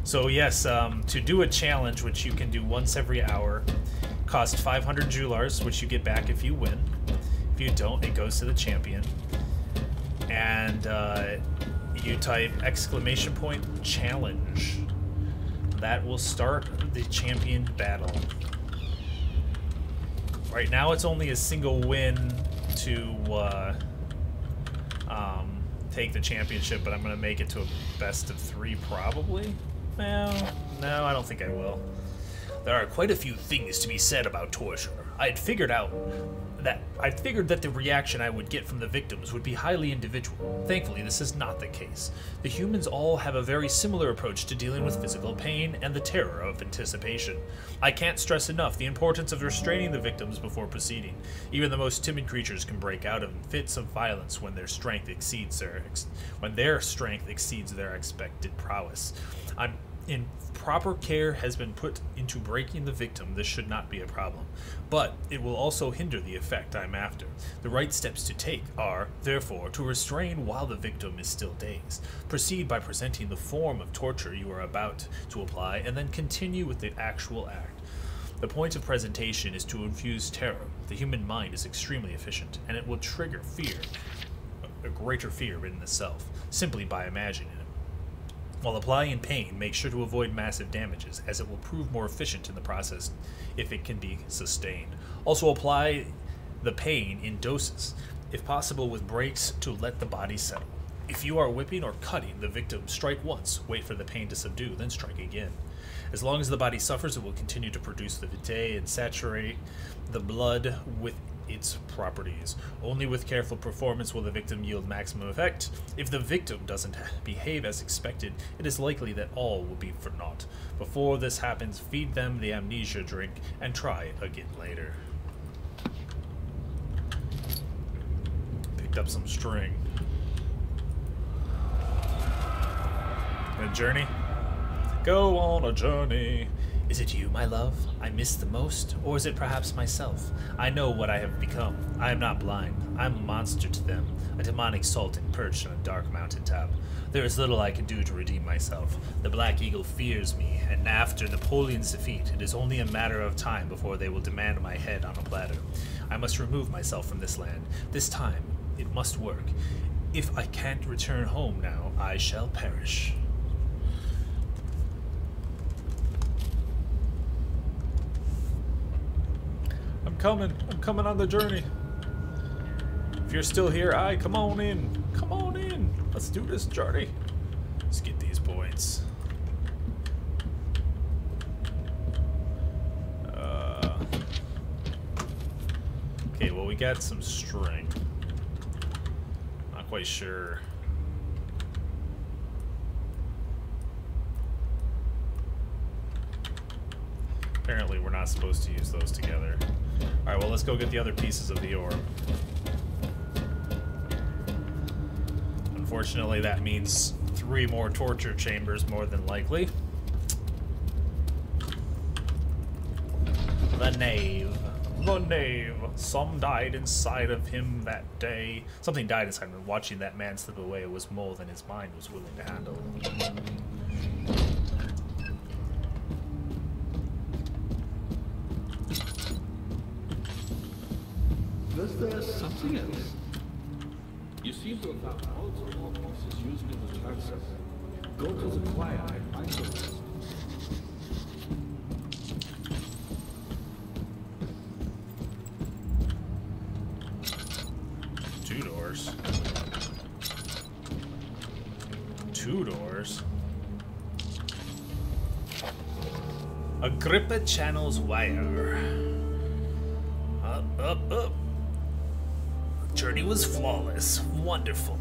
[SPEAKER 2] So yes, to do a challenge, which you can do once every hour, costs 500 Julars, which you get back if you win. If you don't, it goes to the champion. And you type !challenge. That will start the champion battle. Right now it's only a single win to take the championship, but I'm going to make it to a best of 3 probably. No, I don't think I will. There are quite a few things to be said about torture. I figured that the reaction I would get from the victims would be highly individual. Thankfully, this is not the case. The humans all have a very similar approach to dealing with physical pain and the terror of anticipation. I can't stress enough the importance of restraining the victims before proceeding. Even the most timid creatures can break out in fits of violence when their strength exceeds their expected prowess. In proper care has been put into breaking the victim, this should not be a problem. But it will also hinder the effect I'm after. The right steps to take are, therefore, to restrain while the victim is still dazed. Proceed by presenting the form of torture you are about to apply, and then continue with the actual act. The point of presentation is to infuse terror. The human mind is extremely efficient, and it will trigger fear, a greater fear in itself, simply by imagining it. While applying pain, make sure to avoid massive damages, as it will prove more efficient in the process if it can be sustained. Also apply the pain in doses, if possible with breaks to let the body settle. If you are whipping or cutting the victim, strike once, wait for the pain to subdue, then strike again. As long as the body suffers, it will continue to produce the vitae and saturate the blood with its properties. Only with careful performance will the victim yield maximum effect. If the victim doesn't behave as expected, it is likely that all will be for naught. Before this happens, feed them the amnesia drink and try again later. Picked up some string. A journey? Go on a journey. Is it you, my love, I miss the most, or is it perhaps myself? I know what I have become. I am not blind. I am a monster to them, a demonic sultan perched on a dark mountaintop. There is little I can do to redeem myself. The Black Eagle fears me, and after Napoleon's defeat, it is only a matter of time before they will demand my head on a platter. I must remove myself from this land. This time, it must work. If I can't return home now, I shall perish. coming. I'm coming on the journey. If you're still here, come on in. Come on in. Let's do this journey. Let's get these points. Okay, well, we got some string. Not quite sure. Apparently, we're not supposed to use those together. Alright, well, let's go get the other pieces of the orb. Unfortunately, that means 3 more torture chambers, more than likely. The knave. The knave. Some died inside of him that day. Something died inside him. Watching that man slip away was more than his mind was willing to handle.
[SPEAKER 7] Was there something else? You seem to have found all the more pieces used in the transfer. Go to the choir and find them.
[SPEAKER 2] Two doors. Agrippa channels wire. Up. Journey was flawless. Wonderful.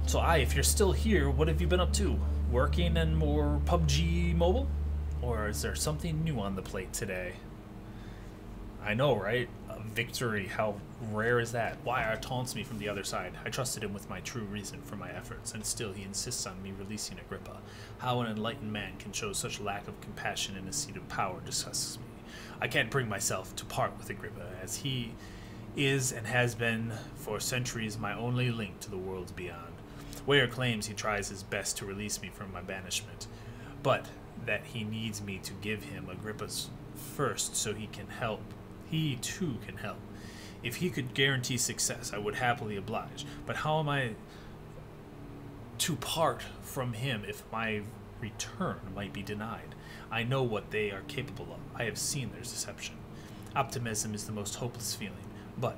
[SPEAKER 2] So, if you're still here, what have you been up to? Working in more PUBG Mobile? Or is there something new on the plate today? I know, right? A victory. How rare is that? Wire taunts me from the other side. I trusted him with my true reason for my efforts, and still he insists on me releasing Agrippa. How an enlightened man can show such lack of compassion in a seat of power disgusts me. I can't bring myself to part with Agrippa, as he is and has been for centuries my only link to the worlds beyond. Ware claims he tries his best to release me from my banishment, but that he needs me to give him Agrippa's first so he can help. He too can help. If he could guarantee success, I would happily oblige. But how am I to part from him if my return might be denied? I know what they are capable of. I have seen their deception. Optimism is the most hopeless feeling, but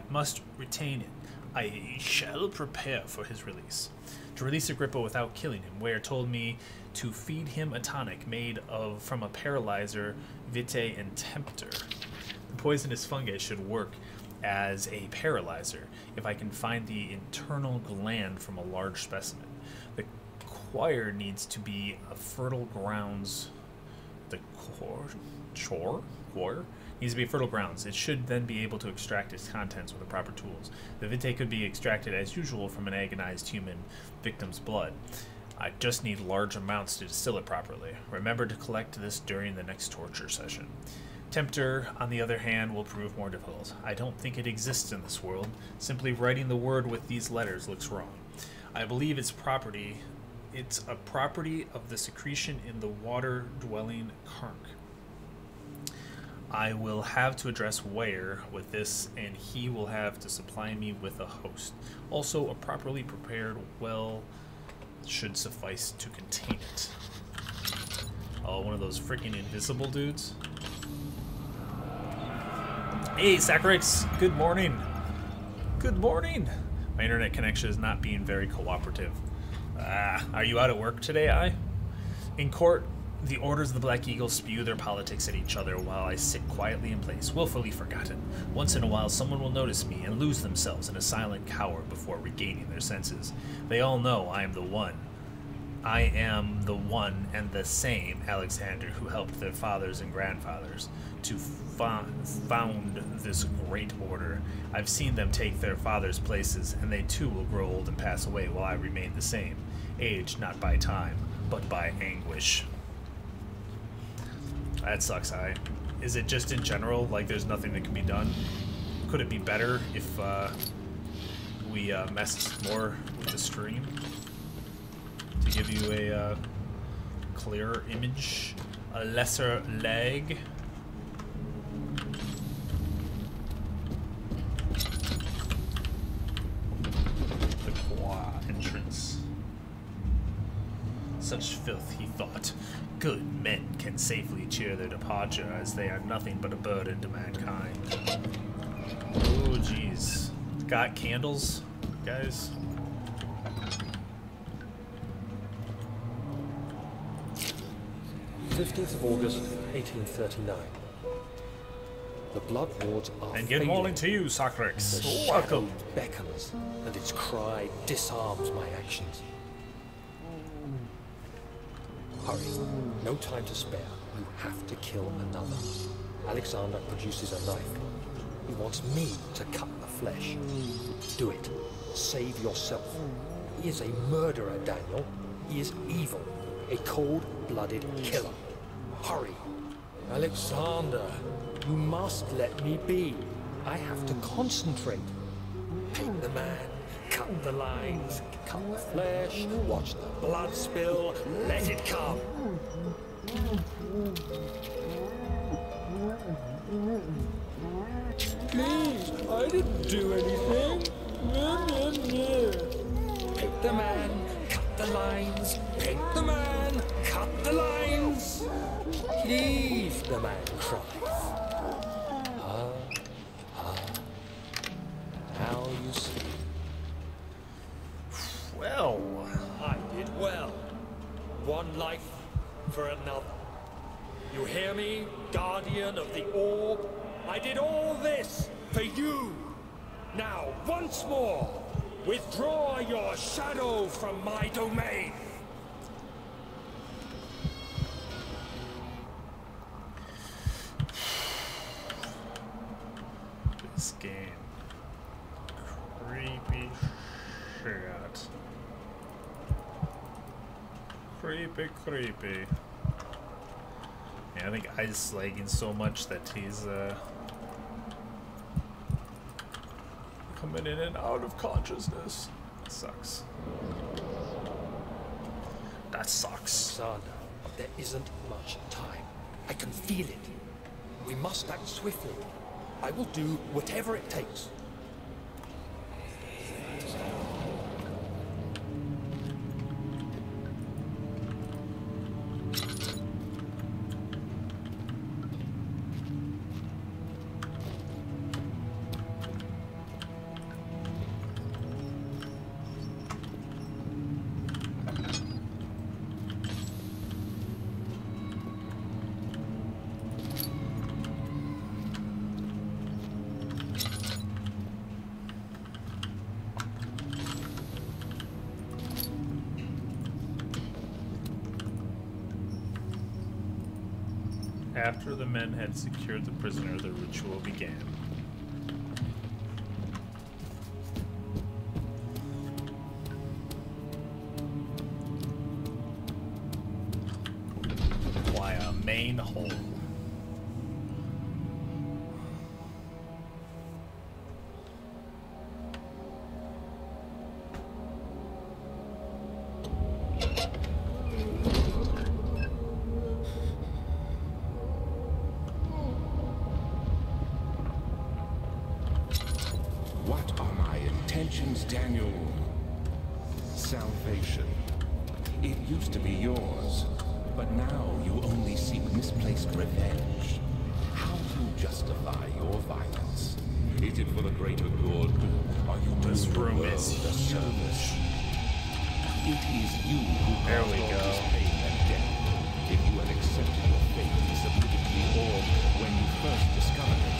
[SPEAKER 2] must retain it. I shall prepare for his release. To release Agrippa without killing him, Ware told me to feed him a tonic made from a paralyzer, vitae, and tempter. The poisonous fungi should work as a paralyzer if I can find the internal gland from a large specimen. The choir needs to be a fertile grounds. The choir needs to be fertile grounds. It should then be able to extract its contents with the proper tools. The vitae could be extracted as usual from an agonized human victim's blood. I just need large amounts to distill it properly. Remember to collect this during the next torture session. Tempter, on the other hand, will prove more difficult. I don't think it exists in this world. Simply writing the word with these letters looks wrong. I believe it's a property of the secretion in the water-dwelling carnk. I will have to address Ware with this, and he will have to supply me with a host. Also, a properly prepared well should suffice to contain it. Oh, one of those freaking invisible dudes. Hey, Sacrix, good morning. Good morning. My internet connection is not being very cooperative. Are you out at work today, In court, the orders of the Black Eagle spew their politics at each other while I sit quietly in place, willfully forgotten. Once in a while, someone will notice me and lose themselves in a silent cower before regaining their senses. They all know I am the one. I am the one and the same Alexander who helped their fathers and grandfathers to found this great order. I've seen them take their fathers' places, and they too will grow old and pass away while I remain the same. Aged not by time, but by anguish. That sucks, Is it just in general, like there's nothing that can be done? Could it be better if we messed more with the stream? To give you a clearer image, a lesser lag. The entrance.
[SPEAKER 9] Such filth, he thought. Good men can safely cheer their departure, as they are nothing but a burden to mankind. Oh, jeez. Got candles, guys?
[SPEAKER 4] 15th of August, 1839. The blood wards are
[SPEAKER 9] And good morning to you, Socrates.
[SPEAKER 4] The
[SPEAKER 9] Welcome.
[SPEAKER 4] shadow beckons, and its cry disarms my actions. Hurry. No time to spare. You have to kill another. Alexander produces a knife. He wants me to cut the flesh. Do it. Save yourself. He is a murderer, Daniel. He is evil. A cold-blooded killer. Hurry. Alexander, you must let me be. I have to concentrate. Paint the man. Cut the lines. Cut the flesh. Watch the blood spill. Let it come. Please, I didn't do anything. Paint the man, cut the lines. Paint the man, cut the lines. Please, the man cries. Now you see.
[SPEAKER 9] Well,
[SPEAKER 4] I did well. One life for another. You hear me, guardian of the orb? I did all this for you. Now, once more, withdraw your shadow from my domain.
[SPEAKER 9] this game. Creepy shit. Creepy, creepy. Yeah, I think Ice lagging so much that he's coming in and out of consciousness. That sucks. That sucks.
[SPEAKER 4] Alexander, there isn't much time. I can feel it. We must act swiftly. I will do whatever it takes.
[SPEAKER 9] After the men had secured the prisoner, the ritual began. Why a main hole?
[SPEAKER 3] What are my intentions, Daniel? Salvation. It used to be yours, but now you only seek misplaced revenge. How do you justify your violence? Is it for the greater good? Are you
[SPEAKER 9] This
[SPEAKER 3] doing the
[SPEAKER 9] room
[SPEAKER 3] world
[SPEAKER 9] is
[SPEAKER 3] a service? It is you who
[SPEAKER 9] There
[SPEAKER 3] caused
[SPEAKER 9] we
[SPEAKER 3] all
[SPEAKER 9] go.
[SPEAKER 3] this pain and death. If you had accepted your fate and submitted to the orb when you first discovered it,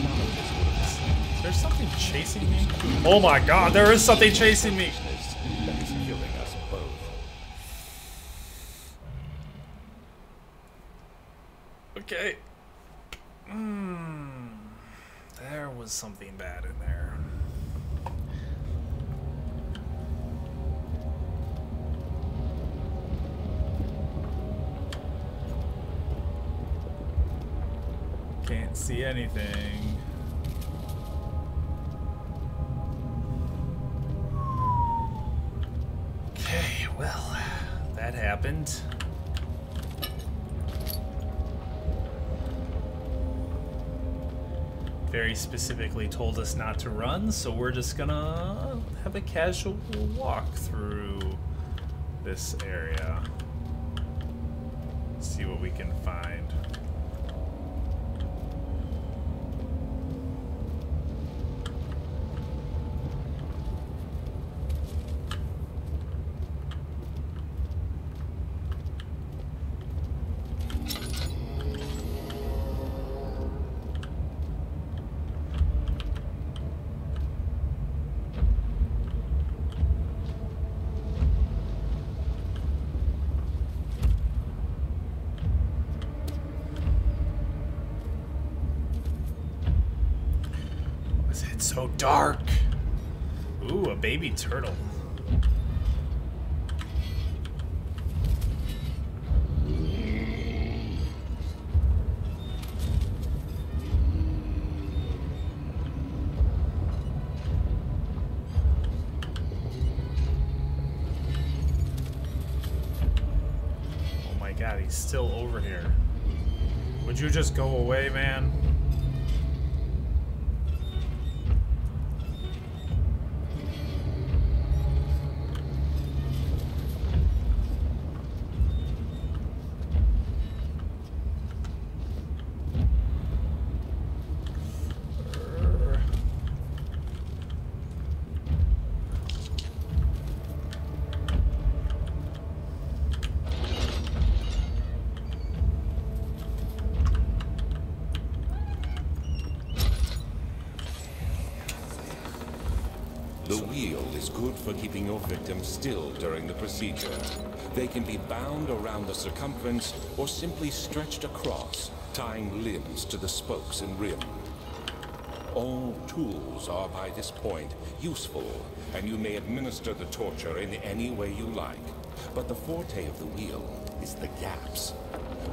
[SPEAKER 3] none of this would have happened.
[SPEAKER 9] Is there something chasing me? Oh my god, there is something chasing me!
[SPEAKER 3] That is killing us both.
[SPEAKER 9] Okay. There was something bad in there. Can't see anything. Okay, well, that happened. Very specifically told us not to run, so we're just gonna have a casual walk through this area.
[SPEAKER 2] see what we can find. It's so dark. Ooh, a baby turtle. Oh my god, he's still over here. Would you just go away, man?
[SPEAKER 3] The wheel is good for keeping your victims still during the procedure. They can be bound around the circumference or simply stretched across, tying limbs to the spokes and rim. All tools are by this point useful, and you may administer the torture in any way you like. But the forte of the wheel is the gaps.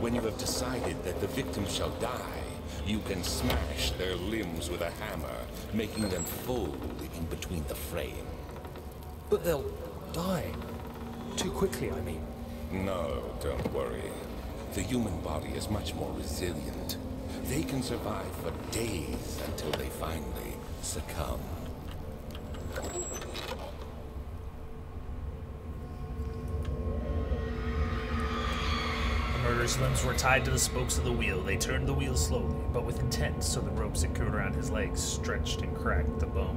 [SPEAKER 3] When you have decided that the victim shall die, you can smash their limbs with a hammer, making them fold in between the frame.
[SPEAKER 4] But they'll die. Too quickly, I mean.
[SPEAKER 3] No, don't worry. The human body is much more resilient. They can survive for days until they finally succumb.
[SPEAKER 9] The murderer's limbs were tied to the spokes of the wheel. They turned the wheel slowly, but with intent, so the ropes secured around his legs stretched and cracked the bone.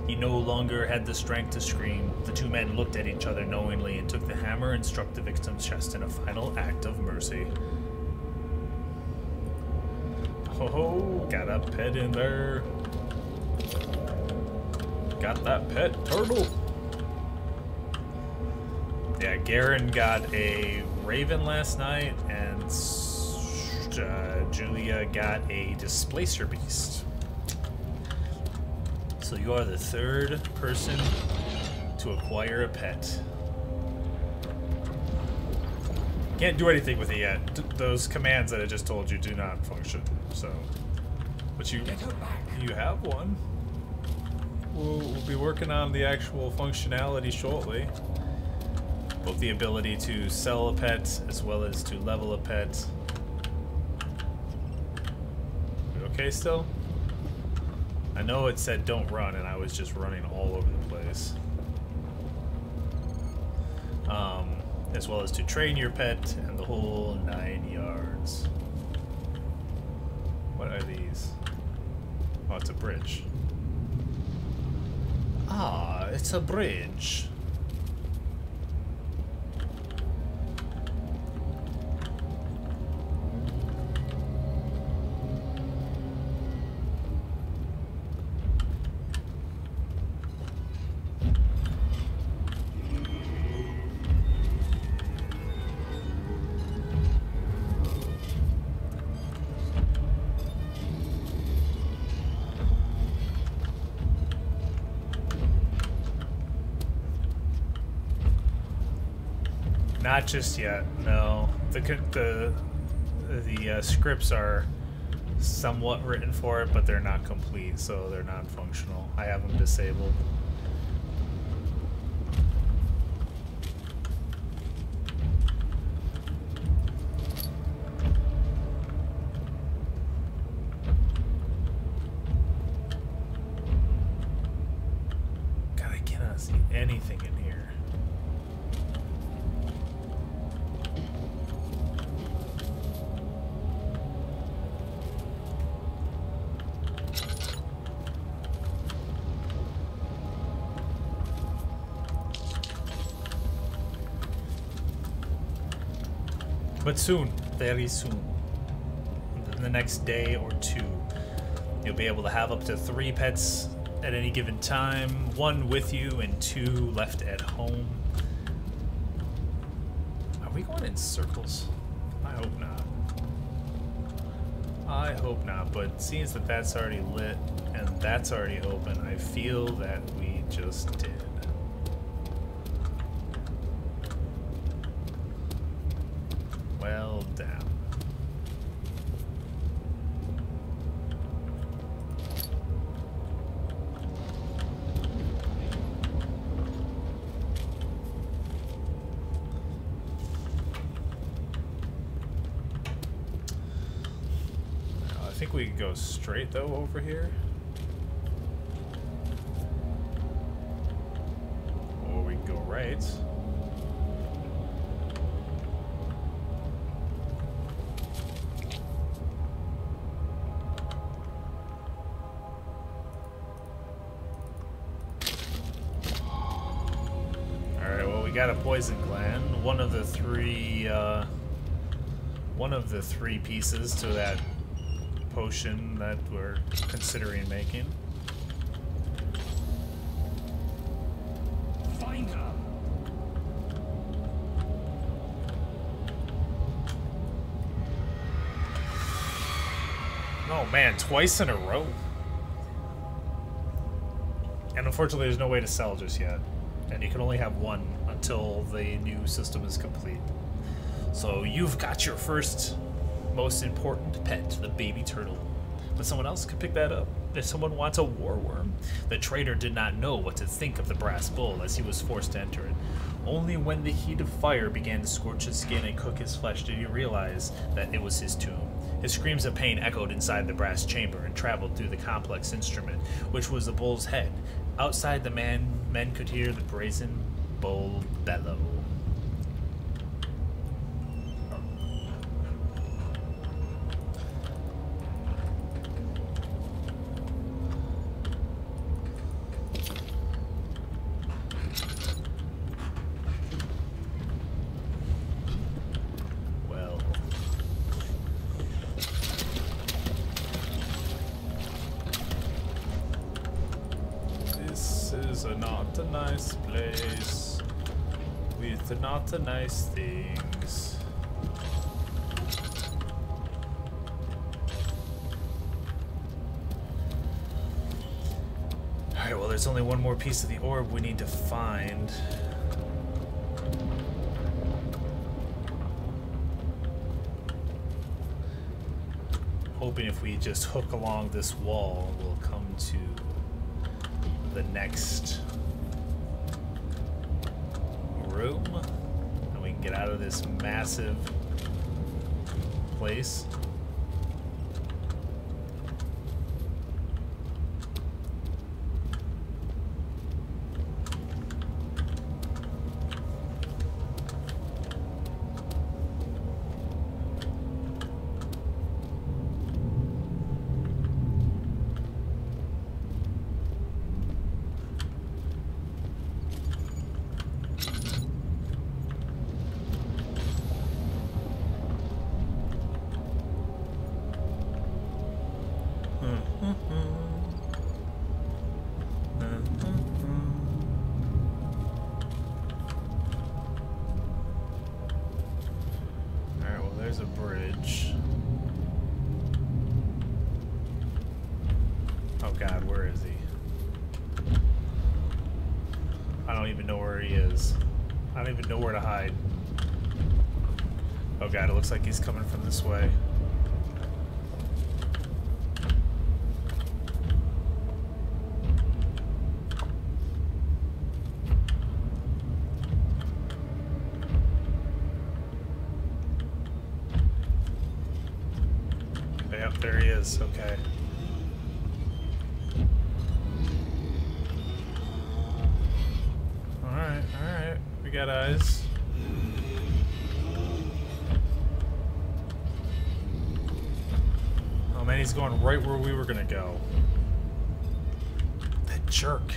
[SPEAKER 9] He no longer had the strength to scream. The two men looked at each other knowingly and took the hammer and struck the victim's chest in a final act of mercy. Oh, got a pet in there. Got that pet turtle. Yeah, Garen got a raven last night, and Julia got a displacer beast. So you are the third person to acquire a pet. Can't do anything with it yet. Those commands that I just told you do not function. So, but you have one. We'll be working on the actual functionality shortly. Both the ability to sell a pet as well as to level a pet. You okay still? I know it said don't run, and I was just running all over the place. As well as to train your pet and the whole 9 yards. What are these? Oh, it's a bridge. Ah, it's a bridge. Not just yet, no. The scripts are somewhat written for it, but they're not complete, so they're non-functional. I have them disabled. God, I cannot see anything in here. But soon, very soon, in the next day or two, you'll be able to have up to 3 pets at any given time, 1 with you and 2 left at home. Are we going in circles? I hope not. I hope not, but seeing that that's already lit and that's already open, I feel that we just did. Well, damn. I think we could go straight though over here. Or we can go right. Got a poison gland, one of the three pieces to that potion that we're considering making.
[SPEAKER 6] Find her.
[SPEAKER 9] Oh man, twice in a row. And unfortunately there's no way to sell just yet. And you can only have 1 until the new system is complete. So you've got your first, most important pet, the baby turtle. But someone else could pick that up. If someone wants a war worm, the trader did not know what to think of the brass bull as he was forced to enter it. Only when the heat of fire began to scorch his skin and cook his flesh did he realize that it was his tomb. His screams of pain echoed inside the brass chamber and traveled through the complex instrument, which was the bull's head. Outside, the men could hear the brazen bull bellow. Well. This is not a nice place. With not nice things. Alright, well there's only one more piece of the orb we need to find. Hoping if we just hook along this wall, we'll come to the next room and we can get out of this massive place. Nowhere to hide. Oh god, it looks like he's coming from this way. Yep, there he is. Okay. Alright, alright. We got eyes. Oh man, he's going right where we were gonna go. That jerk.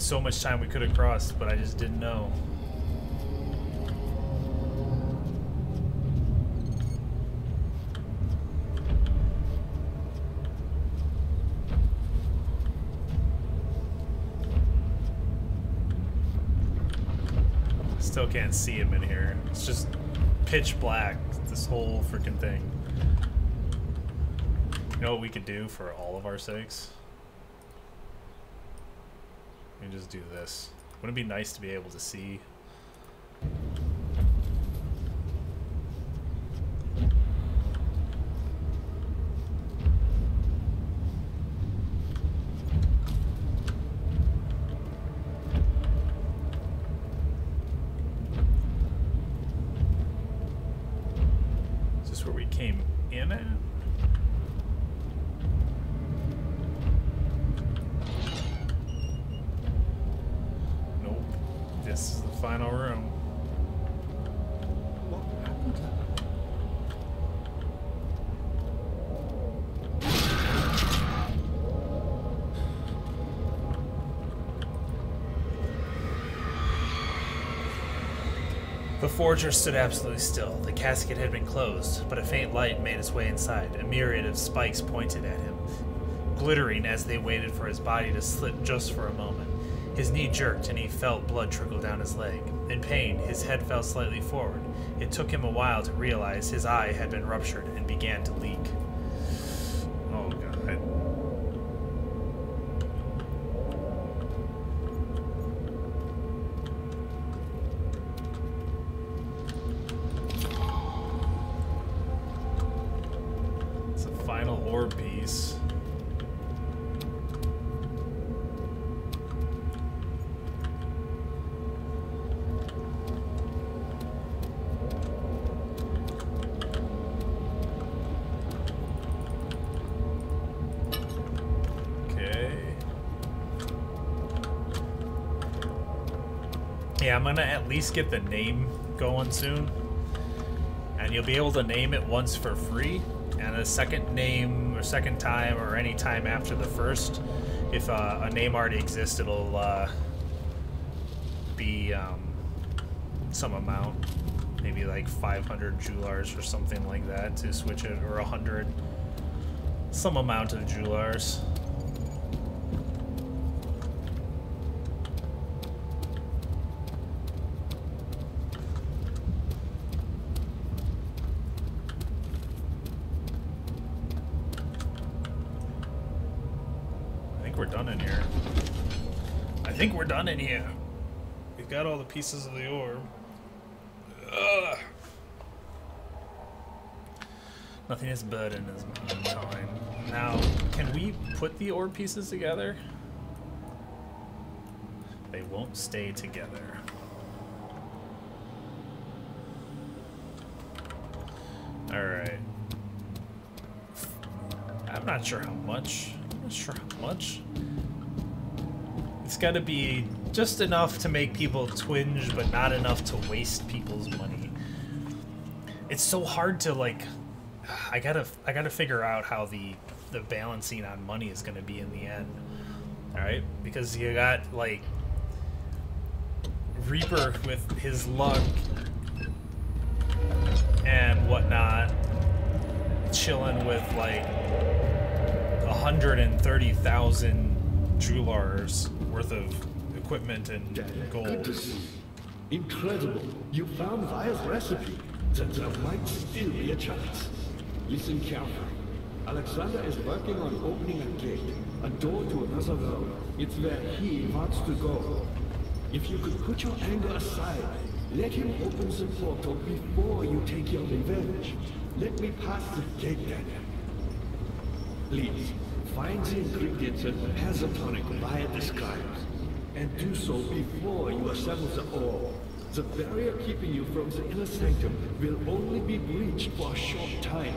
[SPEAKER 2] so much time we could have crossed, but I just didn't know. Still can't see him in here. It's just pitch black, this whole freaking thing. You know what we could do for all of our sakes? We can just do this. Wouldn't it be nice to be able to see? The forger stood absolutely still. The casket had been closed, but a faint light made its way inside. A myriad of spikes pointed at him, glittering as they waited for his body to slip just for a moment. His knee jerked, and he felt blood trickle down his leg. In pain, his head fell slightly forward. It took him a while to realize his eye had been ruptured and began to leak. Oh, God. Piece. Okay. Yeah, I'm gonna at least get the name going soon. And you'll be able to name it once for free. And a second name or second time or any time after the first, if a name already exists, it'll be some amount, maybe like 500 Joulars or something like that to switch it, or 100, some amount of Joulars. We're done in here. I think we're done in here. We've got all the pieces of the orb. Ugh. Nothing is burden as time. Now, can we put the orb pieces together? They won't stay together. Alright. I'm not sure how much. Sure how much. It's got to be just enough to make people twinge, but not enough to waste people's money. It's so hard to, like, I gotta figure out how the balancing on money is gonna be in the end. Alright? Because you got, like, Reaper with his luck and whatnot chilling with, like, 130,000 Joulars worth of equipment and gold.
[SPEAKER 7] Good to see. Incredible. You found Hiya's recipe. That there might still be a chance. Listen carefully. Alexander is working on opening a gate, a door to another world. It's where he wants to go. If you could put your anger aside, let him open the portal before you take your revenge. Let me pass the gate then. Please, find the ingredients and prepare the tonic via describes. And do so before you assemble the orb. The barrier keeping you from the inner sanctum will only be breached for a short time.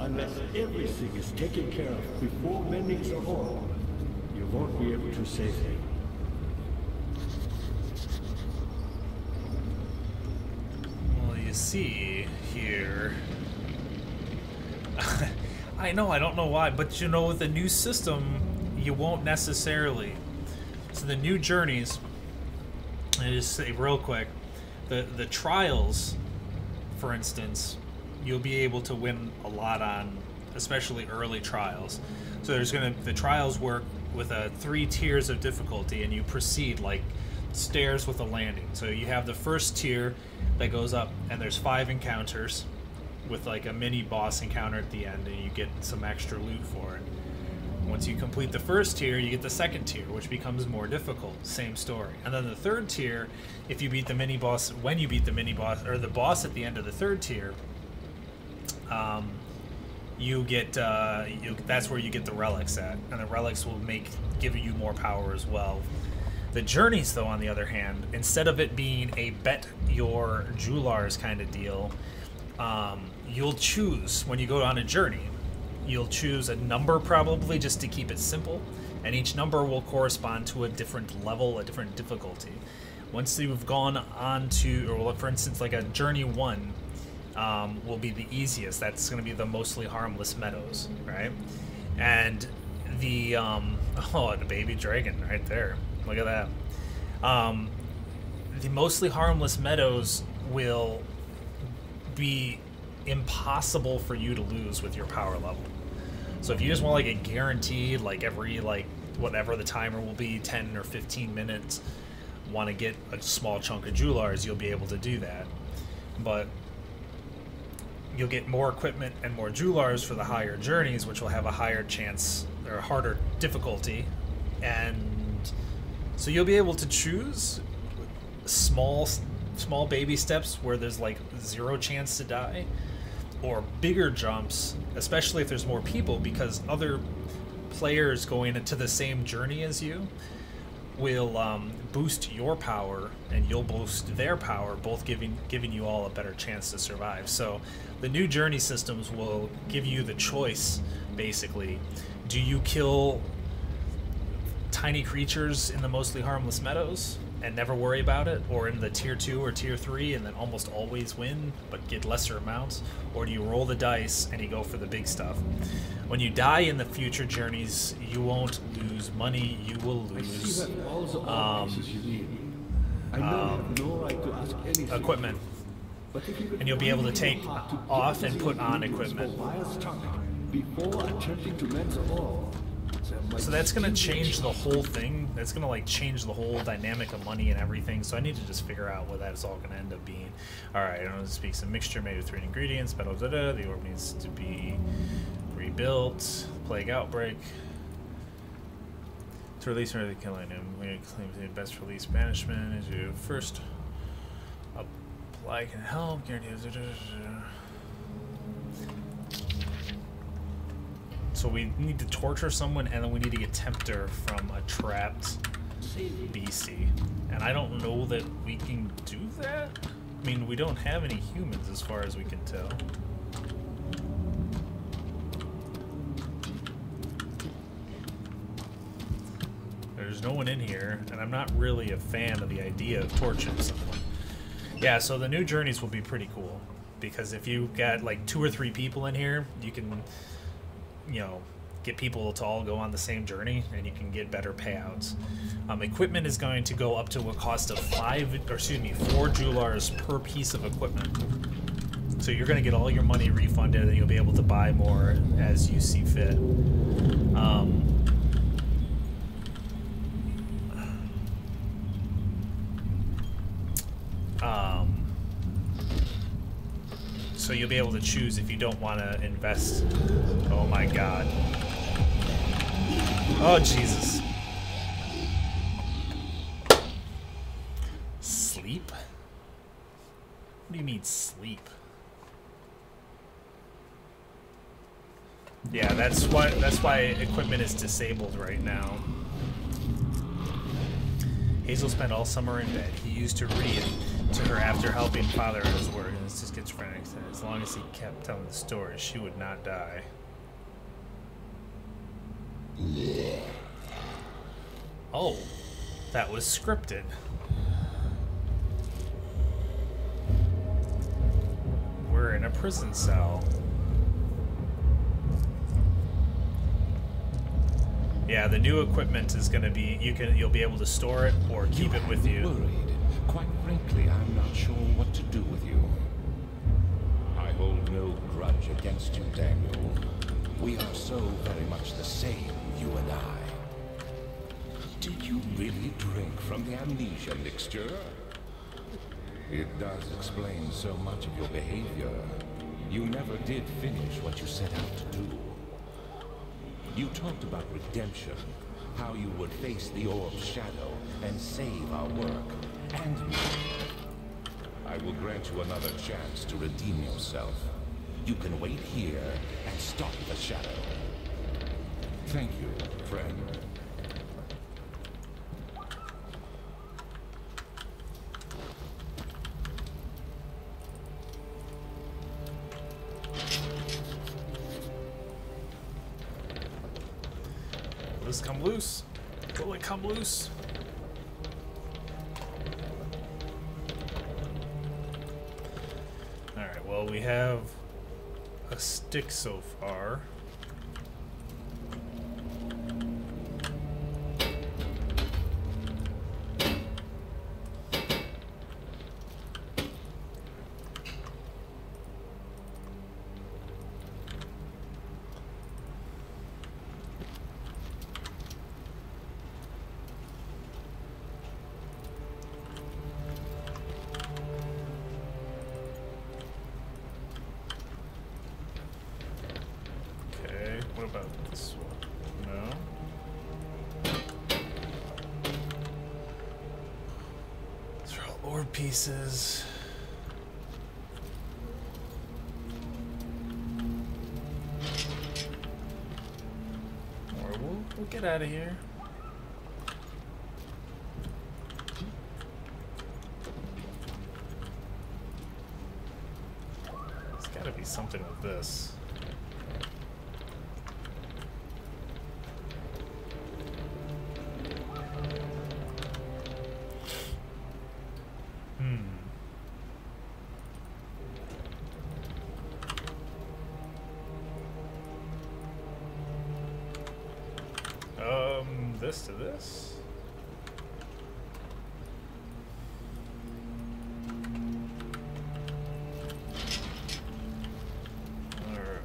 [SPEAKER 7] Unless everything is taken care of before mending the orb, you won't be able to save him.
[SPEAKER 2] Well, you see here... I know, I don't know why, but you know, with the new system, you won't necessarily So the new journeys, I just say real quick, the trials, for instance, you'll be able to win a lot on, especially early trials. So the trials work with 3 tiers of difficulty, and you proceed like stairs with a landing. So you have the first tier that goes up, and there's 5 encounters with like a mini boss encounter at the end, and you get some extra loot for it. Once you complete the first tier, you get the second tier, which becomes more difficult. Same story. And then the third tier, if you beat the mini boss, when you beat the mini boss or the boss at the end of the third tier, you get that's where you get the relics at, and the relics will give you more power as well. The journeys, though, on the other hand, instead of it being a bet your Jewelars kind of deal, you'll choose when you go on a journey. You'll choose a number, probably, just to keep it simple, and each number will correspond to a different level, a different difficulty. Once you've gone on to, or for instance, like a Journey 1 will be the easiest. That's going to be the Mostly Harmless Meadows, right? And the, oh, the baby dragon right there. Look at that. The Mostly Harmless Meadows will be impossible for you to lose with your power level. So if you just want like a guaranteed, like every, like whatever the timer will be, 10 or 15 minutes, want to get a small chunk of Jewelars, you'll be able to do that. But you'll get more equipment and more Jewelars for the higher journeys, which will have a higher chance or a harder difficulty. And so you'll be able to choose small baby steps where there's like 0 chance to die, or bigger jumps, especially if there's more people, because other players going into the same journey as you will boost your power, and you'll boost their power, both giving you all a better chance to survive. So the new journey systems will give you the choice, basically. Do you kill tiny creatures in the Mostly Harmless Meadows and never worry about it, or in the tier 2 or tier 3 and then almost always win but get lesser amounts? Or do you roll the dice and you go for the big stuff? When you die in the future journeys, you won't lose money, you will lose equipment, and you'll be able to take off and put on equipment. So that's going to change the whole thing. That's going to like change the whole dynamic of money and everything. So I need to just figure out what that is all going to end up being. Alright, I want to speak some mixture made with 3 ingredients. Metal, the orb needs to be rebuilt. Plague outbreak. To release or killing him. We claim the best release banishment. As you first apply can help. Guarantee. So we need to torture someone, and then we need to get Tempter from a trapped BC. And I don't know that we can do that. I mean, we don't have any humans as far as we can tell. There's no one in here, and I'm not really a fan of the idea of torturing someone. Yeah, so the new journeys will be pretty cool, because if you've got like 2 or 3 people in here, you can, you know, get people to all go on the same journey, and you can get better payouts. Equipment is going to go up to a cost of 4 Jewelars per piece of equipment. So you're going to get all your money refunded, and you'll be able to buy more as you see fit. So you'll be able to choose if you don't want to invest. Oh my god. Oh Jesus. Sleep? What do you mean sleep? Yeah, that's why equipment is disabled right now. Hazel spent all summer in bed. He used to read to her after helping father at his work, and it's just schizophrenic. As long as he kept telling the story, she would not die. Oh, that was scripted. We're in a prison cell. Yeah, the new equipment is going to be you'll be able to store it or keep it with you.
[SPEAKER 3] Worried. Quite frankly, I'm not sure what to do with you. I hold no grudge against you, Daniel. We are so very much the same, you and I. Did you really drink from the amnesia mixture? It does explain so much of your behavior. You never did finish what you set out to do. You talked about redemption, how you would face the orb's shadow and save our work, and me. I will grant you another chance to redeem yourself. You can wait here and stop the shadow. Thank you, friend.
[SPEAKER 2] Will this come loose? Will it come loose? Alright, well, we have a stick so far. What about this one? No. These are all ore pieces. Or we'll get out of here. There's gotta be something with this. This to this. All right.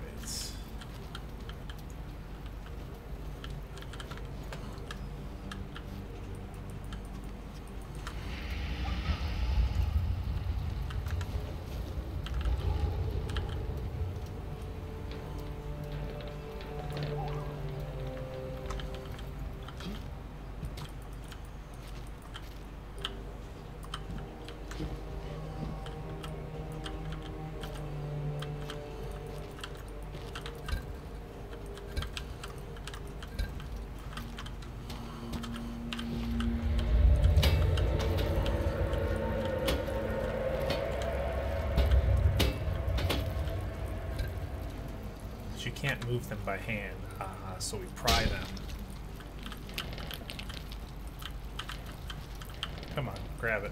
[SPEAKER 2] You can't move them by hand, so we pry them. Come on, grab it.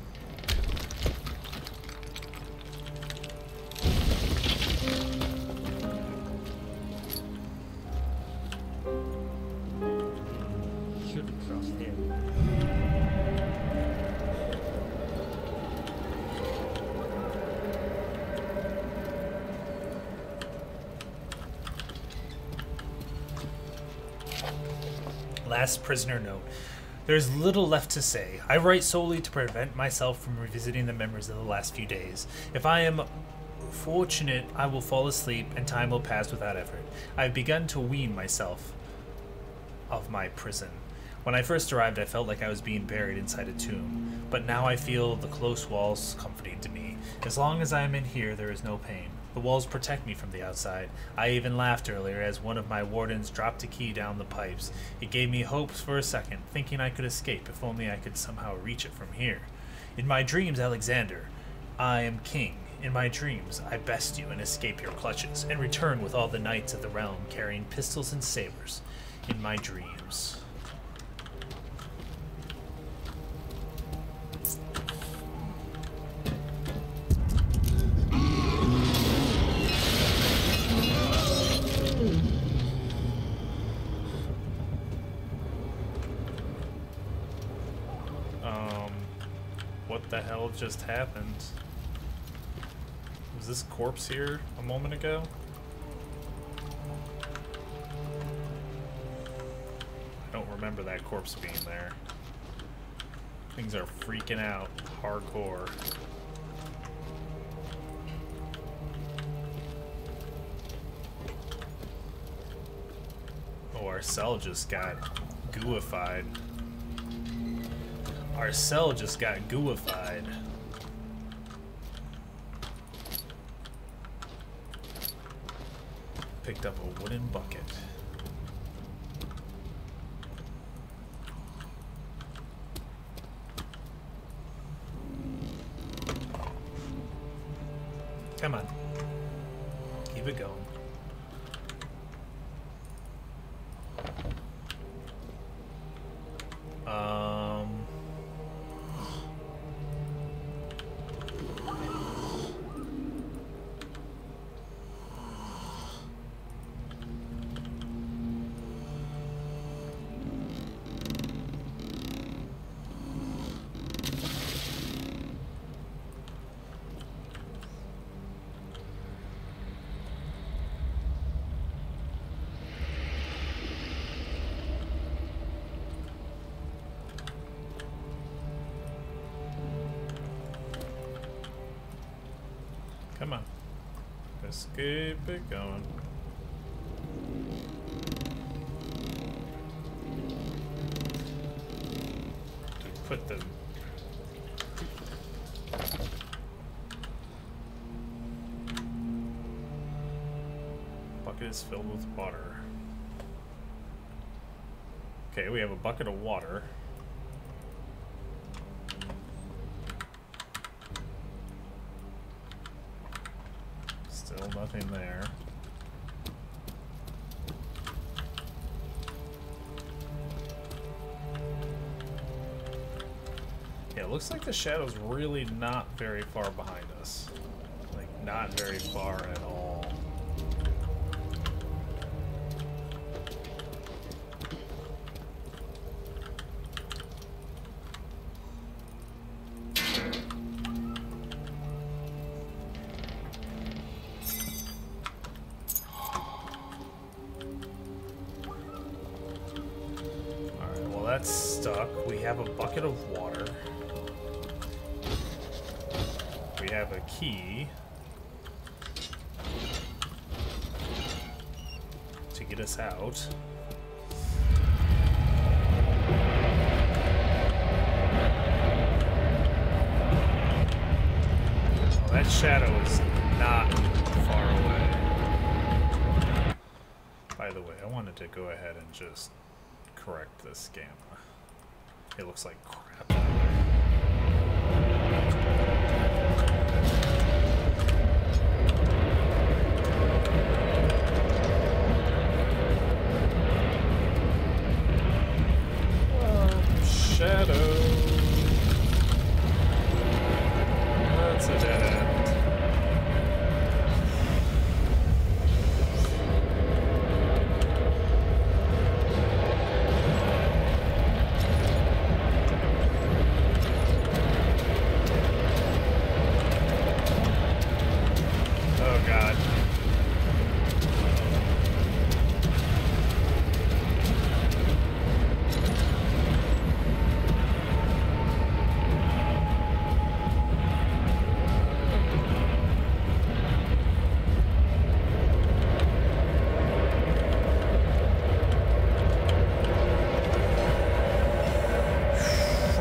[SPEAKER 4] Shouldn't trust him.
[SPEAKER 9] Last prisoner note. There's little left to say. I write solely to prevent myself from revisiting the memories of the last few days. If I am fortunate, I will fall asleep and time will pass without effort. I have begun to wean myself of my prison. When I first arrived, I felt like I was being buried inside a tomb, but now I feel the close walls comforting to me. As long as I am in here, there is no pain. The walls protect me from the outside. I even laughed earlier as one of my wardens dropped a key down the pipes. It gave me hopes for a second, thinking I could escape if only I could somehow reach it from here. In my dreams, Alexander, I am king. In my dreams, I best you and escape your clutches, and return with all the knights of the realm carrying pistols and sabers. In my dreams.
[SPEAKER 2] What the hell just happened? Was this corpse here a moment ago? I don't remember that corpse being there. Things are freaking out hardcore. Oh, our cell just got gooified. Our cell just got gooified. Picked up a wooden bucket. Come on. Keep it going. Come on. Let's keep it going. To put the bucket is filled with water. Okay, we have a bucket of water. Still nothing there. Yeah, it looks like the shadow's really not very far behind us. Like, not very far at all. That's stuck. We have a bucket of water. We have a key to get us out. Well, that shadow is not far away. By the way, I wanted to go ahead and just correct this scam. It looks like crap that way. Shadow. That's a dead end.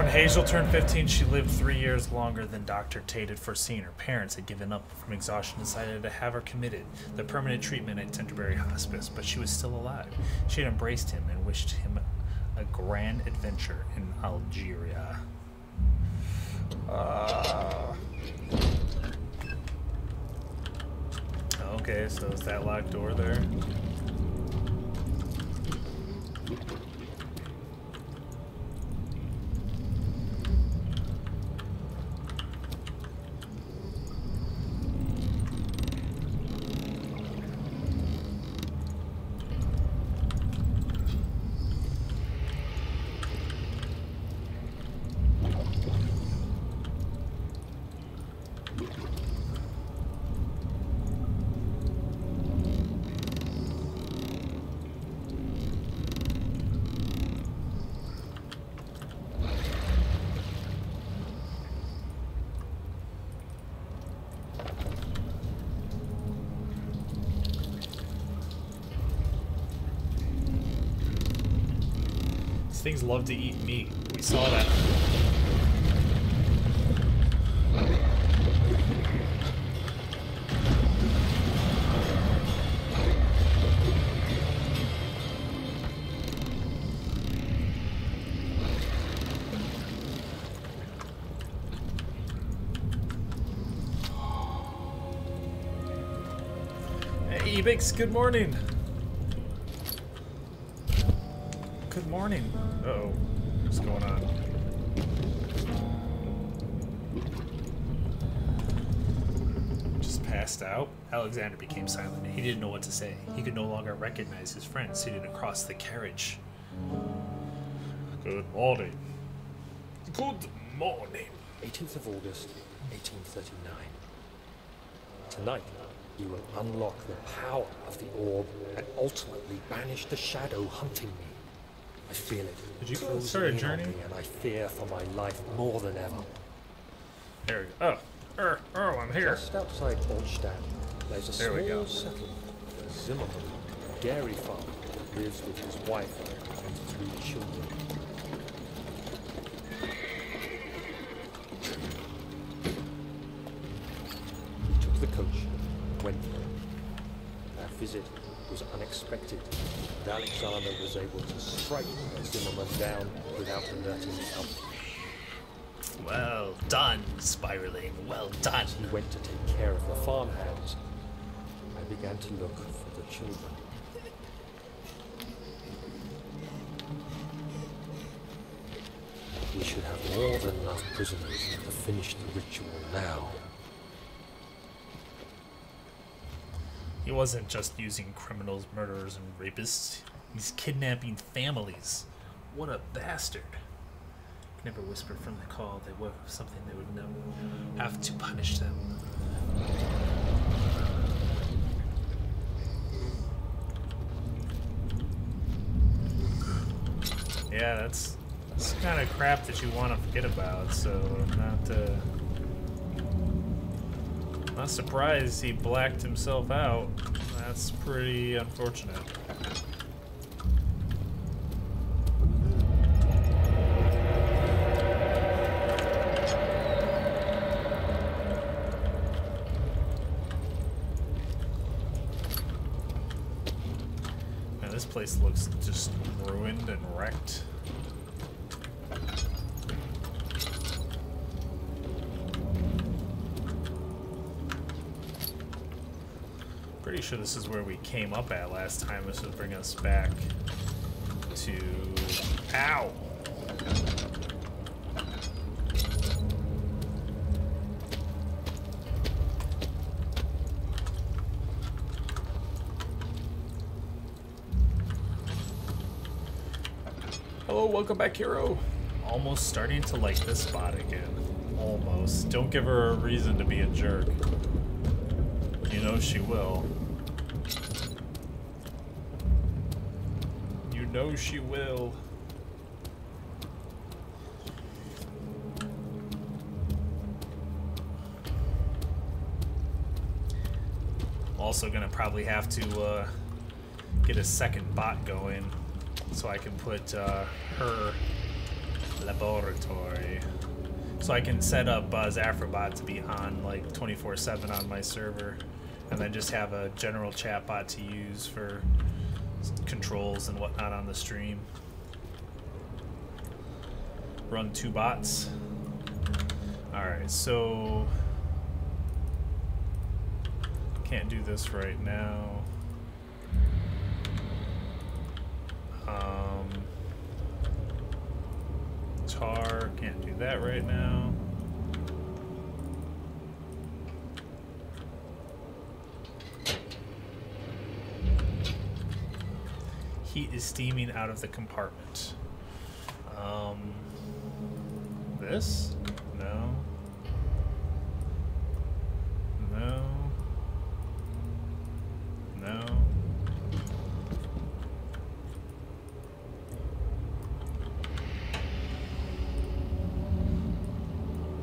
[SPEAKER 2] Hazel turned 15, she lived 3 years longer than Dr. Tate had foreseen. Her parents had given up from exhaustion and decided to have her committed to permanent treatment at Canterbury Hospice, but she was still alive. She had embraced him and wished him a grand adventure in Algeria. Okay, so is that locked door there? things love to eat meat. We saw that. Hey, Ebix, good morning. Good morning. Uh-oh. What's going on? Just passed out? Alexander became silent. He didn't know what to say. He could no longer recognize his friend sitting across the carriage. Good morning. Good morning.
[SPEAKER 4] 18th of August, 1839. Tonight, you will unlock the power of the orb and ultimately banish the shadow hunting me. I feel it.
[SPEAKER 2] Did you
[SPEAKER 4] closing
[SPEAKER 2] start a
[SPEAKER 4] in
[SPEAKER 2] journey?
[SPEAKER 4] on me, and I fear for my life more than ever.
[SPEAKER 2] There we go. Oh, I'm here.
[SPEAKER 4] Just outside Altstadt, there's a
[SPEAKER 2] There we go.
[SPEAKER 4] small settlement where Zimmerman, a dairy farmer, lives with his wife and 3 children. He took the coach and went there. That visit was unexpected, and Alexander was able to strike Zimmerman down without alerting himself.
[SPEAKER 9] Well done, Spiraling. Well done.
[SPEAKER 4] As he went to take care of the farmhands, I began to look for the children. We should have more than enough prisoners to finish the ritual now.
[SPEAKER 2] He wasn't just using criminals, murderers, and rapists. He's kidnapping families. What a bastard. Never whisper from the call. They were something they would know. Have to punish them. Yeah, that's the kind of crap that you want to forget about, so not surprised he blacked himself out. That's pretty unfortunate. Man, this place looks just ruined and wrecked. Pretty sure this is where we came up at last time. This would bring us back to... Ow! Hello, welcome back, hero. Almost starting to like this spot again. Almost. Don't give her a reason to be a jerk. You know she will. You know she will. Also gonna probably have to get a second bot going so I can put her laboratory. So I can set up Zaphrobot to be on like 24/7 on my server, and then just have a general chat bot to use for controls and whatnot on the stream. Run 2 bots. Alright, so can't do this right now. Tar, can't do that right now. Heat is steaming out of the compartment. This? No. No. No.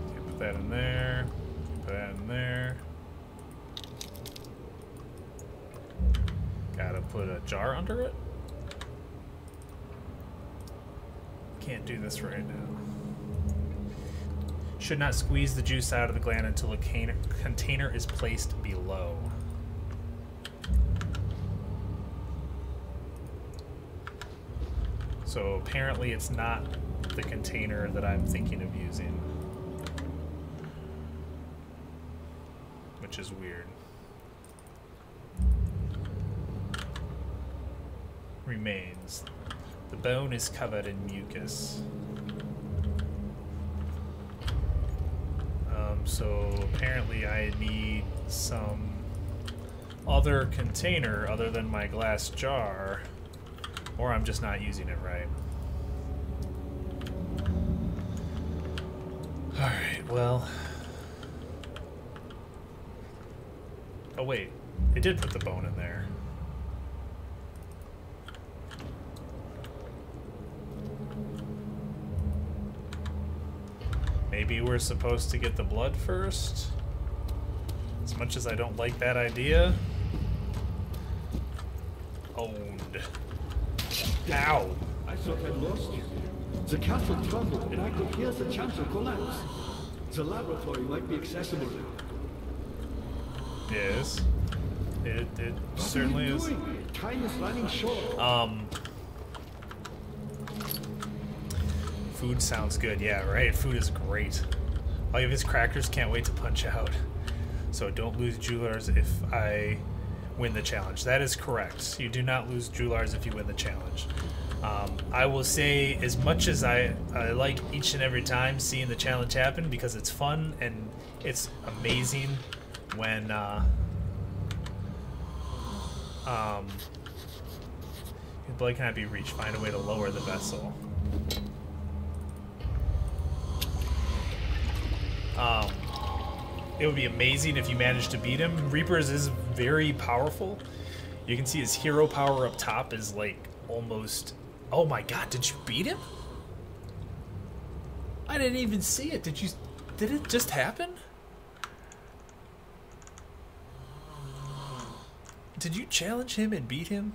[SPEAKER 2] Okay, put that in there. Put that in there. Gotta put a jar under it. can't do this right now. Should not squeeze the juice out of the gland until a container is placed below. So apparently it's not the container that I'm thinking of using. Which is weird. Remains. The bone is covered in mucus. So apparently I need some other container other than my glass jar, or I'm just not using it right. Alright, well. Oh wait, it did put the bone in there. Maybe we're supposed to get the blood first? As much as I don't like that idea. Owned. Ow!
[SPEAKER 7] I thought I'd lost you. The castle trembled and I could hear the chancel collapse. The laboratory might be accessible now.
[SPEAKER 2] Yes. It certainly is.
[SPEAKER 7] Time is running short.
[SPEAKER 2] Food sounds good. Yeah, right? Food is great. All of his crackers can't wait to punch out. So don't lose Jewelers if I win the challenge. That is correct. You do not lose Jewelers if you win the challenge. I will say, as much as I like each and every time seeing the challenge happen, because it's fun and it's amazing when the blade cannot be reached. Find a way to lower the vessel. It would be amazing if you managed to beat him. Reapers is very powerful. You can see his hero power up top is like almost... Oh my god, did you beat him? I didn't even see it. Did it just happen? Did you challenge him and beat him?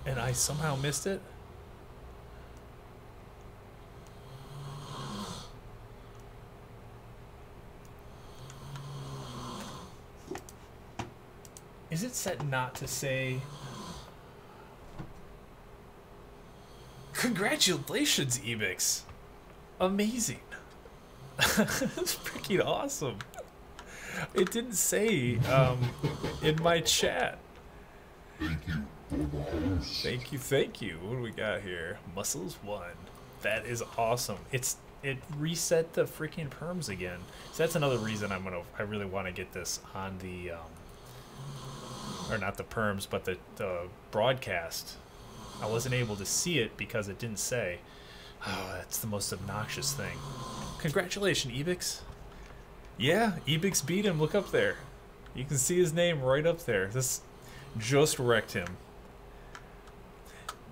[SPEAKER 2] And I somehow missed it? Is it set not to say... Congratulations, Ebix! Amazing. That's freaking awesome. It didn't say in my chat. Thank you, thank you. What do we got here? Muscles 1. That is awesome. It reset the freaking perms again. So that's another reason I really want to get this on the or not the perms, but the broadcast. I wasn't able to see it because it didn't say. Oh, that's the most obnoxious thing. Congratulations, Ebix. Yeah, Ebix beat him. Look up there. You can see his name right up there. This just wrecked him.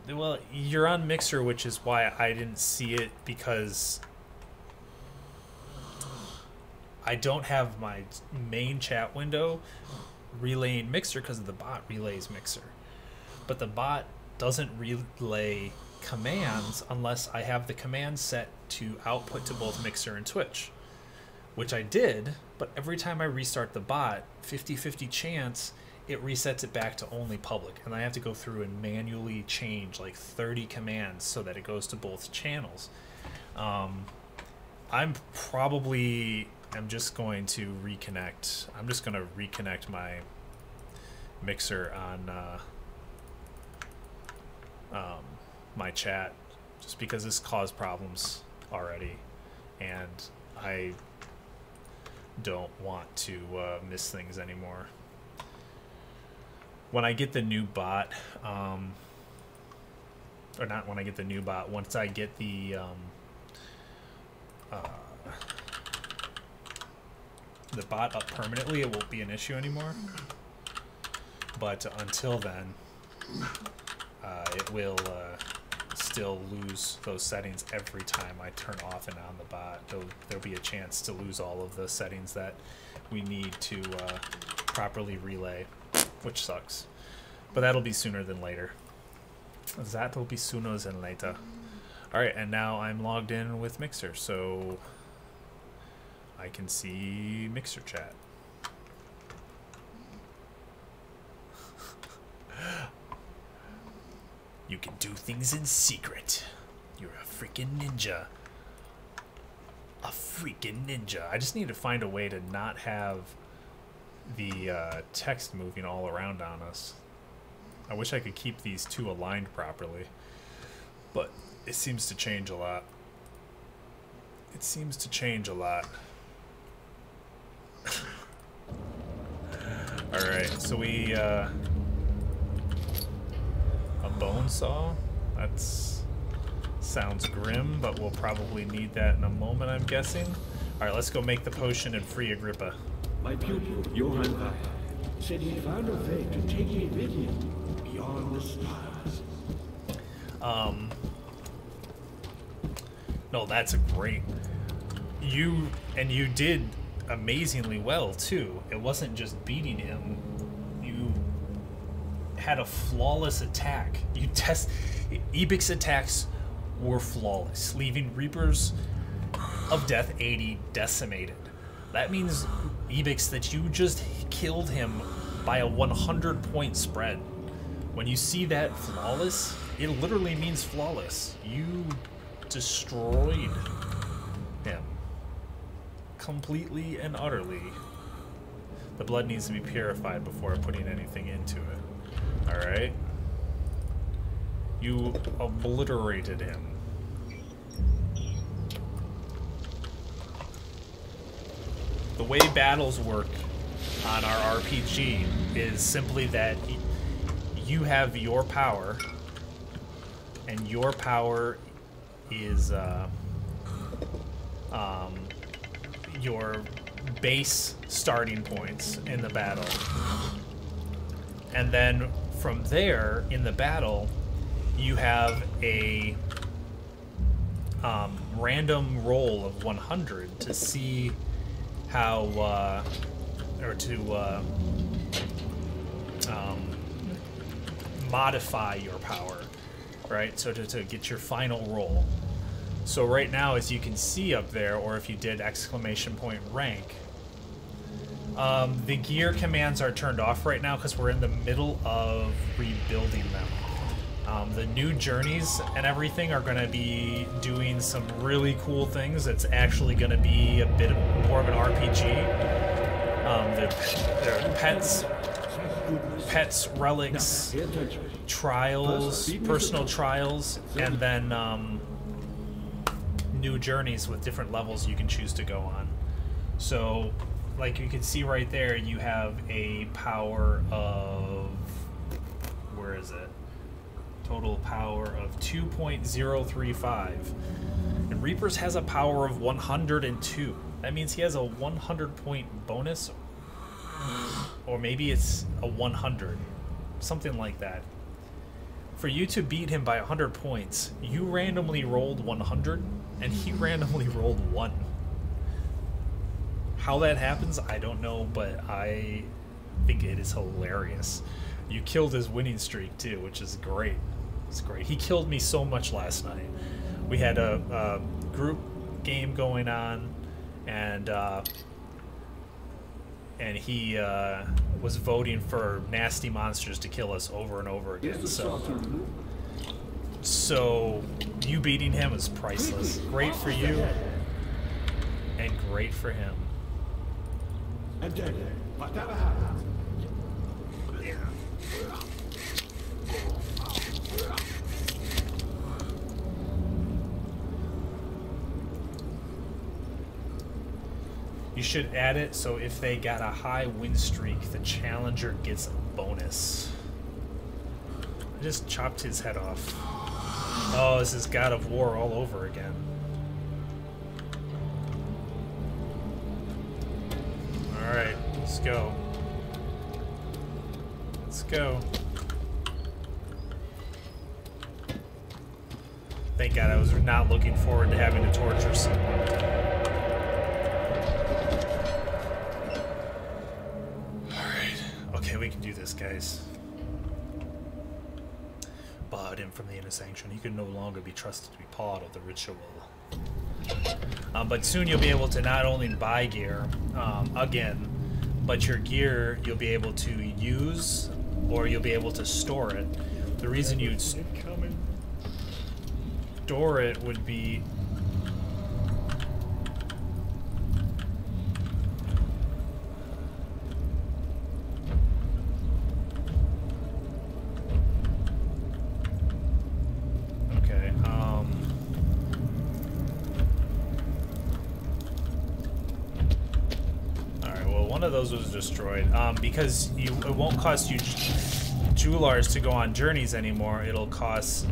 [SPEAKER 2] Well, you're on Mixer, which is why I didn't see it, because I don't have my main chat window relaying Mixer because of the bot relays Mixer. But the bot doesn't relay commands unless I have the command set to output to both Mixer and Twitch, which I did, but every time I restart the bot, 50-50 chance it resets it back to only public, and I have to go through and manually change like 30 commands so that it goes to both channels. I'm just going to reconnect. I'm just going to reconnect my Mixer on my chat, just because this caused problems already, and I don't want to miss things anymore. When I get the new bot, or not when I get the new bot, once I get the bot up permanently, it won't be an issue anymore. But until then, it will still lose those settings every time I turn off and on the bot. There'll be a chance to lose all of the settings that we need to properly relay, which sucks. But that'll be sooner than later. That'll be sooner than later. Alright, and now I'm logged in with Mixer, so I can see Mixer chat. You can do things in secret. You're a freaking ninja. A freaking ninja. I just need to find a way to not have the text moving all around on us. I wish I could keep these two aligned properly, but it seems to change a lot. It seems to change a lot. Alright, so we, a bone saw? That's... sounds grim, but we'll probably need that in a moment, I'm guessing. Alright, let's go make the potion and free Agrippa.
[SPEAKER 7] My pupil, Johann Weyer, said he found a way to take me with him beyond the stars.
[SPEAKER 2] No, that's a great... You did amazingly well, too. It wasn't just beating him. You had a flawless attack. Ebik's attacks were flawless, leaving Reapers of Death 80 decimated. That means, Ebix, that you just killed him by a 100-point spread. When you see that flawless, it literally means flawless. You destroyed him. Completely and utterly. The blood needs to be purified before putting anything into it. Alright? You obliterated him. The way battles work on our RPG is simply that you have your power, and your power is your base starting points in the battle. And then from there, in the battle, you have a random roll of 100 to see how, or to modify your power, right? So to get your final roll. So right now, as you can see up there, or if you did exclamation point rank, the gear commands are turned off right now because we're in the middle of rebuilding them. The new journeys and everything are going to be doing some really cool things. It's actually going to be a bit more of an RPG. The pets, relics, trials, personal trials, and then new journeys with different levels you can choose to go on. So, like you can see right there, you have a power of, where is it? Total power of 2.035. And Reapers has a power of 102. That means he has a 100-point bonus, or maybe it's a 100, something like that. For you to beat him by 100 points, you randomly rolled 100, and he randomly rolled 1. How that happens, I don't know, but I think it is hilarious. You killed his winning streak, too, which is great. It's great. He killed me so much last night. We had a group game going on, and he was voting for nasty monsters to kill us over and over again. So you beating him is priceless. Great for you, and great for him.
[SPEAKER 7] And then, whatever happens,
[SPEAKER 2] you should add it so if they got a high win streak, the challenger gets a bonus. I just chopped his head off. Oh, this is God of War all over again. Alright, let's go. Let's go. Thank God I was not looking forward to having to torture someone. Alright, okay, we can do this, guys. But
[SPEAKER 9] barred him from the inner sanction. He can no longer be trusted to be part of the ritual. But soon you'll be able to not only buy gear again, but your gear you'll be able to use, or you'll be able to store it. The reason you'd store it would be... Okay, Alright, well, one of those was destroyed. Because it won't cost you jewelers to go on journeys anymore. It'll cost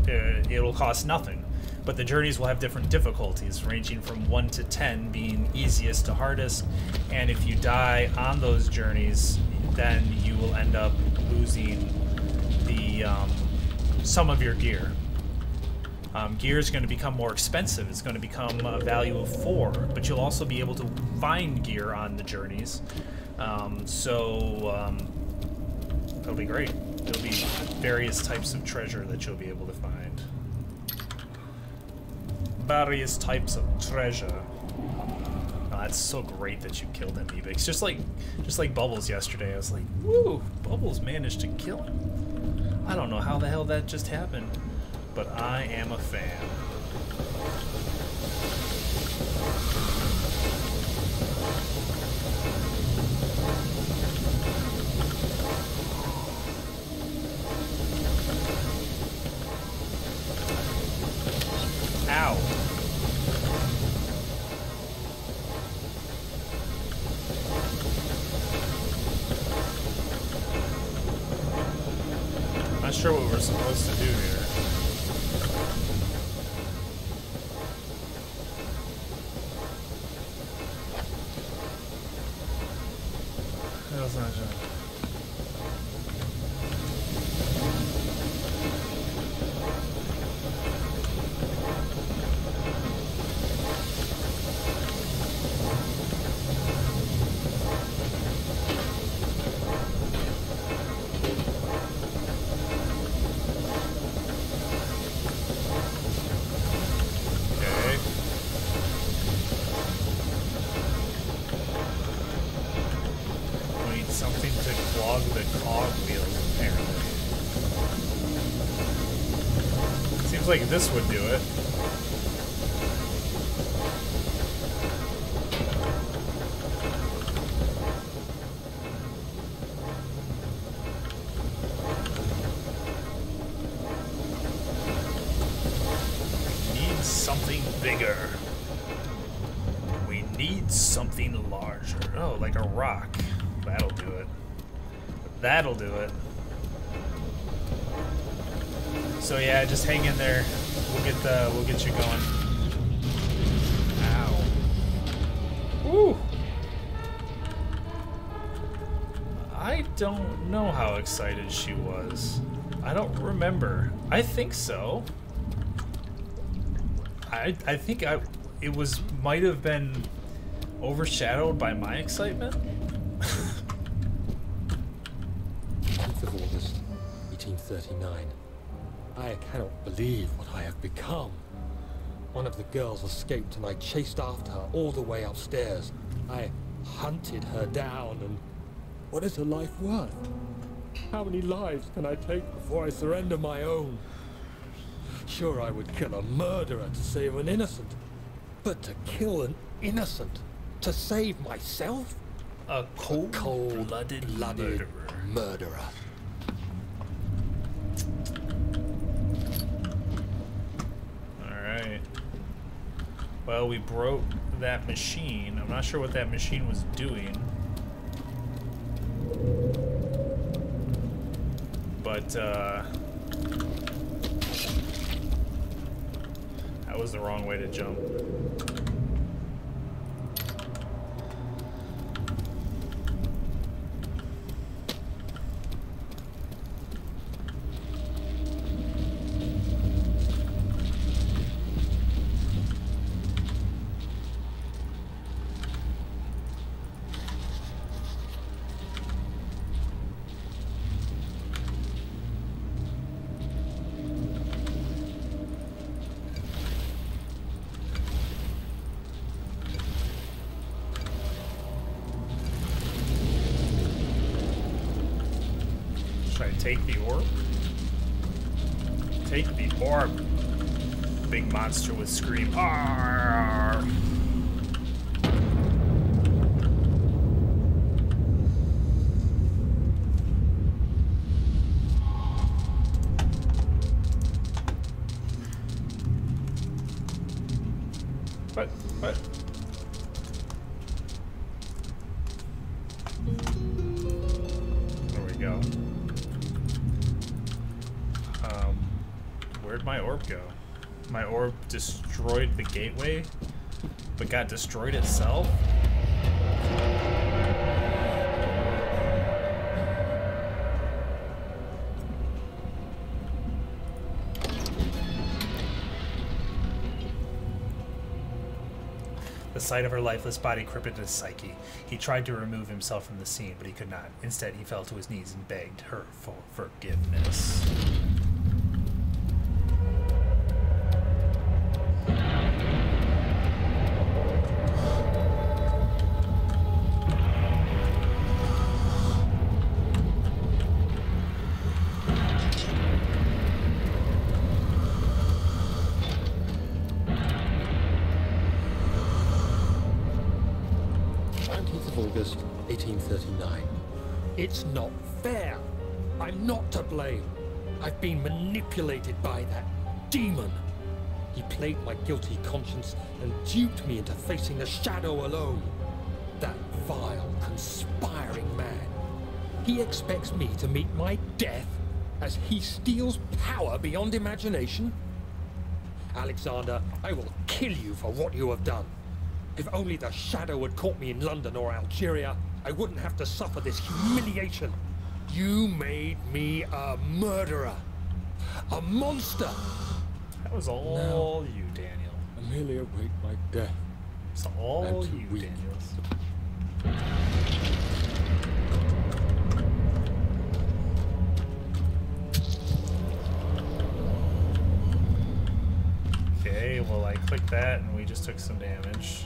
[SPEAKER 9] nothing. But the journeys will have different difficulties, ranging from 1 to 10 being easiest to hardest. And if you die on those journeys, then you will end up losing the some of your gear. Gear is going to become more expensive. It's going to become a value of 4, but you'll also be able to find gear on the journeys. It'll be great. There'll be various types of treasure that you'll be able to find. Various types of treasure. Oh, that's so great that you killed him, Ebix. Just like Bubbles yesterday. I was like, woo, Bubbles managed to kill him. I don't know how the hell that just happened, but I am a fan. Ow. Not sure what we're supposed to do here. That's not sure. Like this would do it. We need something bigger. We need something larger. Oh, like a rock. That'll do it. That'll do it. So yeah, just hang in there. We'll get you going. Ow. Woo. I don't know how excited she was. I don't remember. I think so. I think it might have been overshadowed by my excitement.
[SPEAKER 4] 10th of August, 1839. I cannot believe what I have become. One of the girls escaped and I chased after her all the way upstairs. I hunted her down, and what is her life worth? How many lives can I take before I surrender my own? Sure, I would kill a murderer to save an innocent, but to kill an innocent to save myself?
[SPEAKER 9] A cold-blooded
[SPEAKER 4] murderer.
[SPEAKER 9] Well, we broke that machine. I'm not sure what that machine was doing. But, that was the wrong way to jump.
[SPEAKER 2] take the orb? Take the orb. Big monster would scream. Arr! What? There we go. Where'd my orb go? My orb destroyed the gateway, but got destroyed itself? The sight of her lifeless body crippled his psyche. He tried to remove himself from the scene, but he could not. Instead, he fell to his knees and begged her for forgiveness.
[SPEAKER 4] August 1839. It's not fair. I'm not to blame. I've been manipulated by that demon. He played my guilty conscience and duped me into facing the shadow alone. That vile, conspiring man. He expects me to meet my death as he steals power beyond imagination. Alexander, I will kill you for what you have done. If only the shadow had caught me in London or Algeria, I wouldn't have to suffer this humiliation. You made me a murderer. A monster.
[SPEAKER 2] That was all you, Daniel.
[SPEAKER 4] I merely await my death.
[SPEAKER 2] It's all you, Daniels. Okay, well, I clicked that and we just took some damage.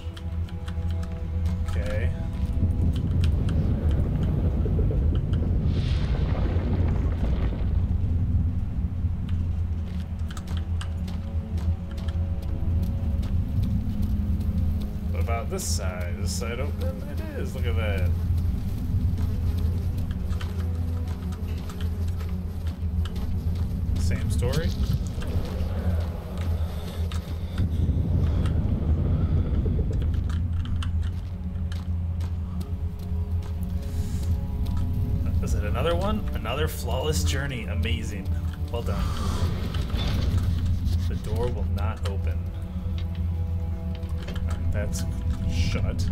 [SPEAKER 2] Okay. What about this side? Is this side open? It is. Look at that. Same story. Is it another one? Another flawless journey. Amazing. Well done. The door will not open. Alright, that's shut.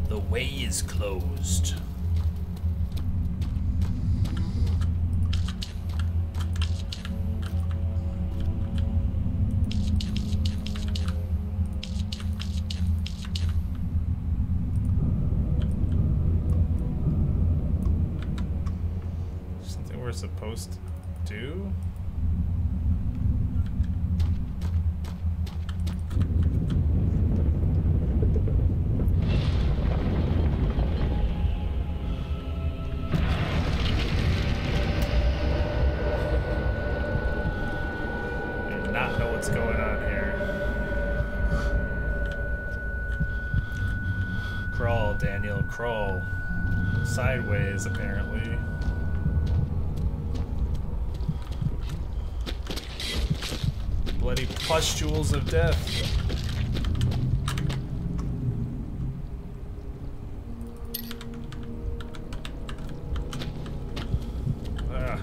[SPEAKER 9] The way is closed.
[SPEAKER 2] Supposed to do? I do not know what's going on here. Crawl, Daniel, crawl. Sideways, apparently. Bloody pustules of death. Ah.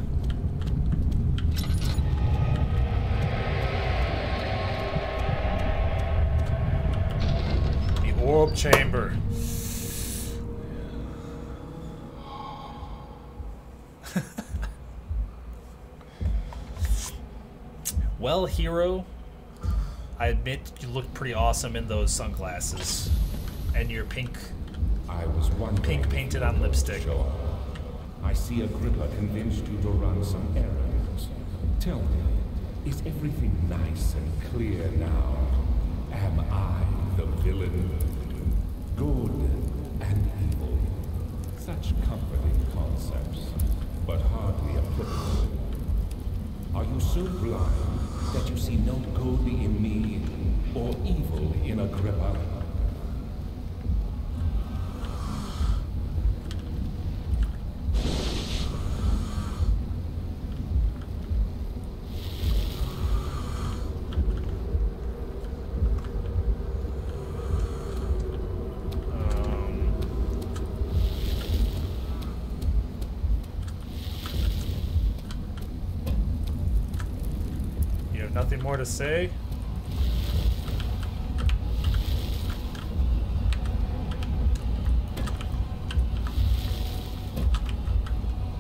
[SPEAKER 2] The orb chamber. Well, hero, I admit you look pretty awesome in those sunglasses. And your pink painted on lipstick.
[SPEAKER 3] Sure. I see Agrippa convinced you to run some errands. Tell me, is everything nice and clear now? Am I the villain? Good and evil. Such comforting concepts. but hardly applicable. Are you so blind that you see no good in me or evil in Agrippa?
[SPEAKER 2] Nothing more to say?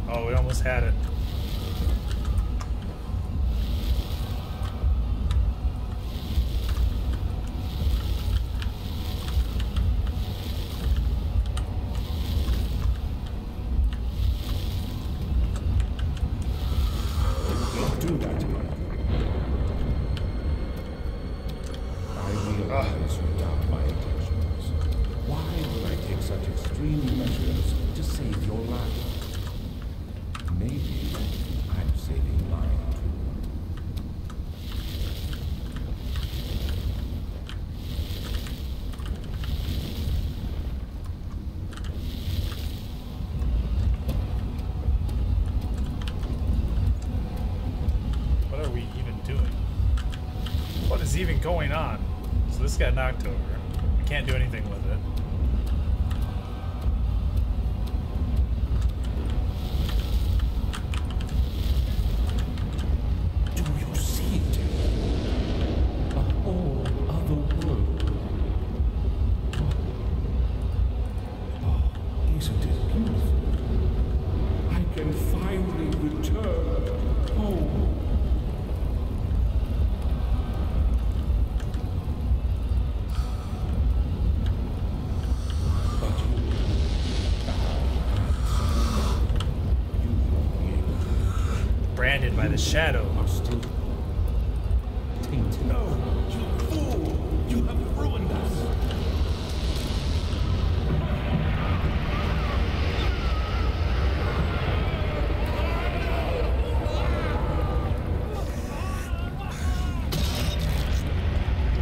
[SPEAKER 2] Oh, we almost had it.
[SPEAKER 3] Do that. You doubt my intentions. Why would I take such extreme measures to save your life? Maybe I'm saving mine too.
[SPEAKER 2] What are we even doing? What is even going on? So this got knocked over. We can't do anything with it.
[SPEAKER 3] Do you see it? A whole other world. Oh, isn't it beautiful? I can finally return home.
[SPEAKER 2] Branded by the shadow.
[SPEAKER 3] Are still tainted. No, you fool! You have ruined us.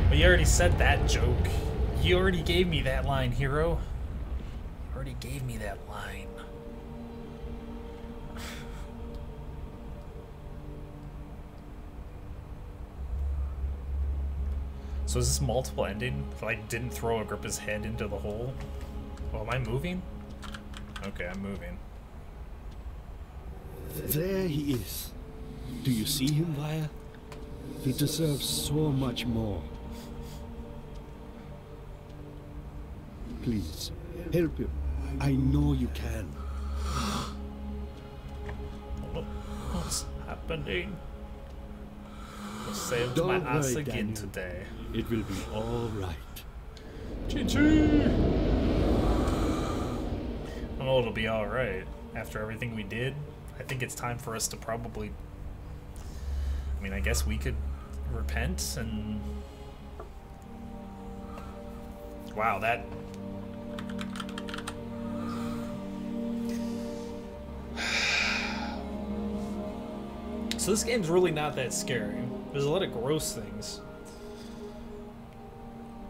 [SPEAKER 2] But you already said that joke. You already gave me that line, hero. You already gave me that line. So is this multiple ending? If I didn't throw Agrippa's head into the hole? Oh, am I moving? Okay, I'm moving.
[SPEAKER 7] There he is. Do you see him, Hiya? He deserves so much more. Please, help him. I know you can.
[SPEAKER 2] What's happening? I saved
[SPEAKER 7] Don't
[SPEAKER 2] my ass
[SPEAKER 7] worry,
[SPEAKER 2] again
[SPEAKER 7] Daniel.
[SPEAKER 2] today.
[SPEAKER 7] It will be all right.
[SPEAKER 2] Choo-choo! I know it'll be alright. After everything we did, I think it's time for us to probably... I mean, I guess we could repent and... Wow, that... So this game's really not that scary. There's a lot of gross things.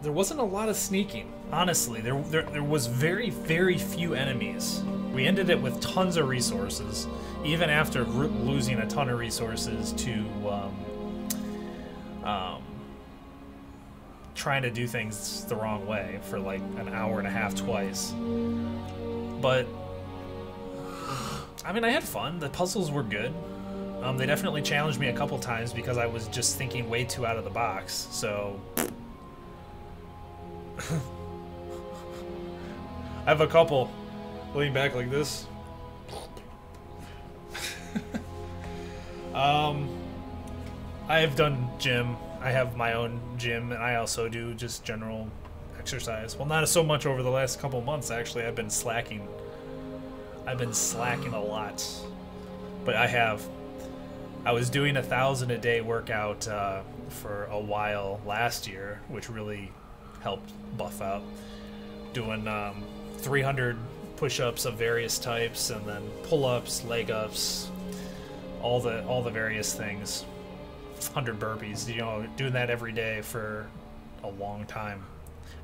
[SPEAKER 2] There wasn't a lot of sneaking, honestly. There was very, very few enemies. We ended it with tons of resources, even after losing a ton of resources to trying to do things the wrong way for like an hour and a half twice. But I mean, I had fun. The puzzles were good. They definitely challenged me a couple times because I was just thinking way too out of the box. So I have a couple leaning back like this. I have done gym. I have my own gym, and I also do just general exercise. Well, not so much over the last couple months, actually. I've been slacking. I've been slacking a lot. But I was doing 1,000 a day workout for a while last year, which really helped buff out. Doing 300 push-ups of various types, and then pull-ups, leg-ups, all the various things. 100 burpees, you know, doing that every day for a long time.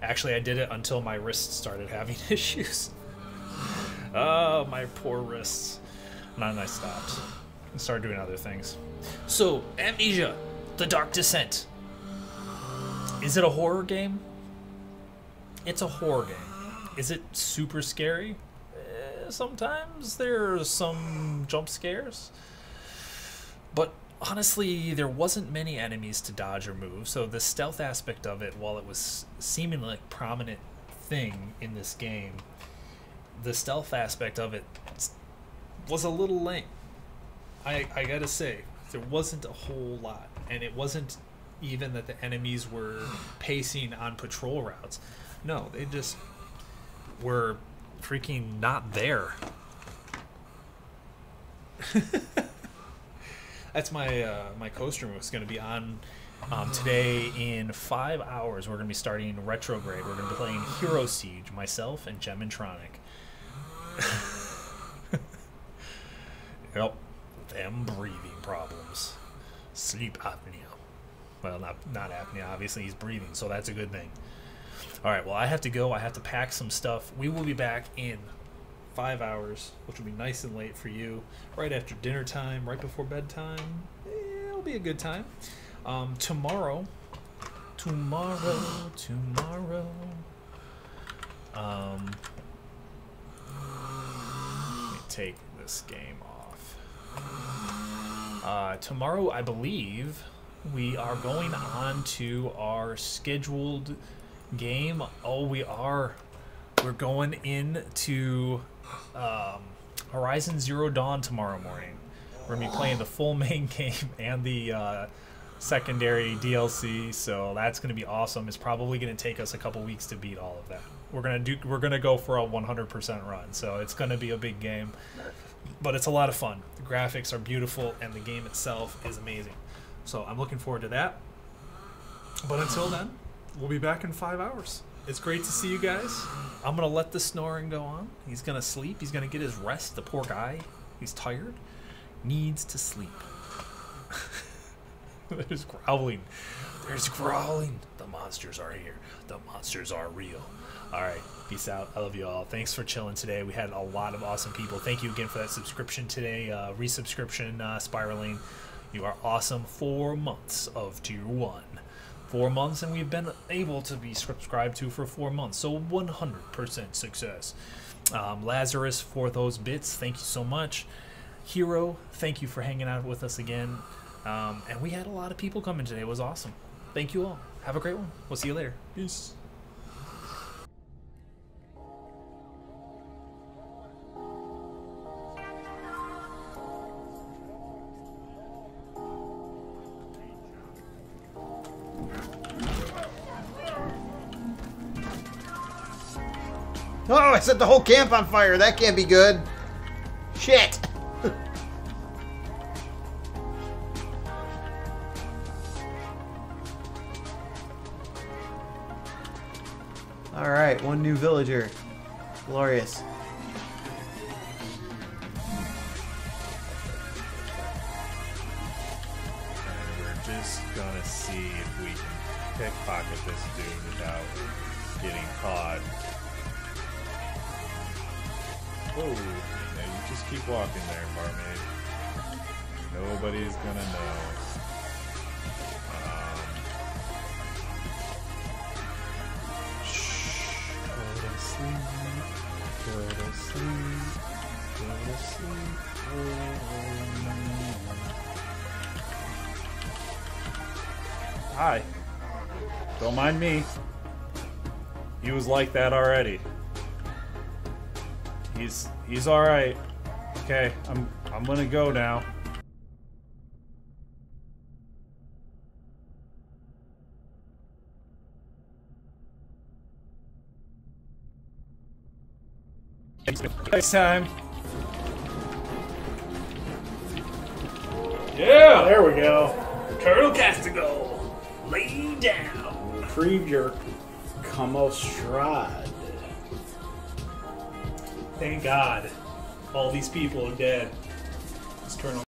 [SPEAKER 2] Actually, I did it until my wrists started having issues. Oh, my poor wrists. And then I stopped and started doing other things. So, Amnesia, The Dark Descent. Is it a horror game? It's a horror game. Is it super scary? Sometimes there's some jump scares. But honestly, there wasn't many enemies to dodge or move, so the stealth aspect of it, while it was seemingly like prominent thing in this game, the stealth aspect of it was a little lame. I gotta say, there wasn't a whole lot, and it wasn't even that the enemies were pacing on patrol routes. No, they just were freaking not there. That's my co-stream was going to be on today in 5 hours. We're going to be starting Retrograde. We're going to be playing Hero Siege, myself and Gemintronic. Yep, them breathing problems, sleep apnea. Well, not apnea. Obviously, he's breathing, so that's a good thing. All right. Well, I have to go. I have to pack some stuff. We will be back in 5 hours, which will be nice and late for you, right after dinner time, right before bedtime. It'll be a good time. Tomorrow. Let me take this game off. Tomorrow, I believe, we are going on to our scheduled game. Oh, we are. We're going into Horizon Zero Dawn tomorrow morning. We're going to be playing the full main game and the secondary DLC, so that's going to be awesome. It's probably going to take us a couple weeks to beat all of that. We're going to go for a 100% run, so it's going to be a big game, but it's a lot of fun. The graphics are beautiful, and the game itself is amazing. So I'm looking forward to that. But until then, we'll be back in 5 hours. It's great to see you guys. I'm going to let the snoring go on. He's going to sleep. He's going to get his rest. The poor guy. He's tired. Needs to sleep. There's growling. There's growling. The monsters are here. The monsters are real. All right. Peace out. I love you all. Thanks for chilling today. We had a lot of awesome people. Thank you again for that subscription today. Resubscription, Spiraling. You are awesome. 4 months of Tier 1. 4 months, and we've been able to be subscribed to for 4 months, so 100% success. Lazarus, for those bits, thank you so much. Hero, thank you for hanging out with us again. And we had a lot of people coming today. It was awesome. Thank you all. Have a great one. We'll see you later. Peace.
[SPEAKER 10] Oh, I set the whole camp on fire. That can't be good. Shit. All right, one new villager. Glorious.
[SPEAKER 2] We're just gonna see if we can pickpocket this dude without getting caught. Oh, now you just keep walking there, barmaid. Nobody's gonna know. Shh. Go to sleep. Go to sleep. Go to sleep. Oh, no. Hi. Don't mind me. He was like that already. He's all right. Okay, I'm gonna go now. Next time. Yeah, there we go. Turtle Castigo, lay down.
[SPEAKER 11] Retrieve your Como stride.
[SPEAKER 2] Thank God. All these people are dead. Let's turn on